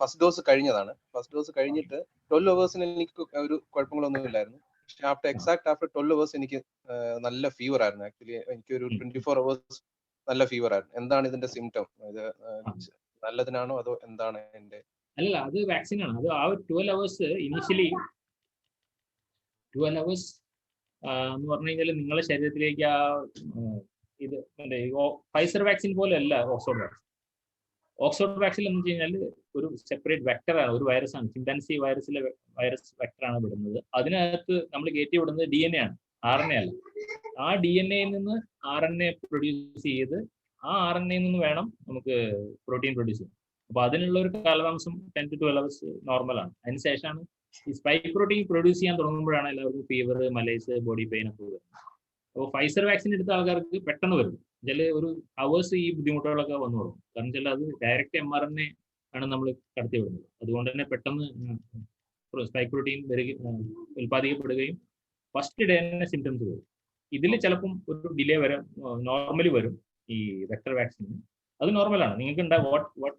ഫസ്റ്റ് ഡോസ് കഴിഞ്ഞതാണ്. ഫസ്റ്റ് ഡോസ് കഴിഞ്ഞിട്ട് 12 അവേഴ്സിന് എനിക്ക് ഒരു കുഴപ്പങ്ങളൊന്നും ഇല്ലായിരുന്നു. പക്ഷെ ആഫ്റ്റർ 12 അവേഴ്സ് എനിക്ക് നല്ല ഫീവർ ആയിരുന്നു. ആക്ച്വലി എനിക്ക് ഒരു 24 അവേഴ്സ് നല്ല ഫീവർ ആയിരുന്നു. എന്താണ് ഇതിന്റെ സിംറ്റം? ഇത് നല്ലതിനാണോ അതോ എന്താണ് എന്റെ? അല്ല, അത് വാക്സിൻ ആണ്. അത് ആ 12 അവേഴ്സ് ഇനിഷ്യലി 12 അവേഴ്സ് എന്ന് പറഞ്ഞു കഴിഞ്ഞാൽ നിങ്ങളുടെ ശരീരത്തിലേക്ക് ആ ഇത് ഫൈസർ വാക്സിൻ പോലെ അല്ല ഓക്സ്ഫോർഡ് വാക്സിൻ. ഓക്സ്ഫോർഡ് വാക്സിൻ എന്ന് വെച്ച് കഴിഞ്ഞാൽ ഒരു സെപ്പറേറ്റ് വെക്ടറാണ്, ഒരു വൈറസാണ്. ചിമ്പാൻസി വൈറസ് വെക്ടറാണ് വിടുന്നത്. അതിനകത്ത് നമ്മൾ കയറ്റി വിടുന്നത് DNA ആണ്, RNA അല്ല. ആ DNA നിന്ന് RNA പ്രൊഡ്യൂസ് ചെയ്ത് ആ RNA നിന്ന് വേണം നമുക്ക് പ്രോട്ടീൻ പ്രൊഡ്യൂസ് ചെയ്യാൻ. അപ്പൊ അതിനുള്ള ഒരു കാലതാമസം 10 to 12 അവേഴ്സ് നോർമലാണ്. അതിനുശേഷമാണ് ഈ സ്പൈക്ക് പ്രോട്ടീൻ പ്രൊഡ്യൂസ് ചെയ്യാൻ തുടങ്ങുമ്പോഴാണ് എല്ലാവർക്കും ഫീവർ, മലേസ്, ബോഡി പെയിൻ ഒക്കെ വരുന്നത്. അപ്പോൾ ഫൈസർ വാക്സിൻ എടുത്ത ആൾക്കാർക്ക് പെട്ടെന്ന് വരും. ചില ഒരു അവേഴ്സ് ഈ ബുദ്ധിമുട്ടുകളൊക്കെ വന്നു തുടങ്ങും. കാരണം വെച്ചാൽ അത് ഡയറക്റ്റ് mRNA ആണ് നമ്മൾ കടത്തി വിടുന്നത്. അതുകൊണ്ട് തന്നെ പെട്ടെന്ന് സ്പൈക്ക് പ്രോട്ടീൻ ഉൽപ്പാദിക്കപ്പെടുകയും ഫസ്റ്റ് ഡേ തന്നെ സിംറ്റംസ് വരും. ഇതിൽ ചിലപ്പം ഒരു ഡിലേ വരാം, നോർമലി വരും ഈ വെക്ടർ വാക്സിന്. അത് നോർമലാണ്. നിങ്ങൾക്ക് ഉണ്ടാവും what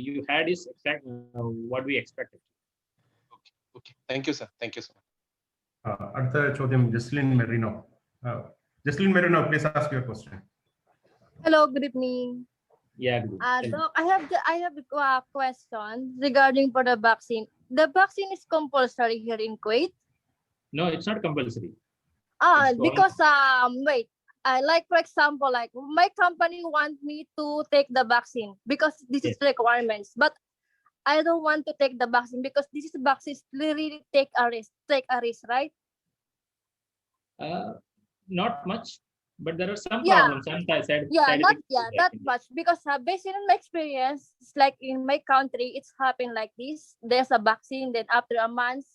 you had is what we expected. Okay. Thank you, sir. Thank you so much. അടുത്ത ചോദ്യം Jaslin merino. Jaislin Merino, please ask your question. Hello, good evening. Yeah, good. Doc, I have a question regarding for the vaccine. The vaccine is compulsory here in Kuwait? No, it's not compulsory. Because wait, like for example, like my company want me to take the vaccine because this is requirements, but I don't want to take the vaccine because this is vaccine really take a risk, right? Not much, but there are some Yeah. problems. Some side Not effects. that much because based on my experience, it's like in my country, it's happened like this. There's a vaccine, then after a month,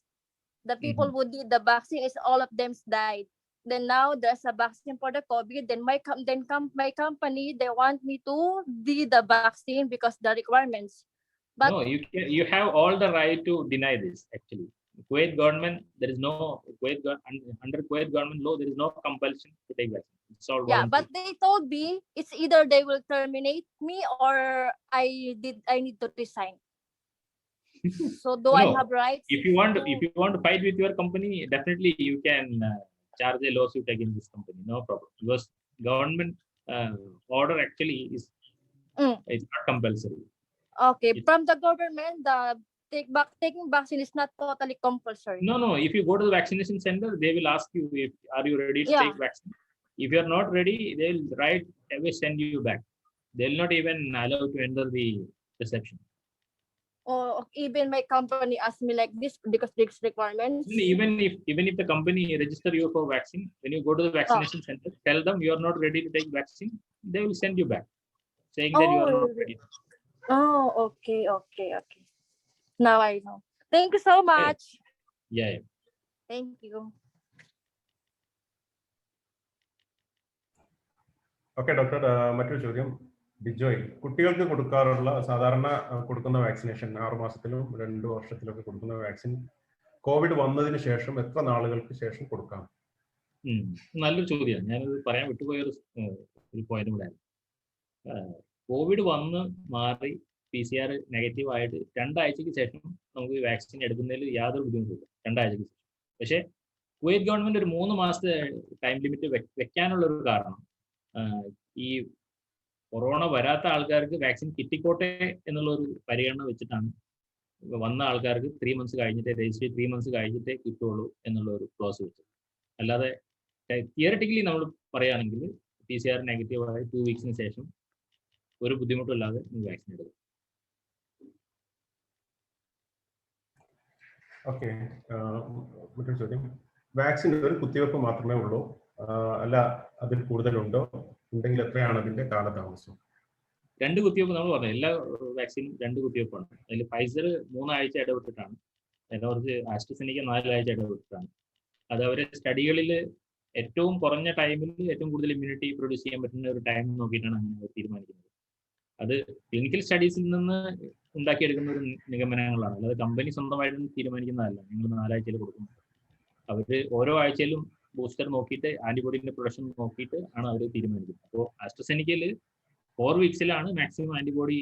the people who did the vaccine is all of them died. Then now there's a vaccine for the COVID. Then my company, they want me to do the vaccine because the requirements. But no, you have all the right to deny this. Actually, Kuwait government, there is no under Kuwait government law, there is no compulsion to take vaccine. It's all voluntary. but they told me it's either they will terminate me or I need to resign. So do I have rights? If you want to fight with your company, definitely you can charge a lawsuit against this company. No problem, because government order actually is it's not compulsory. Okay, from the government, the taking vaccine is not totally compulsory. No. If you go to the vaccination center, they will ask you if are you ready to take vaccine. If you are not ready, they will right away send you back. They will not even allow to enter the reception. Or even my company asked me like this because this requirements. Even if the company register you for vaccine, when you go to the vaccination center, tell them you are not ready to take vaccine, they will send you back, saying that you are not ready. Oh, okay. Now I know. Thank you so much. Yeah. Thank you. Okay doctor, മറ്റൊരു ചോദ്യം ബിജോയ്. കുട്ടികൾക്ക് കൊടുക്കാറുള്ള സാധാരണ കൊടുക്കുന്ന vaccination 6 മാസത്തിലും 2 വർഷത്തിലൊക്കെ കൊടുക്കുന്ന vaccine Covid വന്നതിന് ശേഷം എത്ര നാളുകൾക്ക് ശേഷം കൊടുക്കാം? നല്ലൊരു ചോദ്യമാണ്. ഞാനത് പറയാൻ വിട്ടുപോയ ഒരു പോയിന്റ് കൂടെ. കോവിഡ് വന്ന് മാറി PCR നെഗറ്റീവ് ആയിട്ട് 2 ആഴ്ചയ്ക്ക് ശേഷം നമുക്ക് വാക്സിൻ എടുക്കുന്നതിൽ യാതൊരു ബുദ്ധിമുട്ടില്ല. 2 ആഴ്ചയ്ക്ക് ശേഷം. പക്ഷേ കുവൈറ്റ് ഗവൺമെന്റ് ഒരു 3 മാസത്തെ ടൈം ലിമിറ്റ് വെക്കാനുള്ള ഒരു കാരണം ഈ കൊറോണ വരാത്ത ആൾക്കാർക്ക് വാക്സിൻ കിട്ടിക്കോട്ടെ എന്നുള്ള ഒരു പരിഗണന വെച്ചിട്ടാണ് വന്ന ആൾക്കാർക്ക് 3 months കഴിഞ്ഞിട്ടേ രജിസ്റ്റർ 3 months കഴിഞ്ഞിട്ടേ കിട്ടുള്ളൂ എന്നുള്ള ഒരു ക്ലോസ് വെച്ചത്. അല്ലാതെ തിയററ്റിക്കലി നമ്മൾ പറയുകയാണെങ്കിൽ PCR നെഗറ്റീവ് ആയ 2 weeks ശേഷം ഒരു ബുദ്ധിമുട്ടില്ലാതെ വാക്സിൻ എടുക്കും. ഓക്കെ, മറ്റൊരു ചോദ്യം. വാക്സിൻ ഒരു കുത്തിവയ്പ്പ് മാത്രമേ ഉള്ളൂ, അല്ല അതിൽ കൂടുതലുണ്ടോ? ഉണ്ടെങ്കിൽ എത്രയാണ് അതിന്റെ കാലതാമസം? 2 കുത്തിവയ്പ്പ് നമ്മൾ പറഞ്ഞു. എല്ലാ വാക്സിനും 2 കുത്തിവയ്പ്പാണ്. അതിൽ ഫൈസർ 3 ആഴ്ച ഇടവിട്ടിട്ടാണ്, കുറച്ച് ആസ്ട്രസെനിക്ക 4 ആഴ്ച ഇടവിട്ടിട്ടാണ്. അത് അവരെ സ്റ്റഡികളിൽ ഏറ്റവും കുറഞ്ഞ ടൈമിൽ ഏറ്റവും കൂടുതൽ ഇമ്മ്യൂണിറ്റി പ്രൊഡ്യൂസ് ചെയ്യാൻ പറ്റുന്ന ഒരു ടൈം നോക്കിയിട്ടാണ് അങ്ങനെ തീരുമാനിക്കുന്നത്. അത് ക്ലിനിക്കൽ സ്റ്റഡീസിൽ നിന്ന് ഉണ്ടാക്കിയെടുക്കുന്ന ഒരു നിഗമനങ്ങളാണ്, അല്ലാതെ കമ്പനി സ്വന്തമായിട്ട് തീരുമാനിക്കുന്നതല്ല. നിങ്ങൾ 4 ആഴ്ചയിൽ കൊടുക്കുന്നത്. അവർ ഓരോ ആഴ്ചയിലും ബൂസ്റ്റർ നോക്കിയിട്ട് ആന്റിബോഡിന്റെ പ്രൊഡക്ഷൻ നോക്കിയിട്ട് ആണ് അവർ തീരുമാനിക്കുന്നത്. അപ്പോൾ ആസ്ട്രസെനിക്കയിൽ 4 weeks maximum antibody,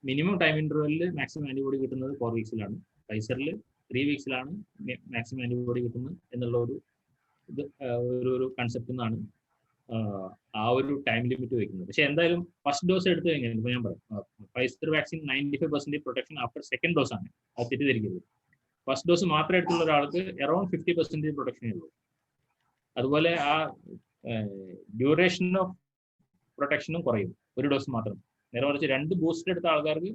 minimum time ഇന്റർവെല്ലിൽ മാക്സിമം ആന്റിബോഡി കിട്ടുന്നത് 4 weeks. ഫൈസറിൽ 3 weeks മാക്സിമം ആന്റിബോഡി കിട്ടുന്നത് എന്നുള്ള ഒരു കൺസെപ്റ്റ് നിന്നാണ് ആ ഒരു ടൈം ലിമിറ്റ് വെക്കുന്നത്. പക്ഷെ എന്തായാലും ഫസ്റ്റ് ഡോസ് എടുത്തു കഴിഞ്ഞാൽ ഇപ്പോൾ ഞാൻ പറയാം, Pfizer vaccine 95% protection after second dose ആണ്. അത് തെറ്റിദ്ധരിക്കരുത്. ഫസ്റ്റ് ഡോസ് മാത്രം എടുത്തുള്ള ഒരാൾക്ക് അറൌണ്ട് 50% പ്രൊട്ടക്ഷനേ ഉള്ളൂ. അതുപോലെ ആ ഡ്യൂറേഷൻ ഓഫ് പ്രൊട്ടക്ഷനും കുറയും ഒരു ഡോസ് മാത്രം. നേരെ മറിച്ച് 2 ബൂസ്റ്റർ എടുത്ത ആൾക്കാർക്ക്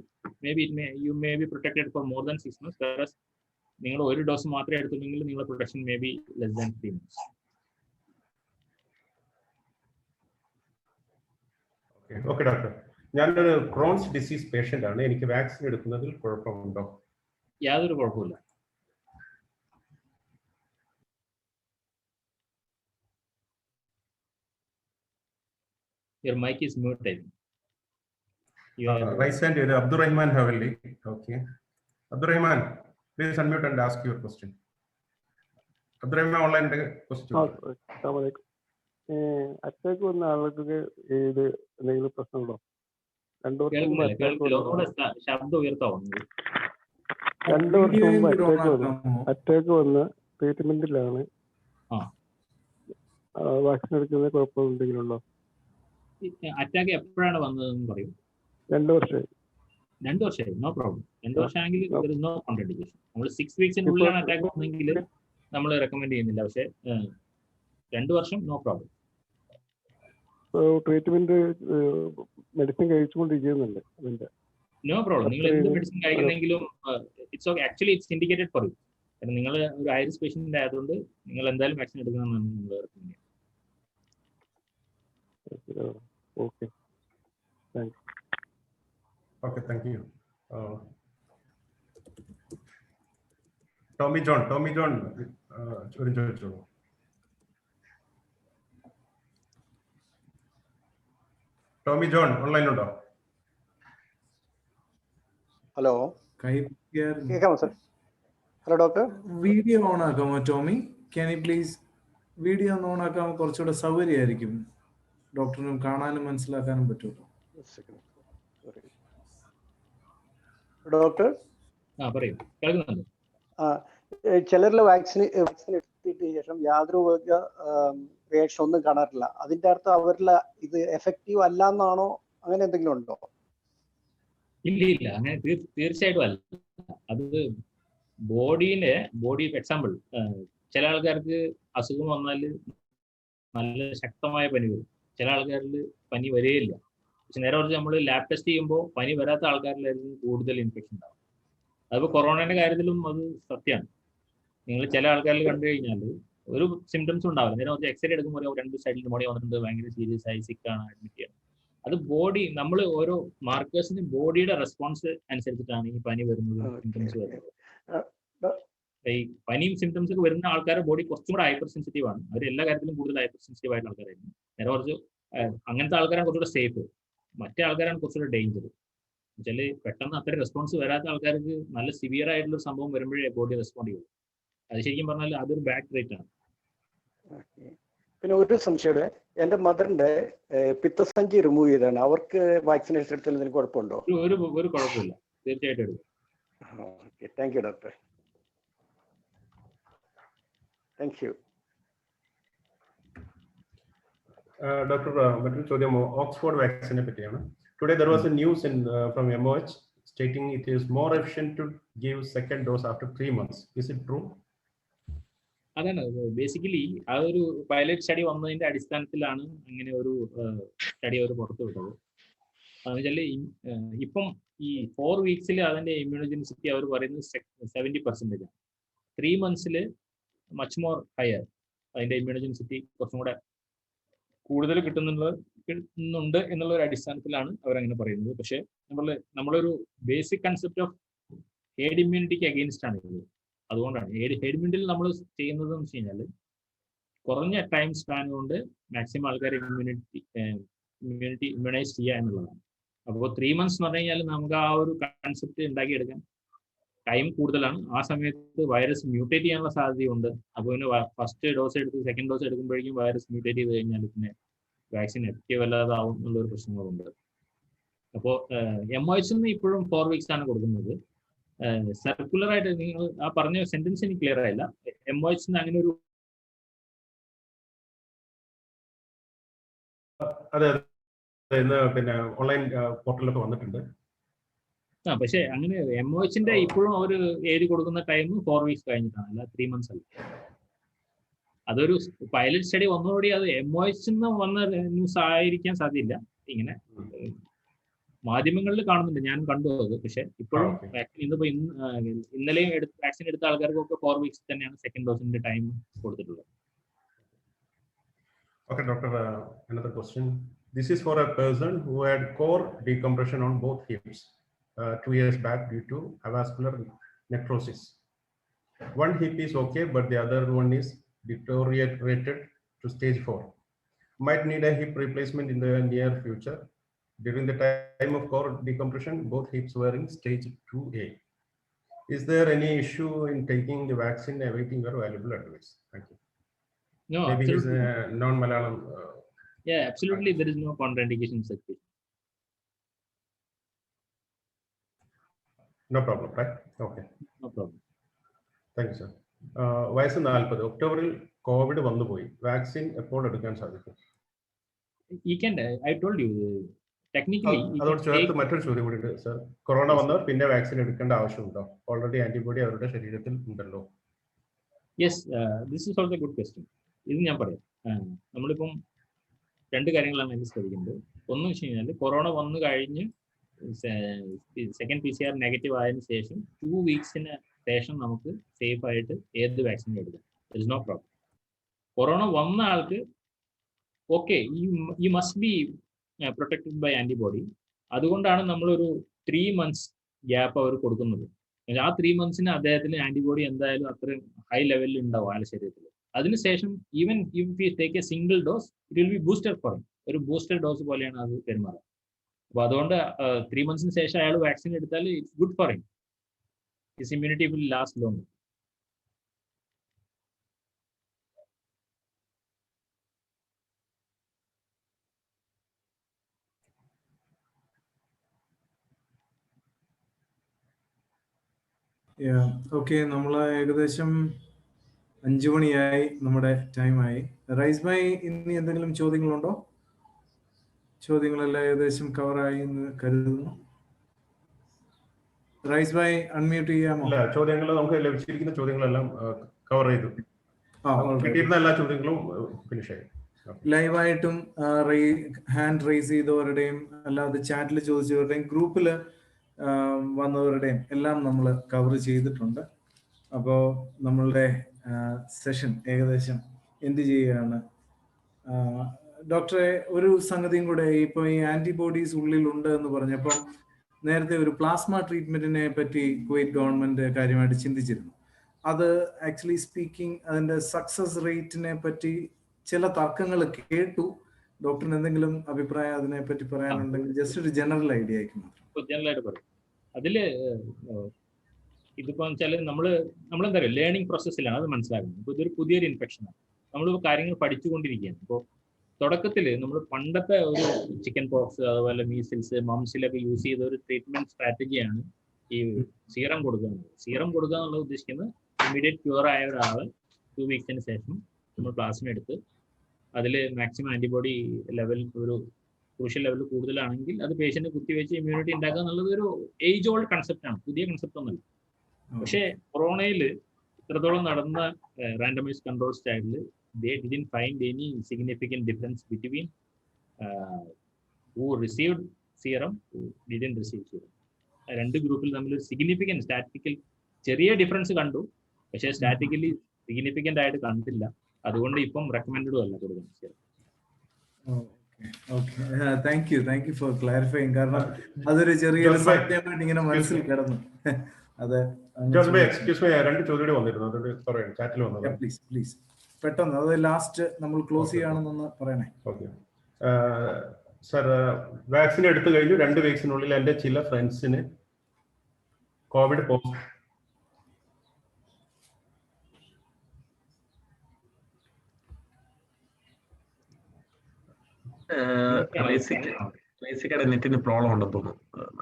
you may be protected for more than 6 months. Whereas നിങ്ങൾ ഒരു ഡോസ് മാത്രമേ എടുത്തിട്ടുണ്ടെങ്കിൽ നിങ്ങളുടെ protection may be less than 3 months. Okay doctor, ഞാനൊരു ക്രോൺസ് ഡിസീസ് പേഷ്യന്റ് ആണ്. എനിക്ക് വാക്സിൻ എടുക്കുന്നതിൽ കുഴപ്പമുണ്ടോ? യാതൊരു കുഴപ്പമില്ല. Your mic is muted. Raise hand. Abdurrahman Haveli. Okay. Abdurrahman, please unmute and ask your question. Abdurrahman, online question. Attack വന്ന ആളുകൾക്ക് ഇത് എന്തെങ്കിലും പ്രശ്നമുണ്ടോ? 2 വർഷം മുമ്പ് അറ്റാക്ക് വന്ന് ട്രീറ്റ്മെന്റിലാണ്. വാക്സിൻ എടുക്കുന്ന കുഴപ്പം എന്തെങ്കിലും ഉണ്ടോ? അറ്റാക്ക് എപ്പോഴാണ് വന്നതെന്ന് പറയും? 2 വർഷമായി. 2 വർഷമായി. No problem. 2 വർഷമാണെങ്കിൽ നോ കോൺട്രാൻഡിക്കേഷൻ. നമ്മൾ 6 weeksനുള്ളിലാണ് അറ്റാക്ക് വന്നെങ്കിൽ നമ്മൾ റെക്കമെൻഡ് ചെയ്യുന്നില്ല. പക്ഷേ 2 വർഷം നോ പ്രോബ്ലം. ട്രീറ്റ്മെന്റ് മെഡിസിൻ കഴിച്ചുകൊണ്ടിരിക്കുന്നുണ്ട് അതിന്റെ. No problem. നിങ്ങൾ എന്ത് മെഡിസിൻ കഴിക്കുന്നെങ്കിലും it's okay. Actually it's indicated for you. കാരണം നിങ്ങൾ ഒരു ഹൈറിസ്ക് പേഷ്യന്റ് ആയതുകൊണ്ട് നിങ്ങൾ എന്തായാലും വാക്സിൻ എടുക്കണമെന്നാണ് നമ്മൾ റെക്കമെൻഡ് ചെയ്യുന്നത്. Okay, thanks. Okay, thank you. Tommy John ചോദ്യം ചോദിച്ചോളൂ. ടോമി ജോൺ ഓൺലൈനിലുണ്ടോ? ഹലോ, കേൾക്കാമോ sir? Hello doctor, video on ആക്കാമോ Tommy? Can you please video ഒന്ന് ഓൺ ആക്കാമോ? കുറച്ചുകൂടെ സൗകര്യമായിരിക്കും, ഡോക്ടറിനും കാണാനും മനസ്സിലാക്കാനും പറ്റുമല്ലോ. ഡോക്ടർ, പറയൂ, കേൾക്കുന്നുണ്ട്. ചിലരിൽ വാക്സിൻ എടുത്തിട്ട് ശേഷം യാതൊരു റിയാക്ഷൻ ഒന്നും കാണാറില്ല. അതിന്റെ അർത്ഥം അവരിലെ ഇത് എഫക്റ്റീവ് അല്ല എന്നാണോ? അങ്ങനെ എന്തെങ്കിലും ഉണ്ടോ? ഇല്ല, അങ്ങനെ തീർച്ചയായിട്ടും അല്ല. അത് ബോഡി എക്സാമ്പിൾ, ചില ആൾക്കാർക്ക് അസുഖം വന്നാൽ നല്ല ശക്തമായ പനി വരും, ചില ആൾക്കാരിൽ പനി വരികയില്ല. പക്ഷെ നേരെ കുറച്ച് നമ്മൾ ലാബ് ടെസ്റ്റ് ചെയ്യുമ്പോൾ പനി വരാത്ത ആൾക്കാരിലായിരിക്കും കൂടുതൽ ഇൻഫെക്ഷൻ ഉണ്ടാവും. അതിപ്പോൾ കൊറോണയുടെ കാര്യത്തിലും അത് സത്യമാണ്. നിങ്ങൾ ചില ആൾക്കാരിൽ കണ്ടു കഴിഞ്ഞാൽ ഒരു സിംറ്റംസും ഉണ്ടാവില്ല, നേരെ കുറച്ച് എക്സ്റേ എടുക്കുമ്പോൾ 2 സൈഡിൽ മോഡി വന്നിട്ടുണ്ട്, ഭയങ്കര സീരിയസ് ആയി സിക്കാണ്, അഡ്മിറ്റ് ചെയ്യണം. അത് ബോഡി, നമ്മൾ ഓരോ മാർക്കേഴ്സിന് ബോഡിയുടെ റെസ്പോൺസ് അനുസരിച്ചിട്ടാണ് ഈ പനി വരുന്നത്, സിംറ്റംസ് വരുന്നത്. ഈ പനിയും സിംറ്റംസ് ഒക്കെ വരുന്ന ആൾക്കാരുടെ ബോഡി കുറച്ചും കൂടെ ഹൈപ്പർ സെൻസിറ്റീവ് ആണ്. അവർ എല്ലാ കാര്യത്തിലും കൂടുതൽ ഹൈപ്പർ സെൻസിറ്റീവ് ആയിട്ടുള്ള ആൾക്കാരായിരുന്നു. നേരെ കുറച്ച് അങ്ങനത്തെ ആൾക്കാരാണ് കുറച്ചുകൂടെ സേഫ്, മറ്റേ ആൾക്കാരാണ് കുറച്ചുകൂടെ ഡേഞ്ചർ. വെച്ചാൽ പെട്ടെന്ന് അത്ര റെസ്പോൺസ് വരാത്ത ആൾക്കാർക്ക് നല്ല സിവിയർ ആയിട്ടുള്ള സംഭവം വരുമ്പോഴേ ബോഡി റെസ്പോണ്ട് ചെയ്യുള്ളൂ. അത് ശരിക്കും പറഞ്ഞാൽ അതൊരു ബാക്ക് റേറ്റ് ആണ്. പിന്നെ ഒരു സംശയം, എന്റെ മദറിന്റെ പിത്തസഞ്ചി റിമൂവ് ചെയ്താണ്, അവർക്ക് വാക്സിനേഷൻ എടുത്താൽ എന്തെങ്കിലും കുഴപ്പമുണ്ടോ? ഒരു കുഴപ്പമില്ല, തീർച്ചയായിട്ടും എടുക്കും. Thank you doctor. Thank you doctor. മറ്റൊരു ചോദ്യം ഓക്സ്ഫോർഡ് വാക്സിനെ പറ്റിയാണ്. Today there was a news from MOH stating it is more efficient to give second dose after 3 months. Is it true? അതാണ് ബേസിക്കലി ആ ഒരു പൈലറ്റ് സ്റ്റഡി വന്നതിന്റെ അടിസ്ഥാനത്തിലാണ് അങ്ങനെ ഒരു സ്റ്റഡി അവർ പുറത്തു വിട്ടത്. അതെന്ന് വെച്ചാൽ ഇപ്പം ഈ 4 വീക്സിൽ അതിന്റെ ഇമ്മ്യൂണോജനിസിറ്റി അവർ പറയുന്നത് 70% ആണ്. 3 months മച്ച് മോർ ഹയർ, അതിന്റെ ഇമ്മ്യൂണോജനിസിറ്റി കുറച്ചും കൂടെ കൂടുതൽ കിട്ടുന്നുണ്ട് എന്നുള്ള ഒരു അടിസ്ഥാനത്തിലാണ് അവരങ്ങനെ പറയുന്നത്. പക്ഷെ നമ്മളൊരു ബേസിക് കൺസെപ്റ്റ് ഓഫ് ഹേർഡ് ഇമ്മ്യൂണിറ്റിക്ക് അഗെയിൻസ്റ്റ് ആണ് ഇത്. അതുകൊണ്ടാണ് ഹേർഡ് ഇമ്മ്യൂണിറ്റിയിൽ നമ്മൾ ചെയ്യുന്നത് എന്ന് വെച്ച് കഴിഞ്ഞാൽ കുറഞ്ഞ ടൈം സ്പാൻ കൊണ്ട് മാക്സിമം ആൾക്കാരെ ഇമ്മ്യൂണൈസ് ചെയ്യുക എന്നുള്ളതാണ്. അപ്പോൾ 3 months എന്ന് പറഞ്ഞു കഴിഞ്ഞാൽ നമുക്ക് ആ ഒരു കൺസെപ്റ്റ് ഉണ്ടാക്കിയെടുക്കാൻ ടൈം കൂടുതലാണ്. ആ സമയത്ത് വൈറസ് മ്യൂട്ടേറ്റ് ചെയ്യാനുള്ള സാധ്യതയുണ്ട്. അപ്പോൾ പിന്നെ ഫസ്റ്റ് ഡോസ് എടുത്ത് സെക്കൻഡ് ഡോസ് എടുക്കുമ്പോഴേക്കും വൈറസ് മ്യൂട്ടേറ്റ് ചെയ്ത് കഴിഞ്ഞാൽ പിന്നെ വാക്സിൻ എഫക്റ്റീവ് അല്ലാതാവും എന്നുള്ളൊരു പ്രശ്നങ്ങളുണ്ട്. അപ്പോൾ MOH ഇപ്പോഴും 4 weeks ആണ് കൊടുക്കുന്നത്. സർക്കുലർ ആയിട്ട് നിങ്ങൾ ആ പറഞ്ഞ സെന്റൻസ് എനിക്ക് ക്ലിയർ ആയില്ല. MOH അങ്ങനെ ഒരു അതെ, പിന്നെ ഓൺലൈൻ പോർട്ടലൊക്കെ വന്നിട്ടുണ്ട്. പക്ഷേ അങ്ങനെ MOHന്റെ ഇപ്പോഴും അവർ എഴുതി കൊടുക്കുന്ന ടൈം 4 weeks കഴിഞ്ഞിട്ടാണ്, അല്ല 3 months അല്ല. അതൊരു പൈലറ്റ് സ്റ്റഡി വന്നതോടെ അത് MOH വന്ന ന്യൂസ് ആയിരിക്കാൻ സാധ്യതയില്ല. ഇങ്ങനെ മാധ്യമങ്ങളിൽ കാണുന്നുണ്ട്, ഞാനും കണ്ടു അത്. പക്ഷെ ഇപ്പോഴും ഇന്നലെയും വാക്സിൻ എടുത്ത ആൾക്കാർക്കൊക്കെ 4 weeks തന്നെയാണ് സെക്കൻഡ് ഡോസിന്റെ ടൈം കൊടുത്തിട്ടുള്ളത്. Okay, doctor, another question. This is for a person who had core decompression on both hips 2 years back due to avascular necrosis. One hip is okay, but the other one is deteriorated to stage 4. Might need a hip replacement in the near future. During the time of core decompression, both hips were in stage 2A. Is there any issue in taking the vaccine? Awaiting your valuable advice. Thank you. No, maybe absolutely. He's non-Malayalam. Yeah, absolutely. There is no contraindication in such case. No problem, right? Okay. No problem. Thank you, sir. വയസ്സ് 40, ഒക്ടോബറിൽ Covid വന്നുപോയി, vaccine എപ്പോൾ എടുക്കാൻ സാധിക്കും? I told you, technically. അതോട് ചേർത്ത് മറ്റൊരു ചോദ്യം കൂടി ഉണ്ട് സർ. കൊറോണ വന്നവർ പിന്നെ വാക്സിൻ എടുക്കേണ്ട ആവശ്യമുണ്ടോ? ഓൾറെഡി ആന്റിബോഡി അവരുടെ ശരീരത്തിൽ ഉണ്ടല്ലോ. Yes, this is also good question. ഇത് ഞാൻ പറയാം. നമ്മളിപ്പം രണ്ട് കാര്യങ്ങളാണ് അതിൽ ശ്രദ്ധിക്കുന്നത്. ഒന്ന് വെച്ച് കഴിഞ്ഞാൽ കൊറോണ വന്നു കഴിഞ്ഞ് സെക്കൻഡ് PCR നെഗറ്റീവ് ആയതിനു ശേഷം 2 വീക്സിന് ശേഷം നമുക്ക് സേഫ് ആയിട്ട് ഏത് വാക്സിൻ എടുക്കാം. There is no problem. Corona വന്ന ആൾക്ക് okay, you must be protected by antibody. അതുകൊണ്ടാണ് നമ്മളൊരു 3 months ഗ്യാപ്പ് അവർ കൊടുക്കുന്നത്. ആ 3 monthsന് അദ്ദേഹത്തിന് ആന്റിബോഡി എന്തായാലും അത്രയും ഹൈ ലെവലിൽ ഉണ്ടാവും അയാളുടെ ശരീരത്തിൽ. അതിനുശേഷം even if you take A single dose it will be booster for him. ഒരു ബൂസ്റ്റർ ഡോസ് പോലെയാണ് അത് പെരുമാറുക. അപ്പോൾ അതുകൊണ്ട് 3 monthsന് ശേഷം അയാൾ വാക്സിൻ എടുത്താൽ it's good for him. His immunity will last long. Okay, നമ്മൾ ഏകദേശം 5 മണിയായി, നമ്മുടെ ടൈമായി. റൈസ് ബൈ, ഇനി എന്തെങ്കിലും ചോദ്യങ്ങളുണ്ടോ? ചോദ്യങ്ങളെല്ലാം ഏകദേശം കവറായി എന്ന് കരുതുന്നു. റൈസ് ബൈ അൺമ്യൂട്ട് ചെയ്യാമോ? അല്ല, ചോദ്യങ്ങൾ നമുക്ക് ലഭിച്ചിരിക്കുന്ന ചോദ്യങ്ങളെല്ലാം കവർ ചെയ്തു. കിട്ടിയിരുന്ന എല്ലാ ചോദ്യങ്ങളും ഫിനിഷ് ആയി. ലൈവായിട്ടും ഹാൻഡ് റൈസ് ചെയ്തവരുടെയും അല്ലാതെ ചാറ്റിൽ ചോദിച്ചവരുടെയും ഗ്രൂപ്പിൽ വന്നവരുടെയും എല്ലാം നമ്മൾ കവർ ചെയ്തിട്ടുണ്ട്. അപ്പോൾ നമ്മളുടെ സെഷൻ ഏകദേശം എന്ത് ചെയ്യുകയാണ്. ഡോക്ടറെ, ഒരു സംഗതിയും കൂടെ, ഇപ്പോൾ ഈ ആന്റിബോഡീസ് ഉള്ളിലുണ്ട് എന്ന് പറഞ്ഞപ്പം നേരത്തെ ഒരു പ്ലാസ്മ ട്രീറ്റ്മെന്റിനെ പറ്റി കുവൈറ്റ് ഗവൺമെന്റ് കാര്യമായിട്ട് ചിന്തിച്ചിരുന്നു. അത് ആക്ച്വലി സ്പീക്കിംഗ് അതിന്റെ സക്സസ് റേറ്റിനെ പറ്റി ചില തർക്കങ്ങൾ കേട്ടു. ഡോക്ടറിന് എന്തെങ്കിലും അഭിപ്രായം അതിനെ പറ്റി പറയാനുണ്ടെങ്കിൽ ജസ്റ്റ് ഒരു ജനറൽ ഐഡിയ ആയിരിക്കും മാത്രം. ജനറലായിട്ട് പറയും. അതില് ഇതിപ്പോ വെച്ചാൽ നമ്മളെന്താ പറയുക, ലേണിംഗ് പ്രോസസ്സിലാണ് അത് മനസ്സിലാക്കുന്നത്. ഇപ്പോൾ ഇതൊരു പുതിയൊരു ഇൻഫെക്ഷനാണ്, നമ്മൾ കാര്യങ്ങൾ പഠിച്ചുകൊണ്ടിരിക്കുകയാണ്. ഇപ്പോൾ തുടക്കത്തിൽ നമ്മൾ പണ്ടത്തെ ഒരു ചിക്കൻ പോക്സ് അതുപോലെ മീസിൽസ് മംസിലൊക്കെ യൂസ് ചെയ്ത ഒരു ട്രീറ്റ്മെന്റ് സ്ട്രാറ്റജിയാണ് ഈ സീറം കൊടുക്കുക എന്നുള്ളത്. സീറം കൊടുക്കുക എന്നുള്ളത് ഉദ്ദേശിക്കുന്നത് ഇമ്മീഡിയറ്റ് ക്യൂർ ആയ ഒരാൾ 2 വീക്സിന് ശേഷം നമ്മൾ പ്ലാസ്മ എടുത്ത് അതിൽ മാക്സിമം ആന്റിബോഡി ലെവൽ ഒരു ക്രൂഷ്യൽ ലെവൽ കൂടുതലാണെങ്കിൽ അത് പേഷ്യന്റ് കുത്തിവെച്ച് ഇമ്മ്യൂണിറ്റി ഉണ്ടാക്കുക എന്നുള്ളത് ഒരു ഏജ് ഓൾഡ് കൺസെപ്റ്റാണ്, പുതിയ കൺസെപ്റ്റ് ഒന്നല്ല. പക്ഷേ കൊറോണയിൽ ഇത്രത്തോളം നടന്ന റാൻഡമൈസ് കൺട്രോൾ സ്റ്റൈലിൽ they didn't find any significant difference between who received serum, who didn't receive serum. രണ്ട് ഗ്രൂപ്പിൽ തമ്മിൽ ഒരു സിഗ്നിഫിക്കൻറ്റ് സ്റ്റാറ്റിക്കൽ ചെറിയ ഡിഫറൻസ് കണ്ടു, പക്ഷേ സ്റ്റാറ്റിക്കലി സിഗ്നിഫിക്കൻ്റ് ആയിട്ട് കണ്ടില്ല. അതുകൊണ്ട് ഇപ്പം റെക്കമെൻഡഡും അല്ല കൊടുക്കുന്നത് serum. Thank you four clarifying. കാരണം അതൊരു ചെറിയ സത്യമായിട്ട് ഇങ്ങനെ മനസ്സിൽ കിടന്നു. അത് രണ്ട് ചോദ്യം വന്നിരുന്നു, ചാറ്റിൽ വന്നത്. പ്ലീസ് പെട്ടെന്ന് അത് ലാസ്റ്റ് നമ്മൾ ക്ലോസ് ചെയ്യാണെന്നൊന്ന് പറയണേ. ഓക്കെ സർ, വാക്സിൻ എടുത്തു കഴിഞ്ഞു 2 വീക്സിനുള്ളിൽ എൻ്റെ ചില ഫ്രണ്ട്സിന് കോവിഡ് റേസിക്കയുടെ നെറ്റിന് പ്രോബ്ലം ഉണ്ടെന്ന് തോന്നുന്നു.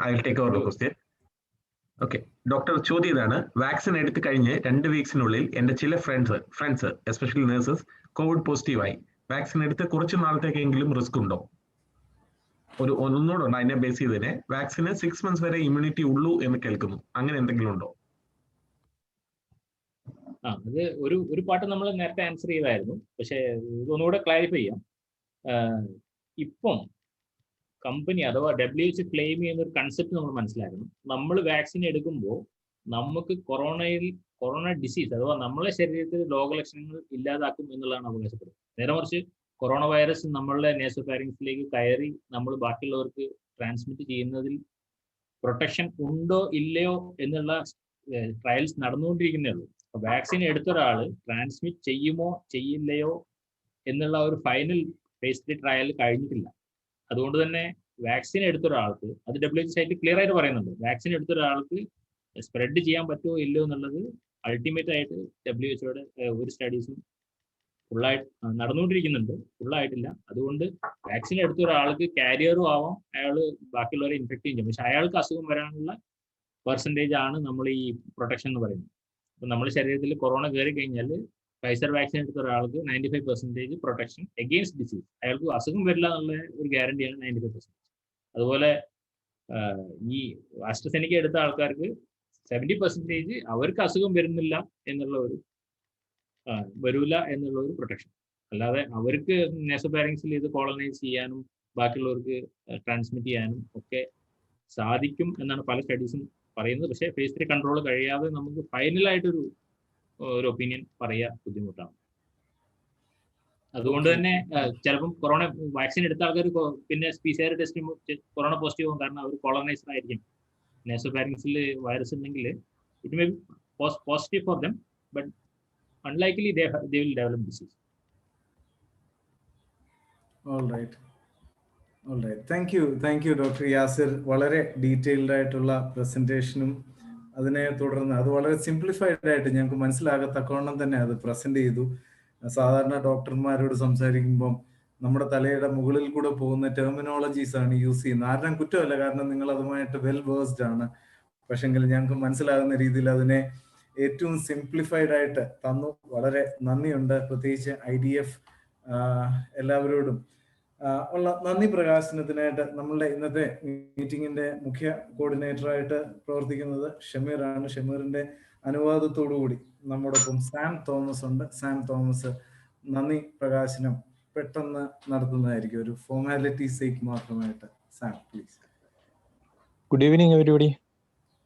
I will take over the question. Okay doctor, ചോദ്യം ഇതാണ്. വാക്സിൻ എടുത്തു കഴിഞ്ഞ് 2 വീക്സിനുള്ളിൽ എൻ്റെ ചില ഫ്രണ്ട്സ് എസ്പെഷ്യലി നഴ്സസ് കോവിഡ് പോസിറ്റീവായി. വാക്സിൻ എടുത്ത് കുറച്ച് നാളത്തേക്കെങ്കിലും റിസ്ക് ഉണ്ടോ? ഒന്നുകൂടെ ഉണ്ട് അതിനെ ബേസ് ചെയ്ത് തന്നെ. വാക്സിന് 6 months വരെ ഇമ്മ്യൂണിറ്റി ഉള്ളൂ എന്ന് കേൾക്കുന്നു, അങ്ങനെ എന്തെങ്കിലും ഉണ്ടോ? അത് ഒരു പാട്ട് നമ്മൾ നേരത്തെ ആൻസർ ചെയ്തായിരുന്നു, പക്ഷേ ഇതൊന്നുകൂടെ ക്ലാരിഫൈ ചെയ്യാം. ഇപ്പം കമ്പനി അഥവാ WHO ക്ലെയിം ചെയ്യുന്ന ഒരു കൺസെപ്റ്റ് നമ്മൾ മനസ്സിലാക്കണം. നമ്മൾ വാക്സിൻ എടുക്കുമ്പോൾ നമുക്ക് കൊറോണ ഡിസീസ് അഥവാ നമ്മളെ ശരീരത്തിൽ രോഗലക്ഷണങ്ങൾ ഇല്ലാതാക്കും എന്നുള്ളതാണ് അവകാശപ്പെടുന്നത്. നേരെ മറിച്ച് കൊറോണ വൈറസ് നമ്മളുടെ നേസോഫാരിങ്സിലേക്ക് കയറി നമ്മൾ ബാക്കിയുള്ളവർക്ക് ട്രാൻസ്മിറ്റ് ചെയ്യുന്നതിൽ പ്രൊട്ടക്ഷൻ ഉണ്ടോ ഇല്ലയോ എന്നുള്ള ട്രയൽസ് നടന്നുകൊണ്ടിരിക്കുന്നേ ഉള്ളൂ. അപ്പോൾ വാക്സിൻ എടുത്തൊരാൾ ട്രാൻസ്മിറ്റ് ചെയ്യുമോ ചെയ്യില്ലയോ എന്നുള്ള ഒരു ഫൈനൽ ഫേസ് 3 ട്രയൽ കഴിഞ്ഞിട്ടില്ല. അതുകൊണ്ട് തന്നെ വാക്സിൻ എടുത്തൊരാൾക്ക് അത് WHO സൈറ്റ് ക്ലിയർ ആയിട്ട് പറയുന്നുണ്ട്. വാക്സിൻ എടുത്തൊരാൾക്ക് സ്പ്രെഡ് ചെയ്യാൻ പറ്റുമോ ഇല്ലയോ എന്നുള്ളത് അൾട്ടിമേറ്റ് ആയിട്ട് WHO ഒരു സ്റ്റഡീസും ഫുള്ളായിട്ട് നടന്നുകൊണ്ടിരിക്കുന്നുണ്ട്, ഫുള്ളായിട്ടില്ല. അതുകൊണ്ട് വാക്സിൻ എടുത്ത ഒരാൾക്ക് കാരിയറും ആവാം, അയാൾ ബാക്കിയുള്ളവരെ ഇൻഫെക്ട് ചെയ്യും. പക്ഷെ അയാൾക്ക് അസുഖം വരാനുള്ള പെർസെൻറ്റേജ് ആണ് നമ്മൾ ഈ പ്രൊട്ടക്ഷൻ എന്ന് പറയുന്നത്. അപ്പം നമ്മുടെ ശരീരത്തിൽ കൊറോണ കയറി കഴിഞ്ഞാൽ ഫൈസർ വാക്സിൻ എടുത്ത ഒരാൾക്ക് 95% പ്രൊട്ടക്ഷൻ എഗെയിൻസ്റ്റ് ഡിസീസ്, അയാൾക്ക് അസുഖം വരില്ല എന്നുള്ള ഒരു ഗ്യാരണ്ടിയാണ് 95%. അതുപോലെ ഈ ആസ്ട്രസെനിക്ക എടുത്ത ആൾക്കാർക്ക് 70% അവർക്ക് അസുഖം വരുന്നില്ല എന്നുള്ള ഒരു വരില്ല എന്നുള്ള ഒരു പ്രൊട്ടക്ഷൻ. അല്ലാതെ അവർക്ക് നേസോഫാരിങ്സിൽ ഇത് കോളനൈസ് ചെയ്യാനും ബാക്കിയുള്ളവർക്ക് ട്രാൻസ്മിറ്റ് ചെയ്യാനും ഒക്കെ സാധിക്കും എന്നാണ് പല സ്റ്റഡീസും പറയുന്നത്. പക്ഷേ ഫേസ് 3 കൺട്രോൾ കഴിയാതെ നമുക്ക് ഫൈനലായിട്ടൊരു ഒപ്പീനിയൻ പറയാൻ ബുദ്ധിമുട്ടാണ്. അതുകൊണ്ട് തന്നെ ചിലപ്പം കൊറോണ വാക്സിൻ എടുത്ത ആൾക്കാർ പിന്നെ PCR ടെസ്റ്റ് കൊറോണ പോസിറ്റീവ് ആവും. കാരണം അവർ കോളനൈസ്ഡ് ആയിരിക്കും. നേസോഫാരിങ്സിൽ വൈറസ് ഉണ്ടെങ്കിൽ it may be positive for them, but unlikely they will develop disease. All right. Thank you doctor Yasir. വളരെ ഡീറ്റെയിൽഡ് ആയിട്ടുള്ള പ്രസന്റേഷനും അതിനെ തുടർന്ന് അത് വളരെ സിംപ്ലിഫൈഡ് ആയിട്ട് ഞങ്ങൾക്ക് മനസ്സിലാകത്തക്കവണ്ണം തന്നെ അത് പ്രസന്റ് ചെയ്തു. സാധാരണ ഡോക്ടർമാരോട് സംസാരിക്കുമ്പം നമ്മുടെ തലയുടെ മുകളിൽ കൂടെ പോകുന്ന ടെർമിനോളജീസ് ആണ് യൂസ് ചെയ്യുന്നത്. ആരുടെയും കുറ്റമല്ല, കാരണം നിങ്ങൾ അതുമായിട്ട് വെൽ വേഴ്സ്ഡ് ആണ്. പക്ഷെങ്കിൽ ഞങ്ങൾക്ക് മനസ്സിലാകുന്ന രീതിയിൽ അതിനെ ഏറ്റവും സിംപ്ലിഫൈഡ് ആയിട്ട് തന്നു. വളരെ നന്ദിയുണ്ട്. പ്രത്യേകിച്ച് IDF എല്ലാവരോടും ഉള്ള നന്ദി പ്രകാശനത്തിനായിട്ട് നമ്മളുടെ ഇന്നത്തെ മീറ്റിംഗിന്റെ മുഖ്യ കോർഡിനേറ്ററായിട്ട് പ്രവർത്തിക്കുന്നത് ഷമീർ ആണ്. ഷമീറിന്റെ അനുവാദത്തോടുകൂടി നമ്മോടൊപ്പം സാം തോമസ് ഉണ്ട്. സാം തോമസ് നന്ദി പ്രകാശനം പെട്ടെന്ന് നടത്തുന്നതായിരിക്കും, ഒരു ഫോർമാലിറ്റി സേക്ക് മാത്രമായിട്ട്. Sam please. Good evening everybody.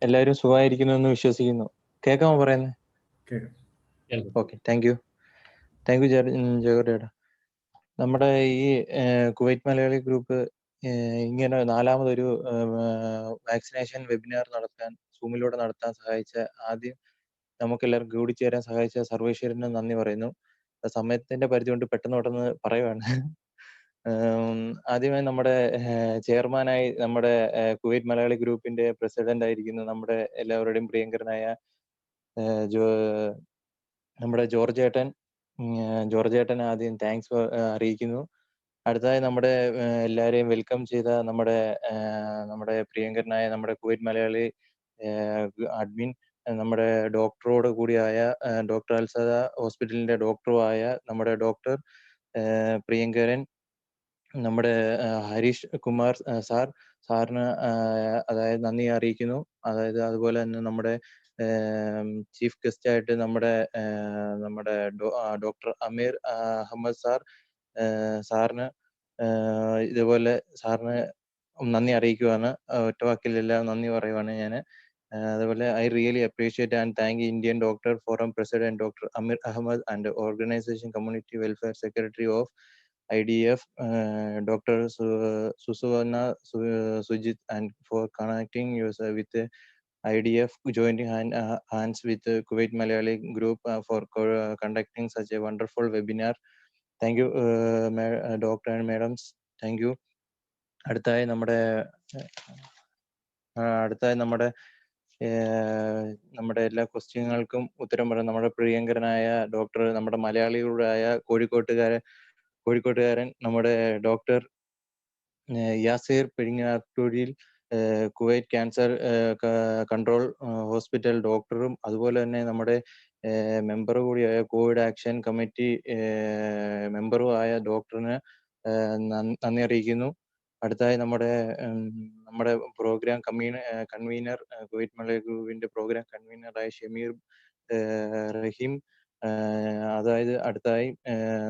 എല്ലാവരും സുഖമായിരിക്കുന്നു എന്ന് വിശ്വസിക്കുന്നു. കേൾക്കാമോ പറയുന്നത്? ഓക്കെ, താങ്ക് യു ജഗോഡേടാ. നമ്മുടെ ഈ കുവൈറ്റ് മലയാളി ഗ്രൂപ്പ് ഇങ്ങനെ 4മതൊരു വാക്സിനേഷൻ വെബിനാർ നടത്താൻ സൂമിലൂടെ നടത്താൻ സഹായിച്ച ആദ്യം നമുക്കെല്ലാവർക്കും കൂടിച്ചേരാൻ സഹായിച്ച സർവേശ്വരന് നന്ദി പറയുന്നു. സമയത്തിന്റെ പരിധി കൊണ്ട് പെട്ടെന്ന് പറയുവാണ്. ആദ്യമായി നമ്മുടെ ചെയർമാനായി നമ്മുടെ കുവൈറ്റ് മലയാളി ഗ്രൂപ്പിന്റെ പ്രസിഡന്റ് ആയിരിക്കുന്ന നമ്മുടെ എല്ലാവരുടെയും പ്രിയങ്കരനായ നമ്മുടെ ജോർജ് ഏട്ടൻ ആദ്യം താങ്ക്സ് അറിയിക്കുന്നു. അടുത്തതായി നമ്മുടെ എല്ലാവരെയും വെൽക്കം ചെയ്ത നമ്മുടെ പ്രിയങ്കരനായ നമ്മുടെ കുവൈറ്റ് മലയാളി അഡ്മിൻ, നമ്മുടെ ഡോക്ടറോട് കൂടിയായ ഡോക്ടർ അൽസദ ഹോസ്പിറ്റലിന്റെ ഡോക്ടറുമായ നമ്മുടെ ഡോക്ടർ പ്രിയങ്കരൻ, നമ്മുടെ ഹരീഷ് കുമാർ സാറിന് അതായത് നന്ദി അറിയിക്കുന്നു. അതായത് അതുപോലെ തന്നെ നമ്മുടെ ചീഫ് ഗസ്റ്റ് ആയിട്ട് നമ്മുടെ ഡോക്ടർ അമീർ അഹമ്മദ് സാറിന് ഇതുപോലെ സാറിന് നന്ദി അറിയിക്കുവാണ്. ഒറ്റവാക്കിലെല്ലാം നന്ദി പറയുവാണ് ഞാൻ. അതുപോലെ I really appreciate and thank Indian doctor forum president doctor Ameer Ahmed and organisation community welfare secretary of IDF Dr. Susuvarna Sujit and for connecting yourself with IDF, joining hands with Kuwait Malayali group for conducting such a wonderful webinar. Thank you, Doctor and Madams. Thank you. അടുത്തായി നമ്മുടെ എല്ലാ ക്വസ്റ്റ്യനുകൾക്കും ഉത്തരം പറയാൻ നമ്മുടെ പ്രിയങ്കരനായ doctor, നമ്മുടെ മലയാളികളുടെ കോഴിക്കോട്ടുകാരൻ നമ്മുടെ ഡോക്ടർ യാസിർ പെരിങ്ങാട്ടൂരിൽ കുവൈറ്റ് ക്യാൻസർ കൺട്രോൾ ഹോസ്പിറ്റൽ ഡോക്ടറും അതുപോലെ തന്നെ നമ്മുടെ മെമ്പർ കൂടിയായ കോവിഡ് ആക്ഷൻ കമ്മിറ്റി മെമ്പറുമായ ഡോക്ടറിന് നന്ദി അറിയിക്കുന്നു. അടുത്തായി നമ്മുടെ പ്രോഗ്രാം കൺവീനർ കുവൈറ്റ് മലയാളി ഗ്രൂപ്പിന്റെ പ്രോഗ്രാം കൺവീനറായ ഷമീർ റഹീം, അതായത് അടുത്തായി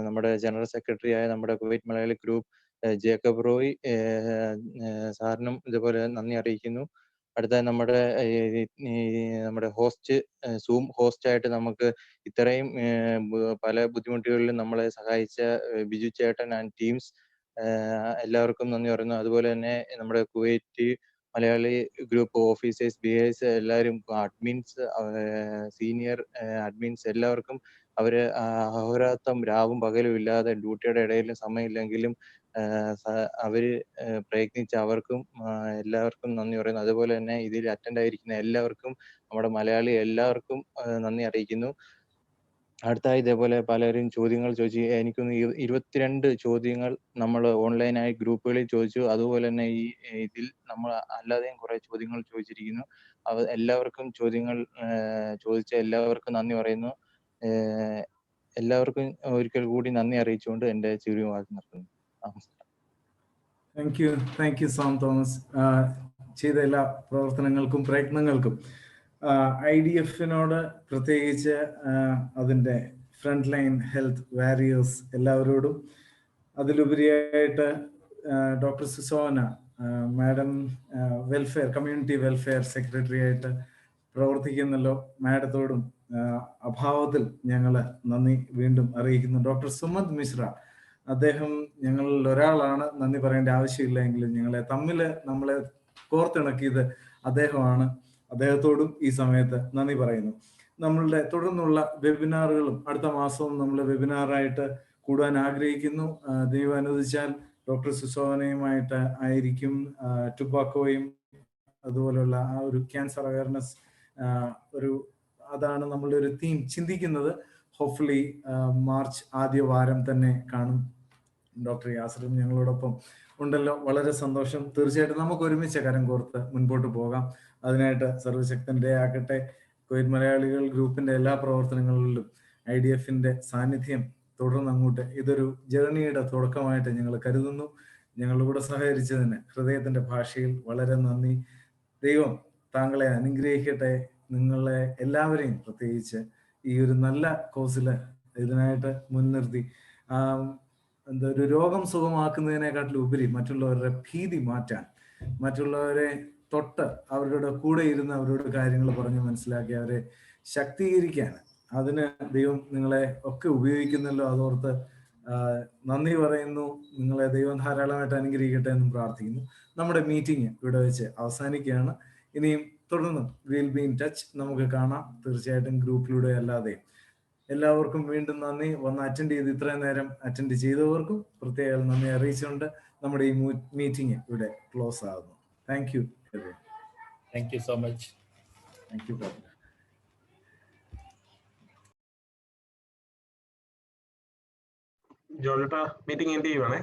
നമ്മുടെ ജനറൽ സെക്രട്ടറി ആയ നമ്മുടെ Kuwait Malayali group Jacob Roy സാറിനും ഇതുപോലെ നന്ദി അറിയിക്കുന്നു. അടുത്തായി നമ്മുടെ സൂം ഹോസ്റ്റായിട്ട് നമുക്ക് ഇത്രയും പല ബുദ്ധിമുട്ടുകളിലും നമ്മളെ സഹായിച്ച ബിജു ചേട്ടൻ ആൻഡ് ടീംസ് എല്ലാവർക്കും നന്ദി പറയുന്നു. അതുപോലെ തന്നെ നമ്മുടെ Kuwait Malayali group officers, BAs എല്ലാവരും, അഡ്മിൻസ്, സീനിയർ അഡ്മിൻസ് എല്ലാവർക്കും അവര് അഹോരാത്രം രാവും പകലും ഇല്ലാതെ ഡ്യൂട്ടിയുടെ ഇടയിലും സമയമില്ലെങ്കിലും അവര് പ്രയത്നിച്ച അവർക്കും എല്ലാവർക്കും നന്ദി പറയുന്നു. അതുപോലെ തന്നെ ഇതിൽ അറ്റൻഡ് ആയിരിക്കുന്ന എല്ലാവർക്കും, നമ്മുടെ മലയാളി എല്ലാവർക്കും നന്ദി അറിയിക്കുന്നു. അടുത്തായി ഇതേപോലെ പലരും ചോദ്യങ്ങൾ ചോദിച്ചു. എനിക്കൊന്ന് 22 ചോദ്യങ്ങൾ നമ്മൾ ഓൺലൈനായി ഗ്രൂപ്പുകളിൽ ചോദിച്ചു. അതുപോലെ തന്നെ ഇതിൽ നമ്മൾ അല്ലാതെയും കുറെ ചോദ്യങ്ങൾ ചോദിച്ചിരിക്കുന്നു. എല്ലാവർക്കും ചോദ്യങ്ങൾ ചോദിച്ച എല്ലാവർക്കും നന്ദി പറയുന്നു. എല്ലാവർക്കും ഒരിക്കൽ കൂടി നന്ദി അറിയിച്ചുകൊണ്ട് എൻ്റെ ചെറിയ വാക്ക് നിർത്തുന്നു. താങ്ക് യു സാം തോമസ് ചെയ്ത എല്ലാ പ്രവർത്തനങ്ങൾക്കും പ്രയത്നങ്ങൾക്കും. IDF-നോട് പ്രത്യേകിച്ച് അതിൻ്റെ ഫ്രണ്ട് ലൈൻ ഹെൽത്ത് വാരിയേഴ്സ് എല്ലാവരോടും, അതിലുപരിയായിട്ട് doctor Susona madam welfare community welfare secretary ആയിട്ട് പ്രവർത്തിക്കുന്നല്ലോ, മാഡത്തോടും അഭാവത്തിൽ ഞങ്ങൾ നന്ദി വീണ്ടും അറിയിക്കുന്നു. ഡോക്ടർ സുമത് മിശ്ര, അദ്ദേഹം ഞങ്ങളിൽ ഒരാളാണ്, നന്ദി പറയേണ്ട ആവശ്യമില്ല എങ്കിലും നമ്മളെ കോർത്തിണക്കിയത് അദ്ദേഹമാണ്. അദ്ദേഹത്തോടും ഈ സമയത്ത് നന്ദി പറയുന്നു. നമ്മളുടെ തുടർന്നുള്ള വെബിനാറുകളും അടുത്ത മാസവും നമ്മൾ വെബിനാറായിട്ട് കൂടാൻ ആഗ്രഹിക്കുന്നു. ദൈവം അനുവദിച്ചാൽ ഡോക്ടർ സുസോനയുമായിട്ട് ആയിരിക്കും. ടുബാക്കോയും അതുപോലെയുള്ള ആ ഒരു ക്യാൻസർ അവയർനെസ് അതാണ് നമ്മളുടെ ഒരു തീം ചിന്തിക്കുന്നത്. ഹോപ്പ്ഫുള്ളി മാർച്ച് ആദ്യ വാരം തന്നെ കാണും. ഡോക്ടർ യാസറും ഞങ്ങളോടൊപ്പം ഉണ്ടല്ലോ, വളരെ സന്തോഷം. തീർച്ചയായിട്ടും നമുക്ക് ഒരുമിച്ച് കരം കോർത്ത് മുൻപോട്ട് പോകാം. അതിനായിട്ട് സർവശക്തന്റെ ആകട്ടെ. കുവൈറ്റ് മലയാളികൾ ഗ്രൂപ്പിന്റെ എല്ലാ പ്രവർത്തനങ്ങളിലും IDF-ന്റെ സാന്നിധ്യം തുടർന്ന് അങ്ങോട്ട് ഇതൊരു ജേർണിയുടെ തുടക്കമായിട്ട് ഞങ്ങൾ കരുതുന്നു. ഞങ്ങളുടെ കൂടെ സഹകരിച്ചതിന് ഹൃദയത്തിന്റെ ഭാഷയിൽ വളരെ നന്ദി. ദൈവം താങ്കളെ അനുഗ്രഹിക്കട്ടെ. നിങ്ങളെ എല്ലാവരെയും പ്രത്യേകിച്ച് ഈ ഒരു നല്ല കോഴ്സിൽ ഇതിനായിട്ട് മുൻനിർത്തി ഒരു രോഗം സുഖമാക്കുന്നതിനെക്കാട്ടിലും ഉപരി മറ്റുള്ളവരുടെ ഭീതി മാറ്റാൻ, മറ്റുള്ളവരെ തൊട്ട് അവരുടെ കൂടെ ഇരുന്ന് അവരോട് കാര്യങ്ങൾ പറഞ്ഞ് മനസ്സിലാക്കി അവരെ ശക്തീകരിക്കാൻ, അതിന് ദൈവം നിങ്ങളെ ഒക്കെ ഉപയോഗിക്കുന്നല്ലോ. അതോർത്ത് നന്ദി പറയുന്നു. നിങ്ങളെ ദൈവം ധാരാളമായിട്ട് അനുഗ്രഹിക്കട്ടെ എന്നും പ്രാർത്ഥിക്കുന്നു. നമ്മുടെ മീറ്റിംഗ് ഇവിടെ വെച്ച് അവസാനിക്കുകയാണ്. ഇനിയും തുടർന്ന് വിൽ ബി ഇൻ ടച്ച്. നമുക്ക് കാണാം തീർച്ചയായിട്ടും ഗ്രൂപ്പിലൂടെ അല്ലാതെ. എല്ലാവർക്കും വീണ്ടും നന്ദി. വന്ന് അറ്റൻഡ് ചെയ്ത് ഇത്രയും നേരം അറ്റൻഡ് ചെയ്തവർക്കും പ്രത്യേകം നന്ദി അറിയിച്ചുകൊണ്ട് നമ്മുടെ ഈ മീറ്റിംഗ് ഇവിടെ ക്ലോസ് ആകുന്നു. Thank you. Thank you so much. Thank you. ജോർജേട്ടാ മീറ്റിംഗ് എന്ത് ചെയ്യുവാണേ?